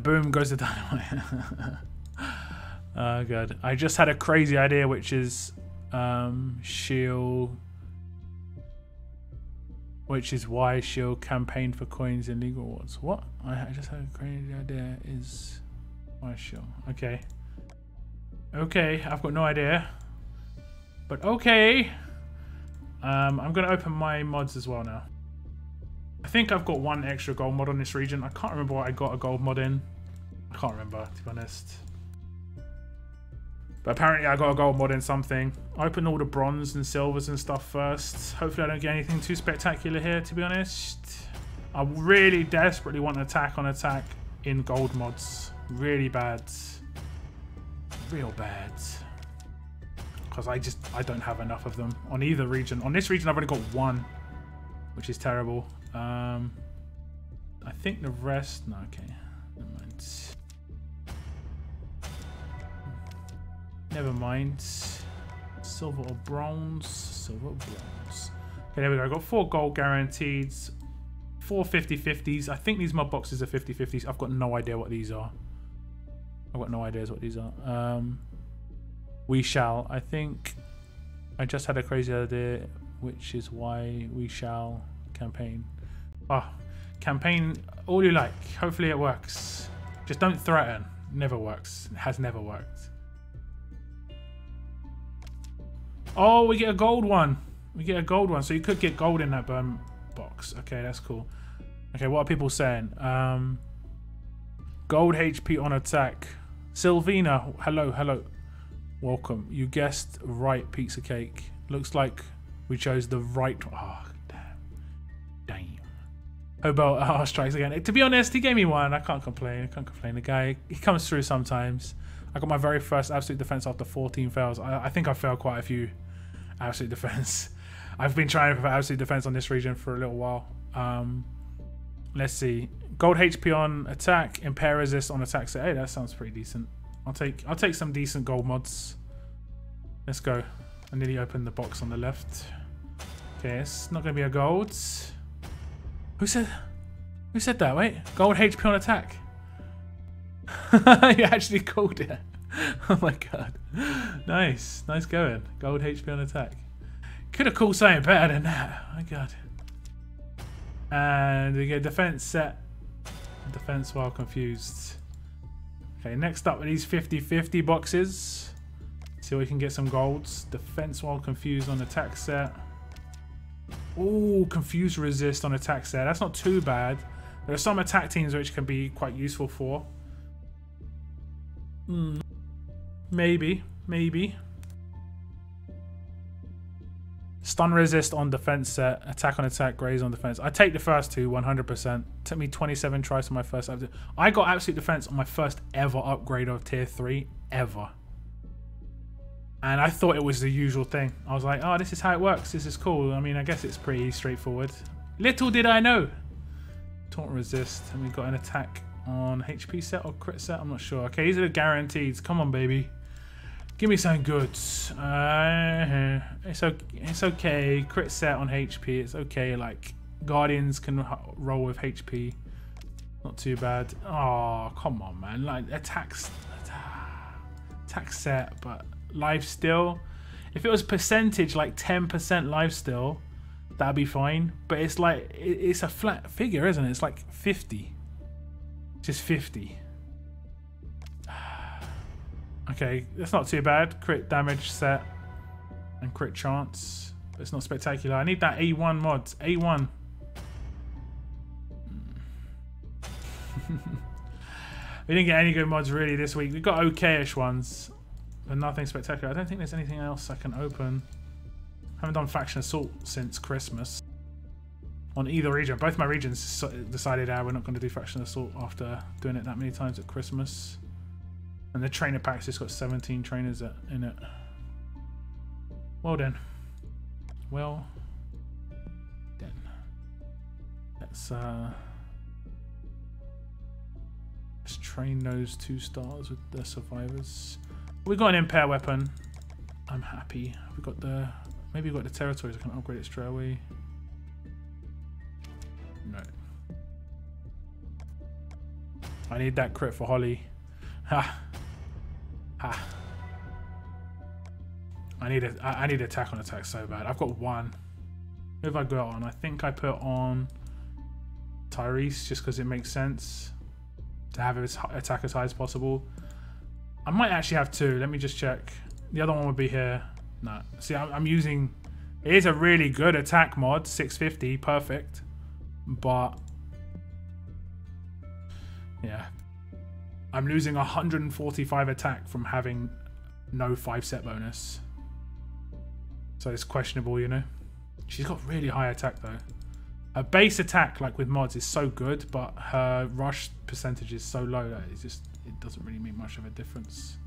boom goes the dynamite. Oh god. I just had a crazy idea, which is shield, which is why shield campaign for coins in legal wars. What? I just had a crazy idea is why shield. Okay. Okay, I've got no idea. But okay. I'm gonna open my mods as well now. I think I've got one extra gold mod on this region. I can't remember what I got a gold mod in. I can't remember, to be honest. But apparently I got a gold mod in something. I open all the bronze and silvers and stuff first. Hopefully I don't get anything too spectacular here, to be honest. I really desperately want an attack on attack in gold mods. Really bad. Real bad. Because I don't have enough of them on either region. On this region I've only got one, which is terrible. I think the rest... No, okay. Never mind. Never mind. Silver or bronze? Silver or bronze. Okay, there we go. I got 4 gold guaranteed. 4 50-50s. I think these mod boxes are 50-50s. I've got no idea what these are. I've got no ideas what these are. We shall. I think I just had a crazy idea, which is why we shall campaign. Oh, campaign all you like. Hopefully it works. Just don't threaten. Never works. It has never worked. Oh, we get a gold one. We get a gold one. So you could get gold in that burn box. Okay, that's cool. Okay, what are people saying? Gold HP on attack. Sylvina, hello, hello. Welcome. You guessed right, pizza cake. Looks like we chose the right. Oh, damn. Damn. Hobo strikes again. To be honest, he gave me one. I can't complain. I can't complain. The guy, he comes through sometimes. I got my very first absolute defense after 14 fails. I think I failed quite a few absolute defense. I've been trying for absolute defense on this region for a little while. Let's see. Gold HP on attack, impair resist on attack. So hey, that sounds pretty decent. I'll take some decent gold mods. Let's go. I nearly opened the box on the left. Okay, it's not gonna be a gold. Who said that? Wait, gold HP on attack. You actually called it. Oh my god. Nice. Nice going. Gold HP on attack. Could have called something better than that. Oh my god. And we get defense set. Defense while confused. Okay, next up are these 50-50 boxes. See if we can get some golds. Defense while confused on attack set. Ooh, confuse resist on attack set. That's not too bad. There are some attack teams which can be quite useful for. Maybe. Stun resist on defense set. Attack on attack, graze on defense. I take the first two 100%. Took me 27 tries for my first upgrade. I got absolute defense on my first ever upgrade of tier 3 ever. And I thought it was the usual thing. I was like, oh, this is how it works. This is cool. I mean, I guess it's pretty straightforward. Little did I know. Taunt resist. And we got an attack on HP set or crit set. I'm not sure. Okay, these are the guaranteed. Come on, baby. Give me something good. It's okay. Crit set on HP. It's okay. Like, Guardians can roll with HP. Not too bad. Oh, come on, man. Like, attack set, but life steal. If it was percentage, like 10% lifesteal, that'd be fine. But it's like, it's a flat figure, isn't it? It's like 50. Just 50. Okay, that's not too bad. Crit damage set and crit chance. But it's not spectacular. I need that A1 mod. A1. We didn't get any good mods really this week. We got okay-ish ones, but nothing spectacular. I don't think there's anything else I can open. Haven't done Faction Assault since Christmas. On either region. Both my regions decided we're not going to do Faction Assault after doing it that many times at Christmas. And the trainer pack's just got 17 trainers in it. Well then. Well then. Let's train those 2 stars with the survivors. We got an impair weapon. I'm happy. We got the maybe we got the territories. I can upgrade it straight away. No. I need that crit for Holly. Ha. Ha. I need attack on attack so bad. I've got 1. Who have I got on? I think I put on Tyrese just because it makes sense to have his attack as high as possible. I might actually have 2. Let me just check. The other one would be here. No. See, I'm using... It is a really good attack mod. 650. Perfect. But... yeah. I'm losing 145 attack from having no 5-set bonus. So it's questionable, you know. She's got really high attack though. Her base attack, like with mods, is so good, but her rush percentage is so low that it doesn't really make much of a difference.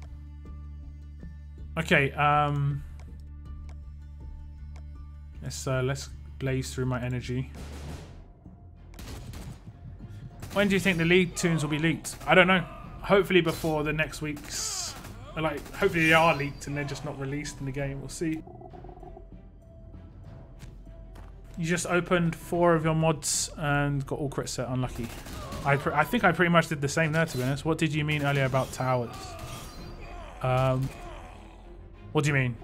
Okay, let's blaze through my energy. When do you think the league tunes will be leaked? I don't know. Hopefully before the next week's... like, hopefully they are leaked and they're just not released in the game. We'll see. You just opened 4 of your mods and got all crit set. Unlucky. I think I pretty much did the same there, to be honest. What did you mean earlier about towers? What do you mean?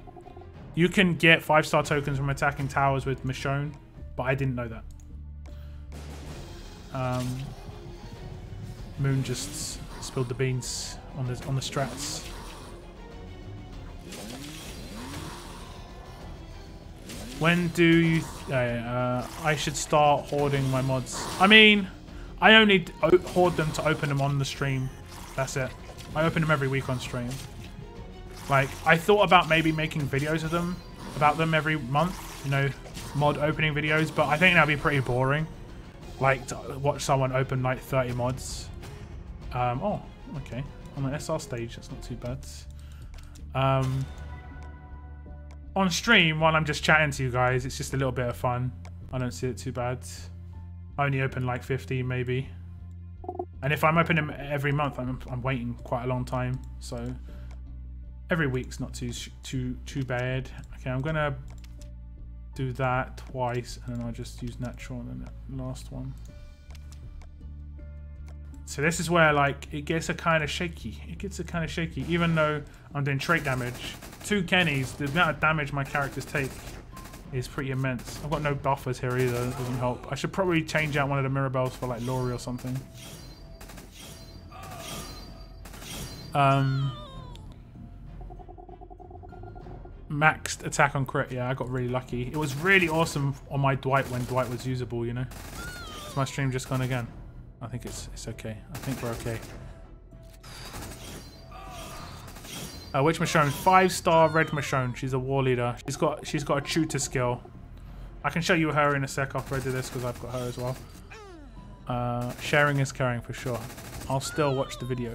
You can get 5-star tokens from attacking towers with Michonne, but I didn't know that. Moon just spilled the beans on the strats. When do you... I should start hoarding my mods. I mean, I only hoard them to open them on the stream. That's it. I open them every week on stream. Like, I thought about maybe making videos of them, about them every month. You know, mod opening videos. But I think that'd be pretty boring. Like, to watch someone open like 30 mods. Oh, okay. On the SR stage, that's not too bad. On stream, while I'm just chatting to you guys, it's just a little bit of fun. I don't see it too bad. I only open like 15 maybe. And if I'm opening them every month, I'm waiting quite a long time. So every week's not too bad. Okay, I'm gonna do that twice, and then I'll just use natural and then the last one. So this is where like it gets a kind of shaky. It gets a kind of shaky, even though I'm doing trait damage. 2 Kennys, the amount of damage my characters take is pretty immense. I've got no buffers here either. That doesn't help. I should probably change out one of the Mirabelles for like Lori or something. Maxed attack on crit. Yeah, I got really lucky. It was really awesome on my Dwight when Dwight was usable, you know. Is my stream just gone again? I think it's okay. I think we're okay. Which Michonne? 5-star red Michonne. She's a war leader. She's got a tutor skill. I can show you her in a sec after I do this because I've got her as well. Sharing is caring for sure. I'll still watch the video.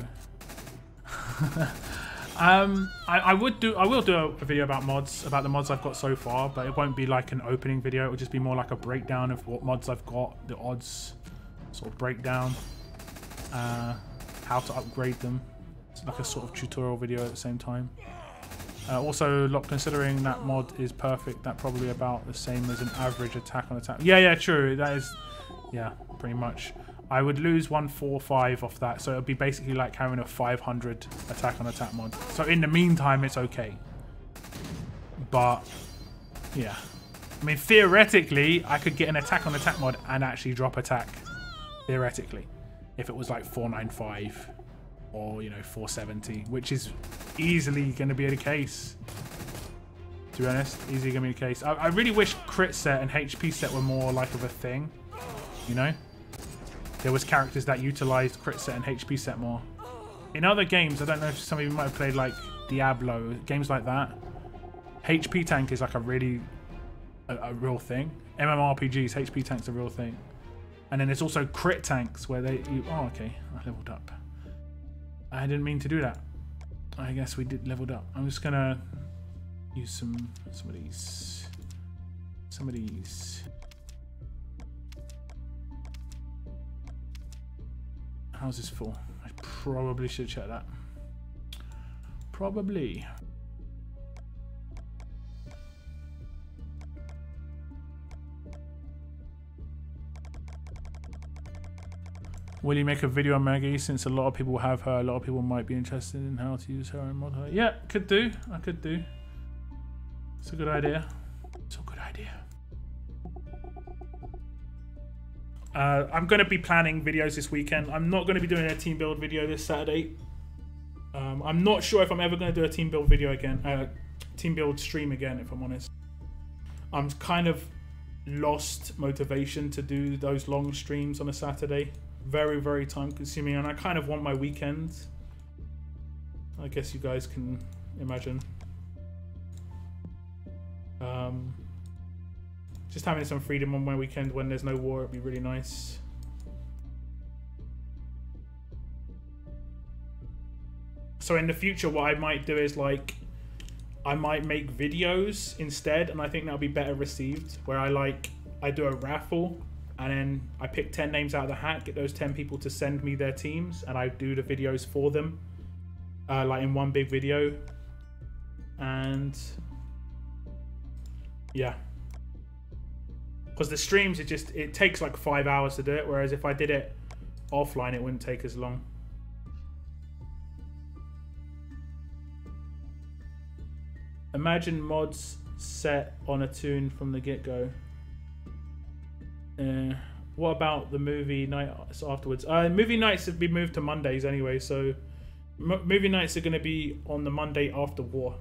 I will do a video about mods, about the mods I've got so far, but it won't be like an opening video. It will just be more like a breakdown of what mods I've got, the odds, sort of breakdown, how to upgrade them. It's like a sort of tutorial video at the same time. Also, considering that mod is perfect, that probably about the same as an average attack on attack. Yeah, true. That is, yeah, pretty much. I would lose 145 off that, so it would be basically like having a 500 attack on attack mod. So in the meantime, it's okay. But yeah, I mean, theoretically, I could get an attack on attack mod and actually drop attack. Theoretically, if it was like 495 or, you know, 470, which is easily going to be the case. To be honest, easily going to be the case. I really wish crit set and HP set were more like of a thing, you know? There was characters that utilized crit set and HP set more. In other games, I don't know if some of you might have played like Diablo, games like that. HP tank is like a really a real thing. MMORPGs, HP tank's a real thing. And then there's also crit tanks where oh, okay, I leveled up. I didn't mean to do that. I guess we did leveled up. I'm just gonna use some of these. Some of these. How's this for? I probably should check that. Probably. Will you make a video on Maggie? Since a lot of people have her, a lot of people might be interested in how to use her and mod her. Yeah, could do. I could do. It's a good idea. It's a good idea. I'm going to be planning videos this weekend. I'm not going to be doing a team build video this Saturday. I'm not sure if I'm ever going to do a team build video again. Team build stream again, if I'm honest. I'm kind of lost motivation to do those long streams on a Saturday. Very, very time consuming, and I kind of want my weekends. I guess you guys can imagine. Just having some freedom on my weekend when there's no war would be really nice. So in the future, what I might do is like, I might make videos instead, and I think that'll be better received, where I do a raffle, and then I pick 10 names out of the hat, get those 10 people to send me their teams, and I do the videos for them, like in one big video. And yeah, because the streams, it takes like 5 hours to do it, whereas if I did it offline, it wouldn't take as long. Imagine mods set on a tune from the get-go. What about the movie nights afterwards? Movie nights have been moved to Mondays anyway, so movie nights are going to be on the Monday after war.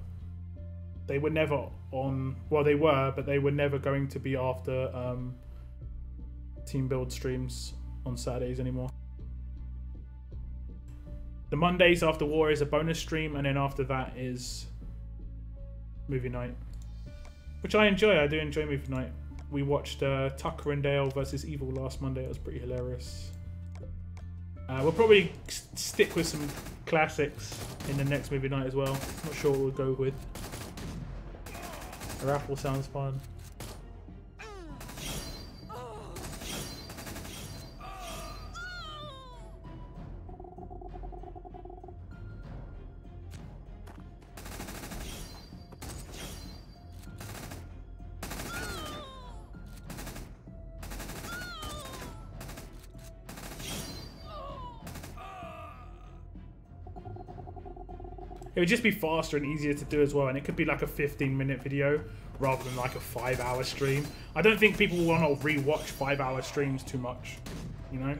They were never on, well, they were, but they were never going to be after team build streams on Saturdays anymore. The Mondays after war is a bonus stream, and then after that is movie night, which I enjoy. I do enjoy movie night. We watched Tucker and Dale versus Evil last Monday. It was pretty hilarious. We'll probably stick with some classics in the next movie night as well. Not sure what we'll go with. A raffle sounds fun. It would just be faster and easier to do as well, and it could be like a 15-minute video rather than like a 5-hour stream. I don't think people want to rewatch 5-hour streams too much, you know?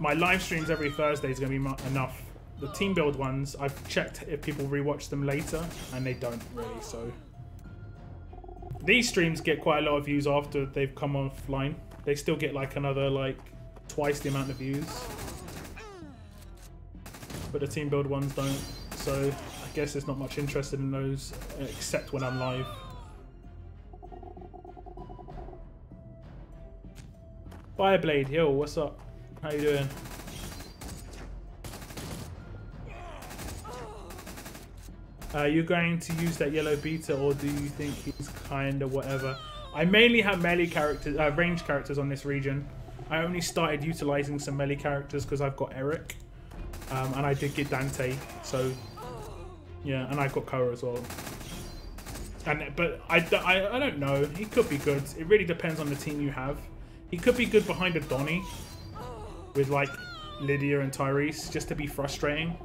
My live streams every Thursday is going to be enough. The team build ones, I've checked if people rewatch them later, and they don't really, so. These streams get quite a lot of views after they've come offline. They still get like another, like, twice the amount of views. But the team build ones don't. So I guess there's not much interested in those, except when I'm live. Fireblade, yo, what's up? How you doing? You going to use that yellow beta, or do you think he's kinda whatever? I mainly have melee characters, range characters on this region. I only started utilizing some melee characters because I've got Eric, and I did get Dante, so. Yeah, and I got Koa as well. But I don't know. He could be good. It really depends on the team you have. He could be good behind a Donnie with like Lydia and Tyrese, just to be frustrating.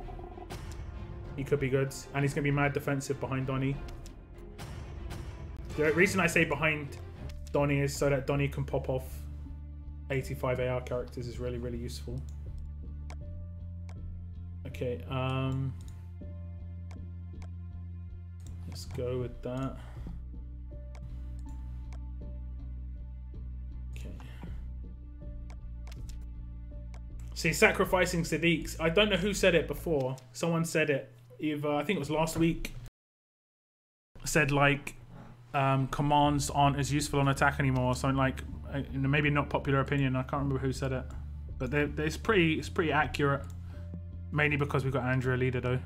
He could be good, and he's gonna be mad defensive behind Donnie. The reason I say behind Donnie is so that Donnie can pop off 85 AR characters is really, really useful. Okay, let's go with that. Okay. See, sacrificing Sadiqs. I don't know who said it before. Someone said it. Either, I think it was last week. Said like, commands aren't as useful on attack anymore. Or something like, maybe not popular opinion. I can't remember who said it, but it's pretty accurate. Mainly because we've got Andrea leader though.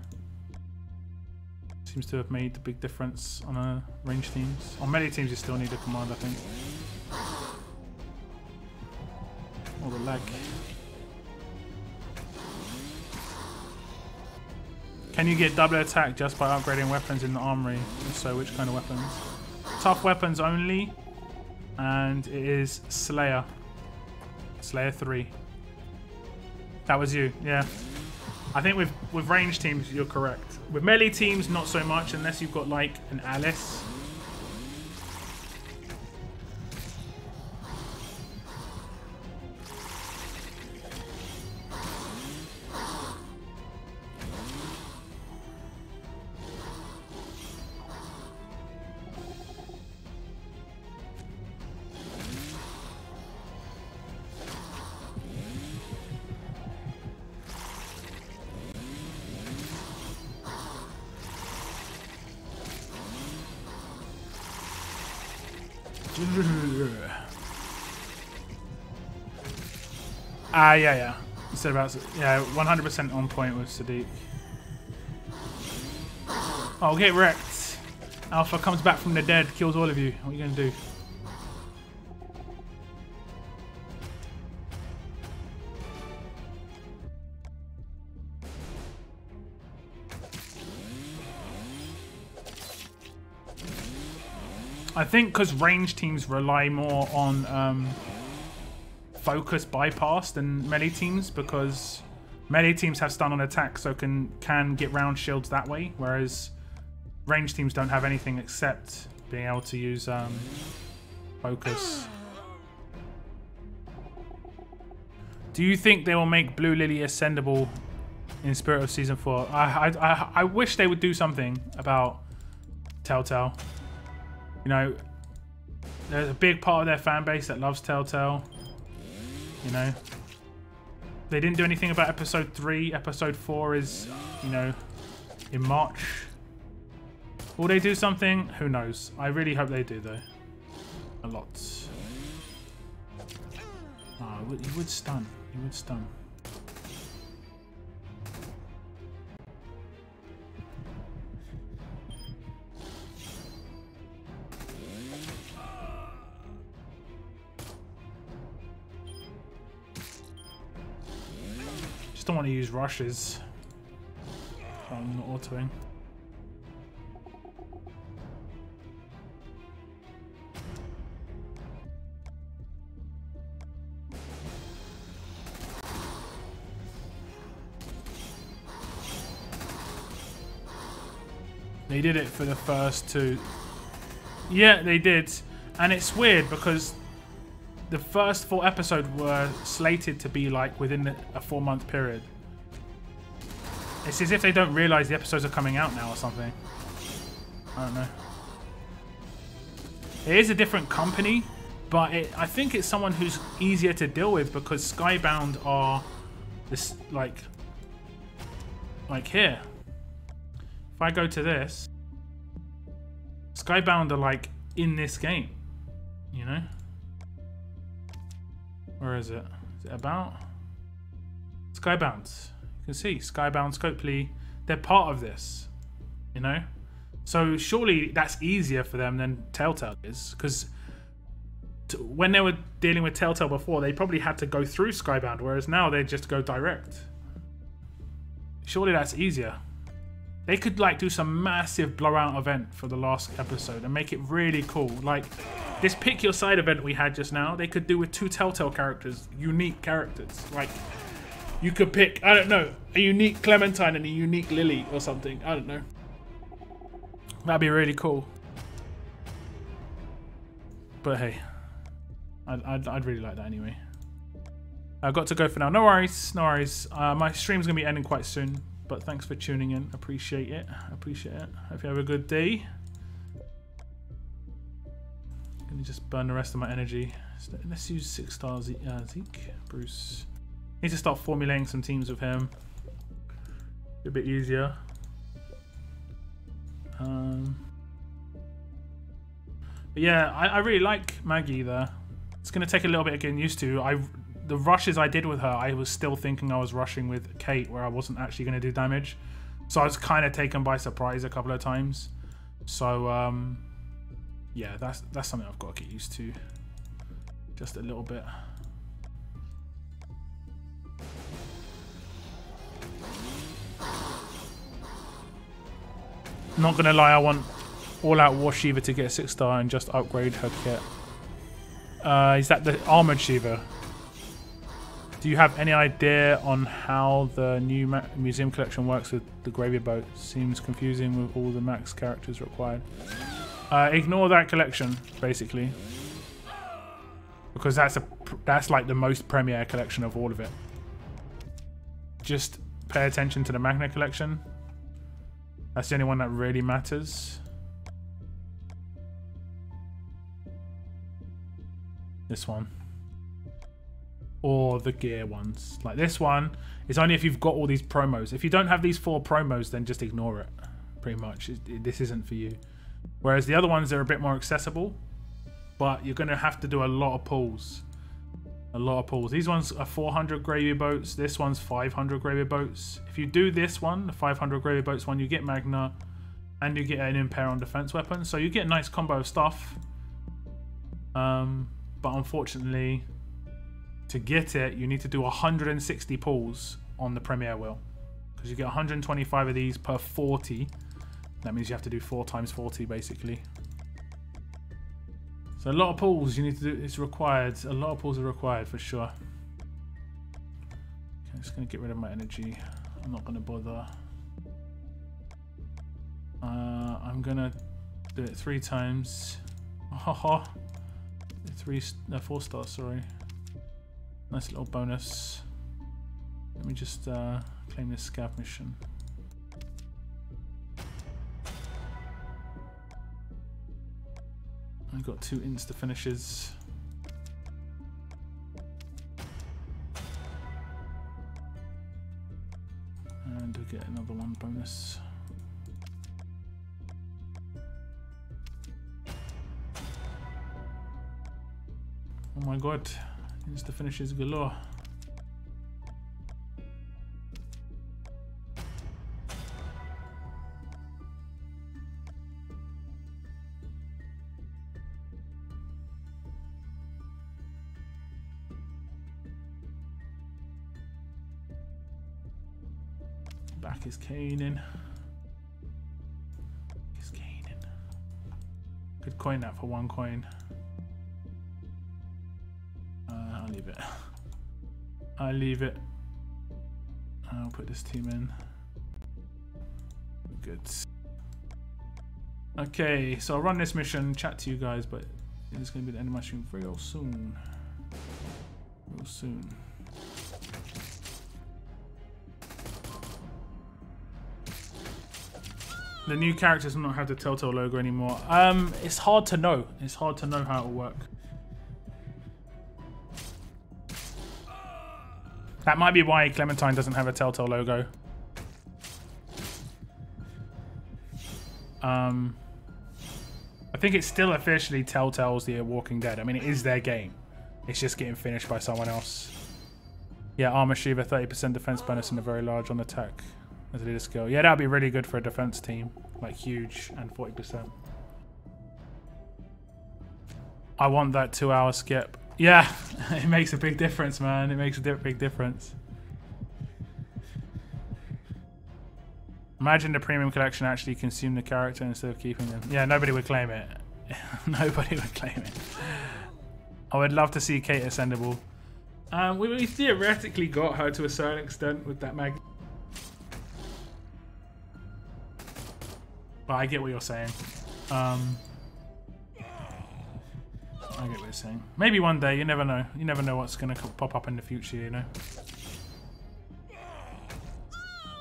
seems to have made the big difference on range teams. On melee teams, you still need a command, I think. Or the lag. Can you get double attack just by upgrading weapons in the armory? If so, which kind of weapons? Tough weapons only. And it is Slayer. Slayer 3. That was you, yeah. I think with range teams, you're correct. With melee teams, not so much, unless you've got like an Alice. Yeah. You said about 100% on point with Sadiq. Oh, get wrecked. Alpha comes back from the dead, kills all of you. What are you gonna do? I think because range teams rely more on focus bypass than melee teams, because melee teams have stun on attack, so can get round shields that way, whereas range teams don't have anything except being able to use focus. Do you think they will make Blue Lily ascendable in Spirit of Season 4? I wish they would do something about Telltale. You know, there's a big part of their fan base that loves Telltale. You know, they didn't do anything about episode 3. Episode 4 is, you know, in March. Will they do something? Who knows? I really hope they do, though. A lot. Oh, you would stun. You would stun. Don't want to use rushes. I'm not autoing. They did it for the first 2. Yeah, they did. And it's weird because the first 4 episodes were slated to be like within a 4-month period. It's as if they don't realize the episodes are coming out now or something. I don't know. It is a different company, but I think it's someone who's easier to deal with because Skybound are this like here. If I go to this, Skybound are like in this game, you know? Where is it? Is it about? Skybound. You can see Skybound, Scopely. They're part of this, you know? So surely that's easier for them than Telltale is, because when they were dealing with Telltale before, they probably had to go through Skybound, whereas now they just go direct. Surely that's easier. They could like do some massive blowout event for the last episode and make it really cool. Like this pick your side event we had just now, they could do with 2 Telltale characters, unique characters. Like you could pick, I don't know, a unique Clementine and a unique Lily or something. I don't know. That'd be really cool. But hey, I'd really like that anyway. I've got to go for now. No worries, no worries. My stream's gonna be ending quite soon. But thanks for tuning in. Appreciate it. Appreciate it. Hope you have a good day. Gonna just burn the rest of my energy. So let's use 6-star Zeke. Bruce. Need to start formulating some teams with him. A bit easier. But yeah, I really like Maggie there. It's gonna take a little bit of getting used to. The rushes I did with her, I was still thinking I was rushing with Kate, where I wasn't actually going to do damage. So I was kind of taken by surprise a couple of times. So yeah, that's something I've got to get used to. Just a little bit. Not gonna lie, I want all-out War Shiva to get a 6-star and just upgrade her kit. Is that the armored Shiva? Do you have any idea on how the new museum collection works with the gravy boat? Seems confusing with all the max characters required. Ignore that collection, basically, because that's like the most premier collection of all of it. Just pay attention to the Magna collection. That's the only one that really matters. This one. Or the gear ones. Like this one, it's only if you've got all these promos. If you don't have these 4 promos, then just ignore it. Pretty much. This isn't for you. Whereas the other ones are a bit more accessible. But you're going to have to do a lot of pulls. A lot of pulls. These ones are 400 gravy boats. This one's 500 gravy boats. If you do this one, the 500 gravy boats one, you get Magna. And you get an impair on defense weapon. So you get a nice combo of stuff. But unfortunately, to get it, you need to do 160 pulls on the Premier wheel. Because you get 125 of these per 40. That means you have to do 4 times 40, basically. So a lot of pulls you need to do. It's required. A lot of pulls are required for sure. Okay, I'm just going to get rid of my energy. I'm not going to bother. I'm going to do it 3 times. Oh, 4 stars, sorry. Nice little bonus. Let me just claim this scav mission. I've got 2 insta finishes. And we'll get another one bonus. Oh my god, insta finishes galore. Back is caning. Is caning. Could coin that for 1 coin. I'll leave it. I'll leave it. I'll put this team in. Good. Okay, so I'll run this mission, chat to you guys, but it's going to be the end of my stream real soon. Real soon. The new characters will not have the Telltale logo anymore. It's hard to know. It's hard to know how it will work. That might be why Clementine doesn't have a Telltale logo. I think it's still officially Telltale's The Walking Dead. I mean, it is their game. It's just getting finished by someone else. Yeah, Armor Shiva, 30% defense bonus and a very large on attack as a leader skill. Yeah, that'd be really good for a defense team. Like, huge, and 40%. I want that 2-hour skip. Yeah, it makes a big difference, man. It makes a big difference. Imagine the premium collection actually consumed the character instead of keeping them. Yeah, nobody would claim it. Nobody would claim it. I would love to see Kate ascendable. We theoretically got her to a certain extent with that mag. But I get what you're saying. I get what you're saying. Maybe one day, you never know. You never know what's going to pop up in the future, you know.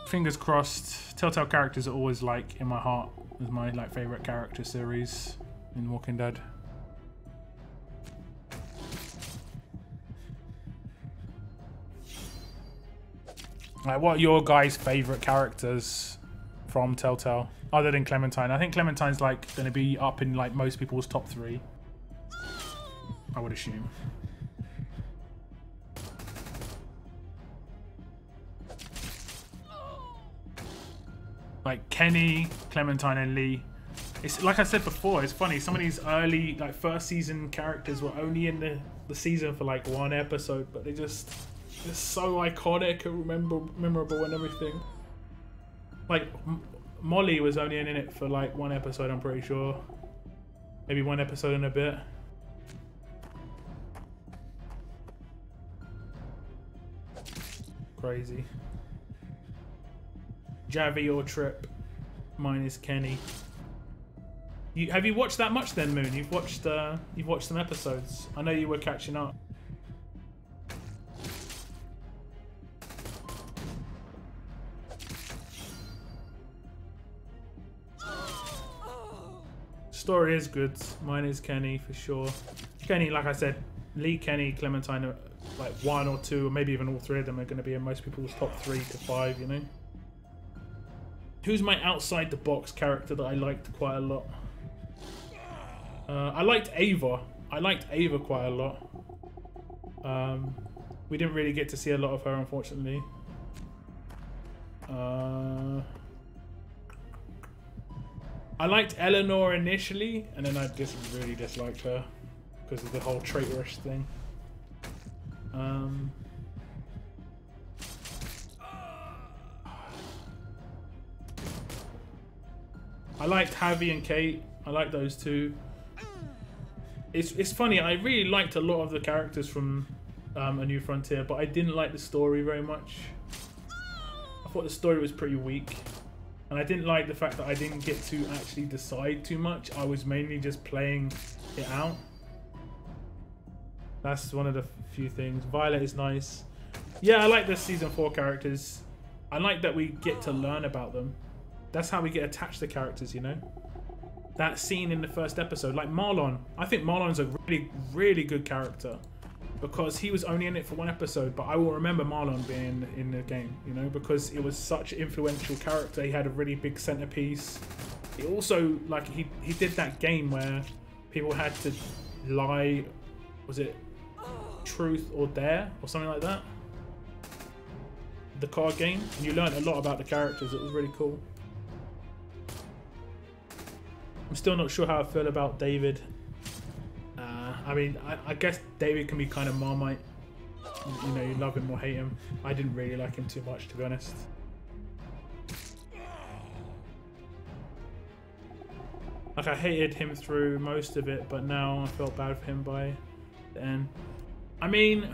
Fingers crossed. Telltale characters are always like in my heart with my like favorite character series in Walking Dead. Like, what are your guys' favorite characters from Telltale other than Clementine? I think Clementine's like going to be up in like most people's top 3. I would assume. Like Kenny, Clementine, and Lee. It's like I said before, it's funny, some of these early like first season characters were only in the season for like one episode, but they're just so iconic and memorable and everything. Like Molly was only in it for like one episode, I'm pretty sure. Maybe one episode and a bit. Crazy. Javi or Trip. Mine is Kenny. Have you watched that much then, Moon? You've watched some episodes. I know you were catching up. Story is good. Mine is Kenny for sure. Kenny, like I said, Lee, Kenny, Clementine are like 1 or 2, or maybe even all 3 of them are going to be in most people's top 3 to 5, you know? Who's my outside the box character that I liked quite a lot? I liked Ava. I liked Ava quite a lot. We didn't really get to see a lot of her, unfortunately. I liked Eleanor initially, and then I just really disliked her because of the whole traitorous thing. I liked Javi and Kate. I like those two. It's funny, I really liked a lot of the characters from A New Frontier, but I didn't like the story very much. I thought the story was pretty weak. And I didn't like the fact that I didn't get to actually decide too much. I was mainly just playing it out. That's one of the few things. Violet is nice. Yeah, I like the season 4 characters. I like that we get to learn about them. That's how we get attached to characters, you know? That scene in the first episode, like Marlon. I think Marlon's a really, really good character because he was only in it for 1 episode, but I will remember Marlon being in the game, you know, because it was such an influential character. He had a really big centerpiece. He also, like, he did that game where people had to lie, was it Truth or Dare or something like that? The card game, and you learned a lot about the characters. It was really cool. I'm still not sure how I feel about David. I mean, I guess David can be kind of Marmite. You know, you love him or hate him. I didn't really like him too much, to be honest. Like, I hated him through most of it, but now I felt bad for him by the end. I mean,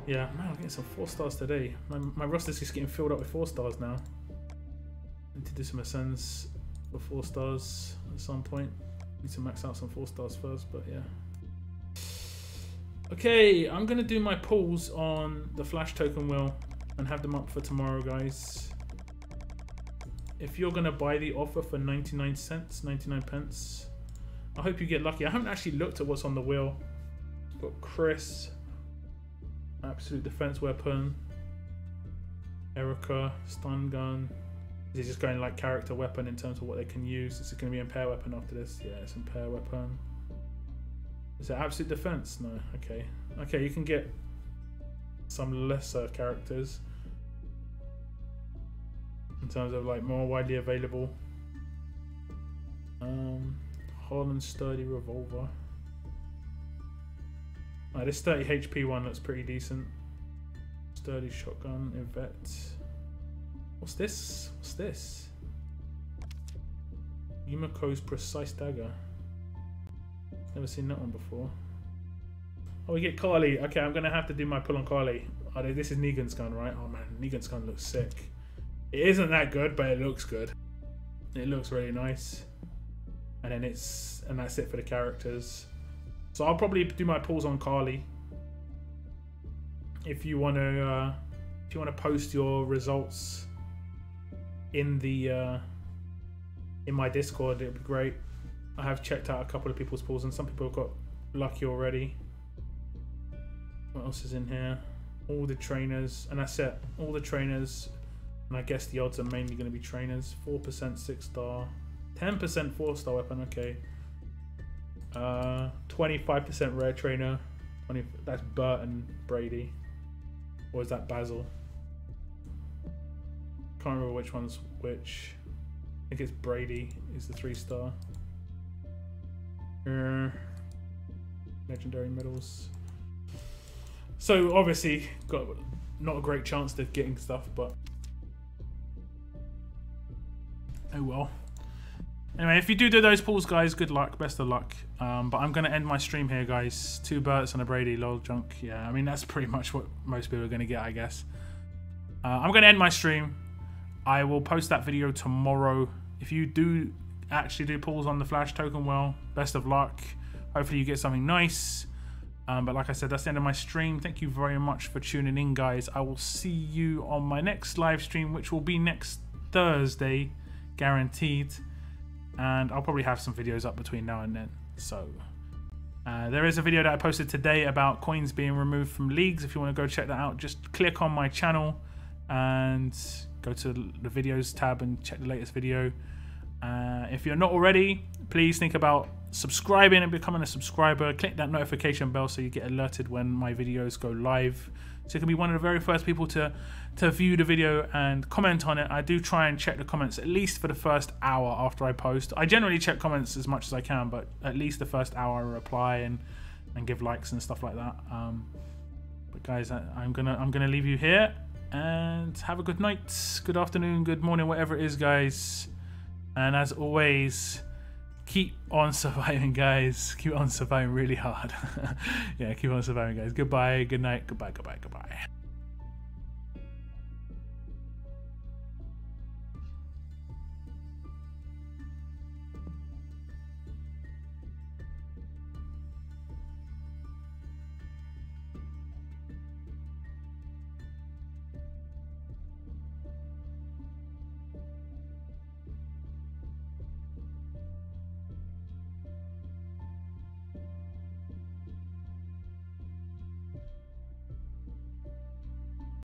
yeah, man, I'm getting some 4 stars today. My roster's just getting filled up with 4 stars now. I need to do some ascends for 4 stars at some point. Need to max out some 4 stars first, but yeah. Okay, I'm gonna do my pulls on the Flash token wheel and have them up for tomorrow, guys. If you're gonna buy the offer for 99 cents, 99 pence, I hope you get lucky. I haven't actually looked at what's on the wheel. Got Chris, absolute defense weapon, Erica, stun gun. Is it just going like character weapon in terms of what they can use? Is it going to be impair weapon after this? Yeah, it's impair weapon. Is it absolute defense? No. Okay. Okay, you can get some lesser characters in terms of like more widely available. Holland sturdy revolver. This 30 HP one looks pretty decent. Sturdy shotgun, Yvette. What's this? What's this? Yumako's precise dagger. Never seen that one before. Oh, we get Carly. Okay, I'm gonna have to do my pull on Carly. Oh, this is Negan's gun, right? Oh man, Negan's gun looks sick. It isn't that good, but it looks good. It looks really nice. And then that's it for the characters. So I'll probably do my pulls on Carly. If you want to post your results in the in my Discord, it would be great. I have checked out a couple of people's pulls and some people have got lucky already. What else is in here? All the trainers, and that's it. All the trainers, and I guess the odds are mainly going to be trainers. 4% 6-star, 10% 4-star weapon. Okay. 25% rare trainer. That's Bert and Brady, or is that Basil? Can't remember which one's which. I think it's Brady is the 3-star. Legendary medals. So obviously got not a great chance of getting stuff, but oh well. Anyway, if you do those pulls, guys, good luck, best of luck. But I'm going to end my stream here, guys. 2 Berts and a Brady, lol, junk. Yeah, I mean, that's pretty much what most people are going to get, I guess. I'm going to end my stream. I will post that video tomorrow. If you do actually do pulls on the Flash token, well, best of luck. Hopefully you get something nice. But like I said, that's the end of my stream. Thank you very much for tuning in, guys. I will see you on my next live stream, which will be next Thursday, guaranteed. And I'll probably have some videos up between now and then. So there is a video that I posted today about coins being removed from leagues. If you want to go check that out, just click on my channel and go to the videos tab and check the latest video. If you're not already, please think about subscribing and becoming a subscriber. Click that notification bell so you get alerted when my videos go live, so you can be one of the very first people to view the video and comment on it. I do try and check the comments at least for the first hour after I post. I generally check comments as much as I can, but at least the first hour I reply and give likes and stuff like that. But guys, I'm gonna leave you here and have a good night, good afternoon, good morning, whatever it is, guys. And as always, keep on surviving, guys. Keep on surviving really hard. Yeah, keep on surviving, guys. Goodbye, good night, goodbye, goodbye, goodbye.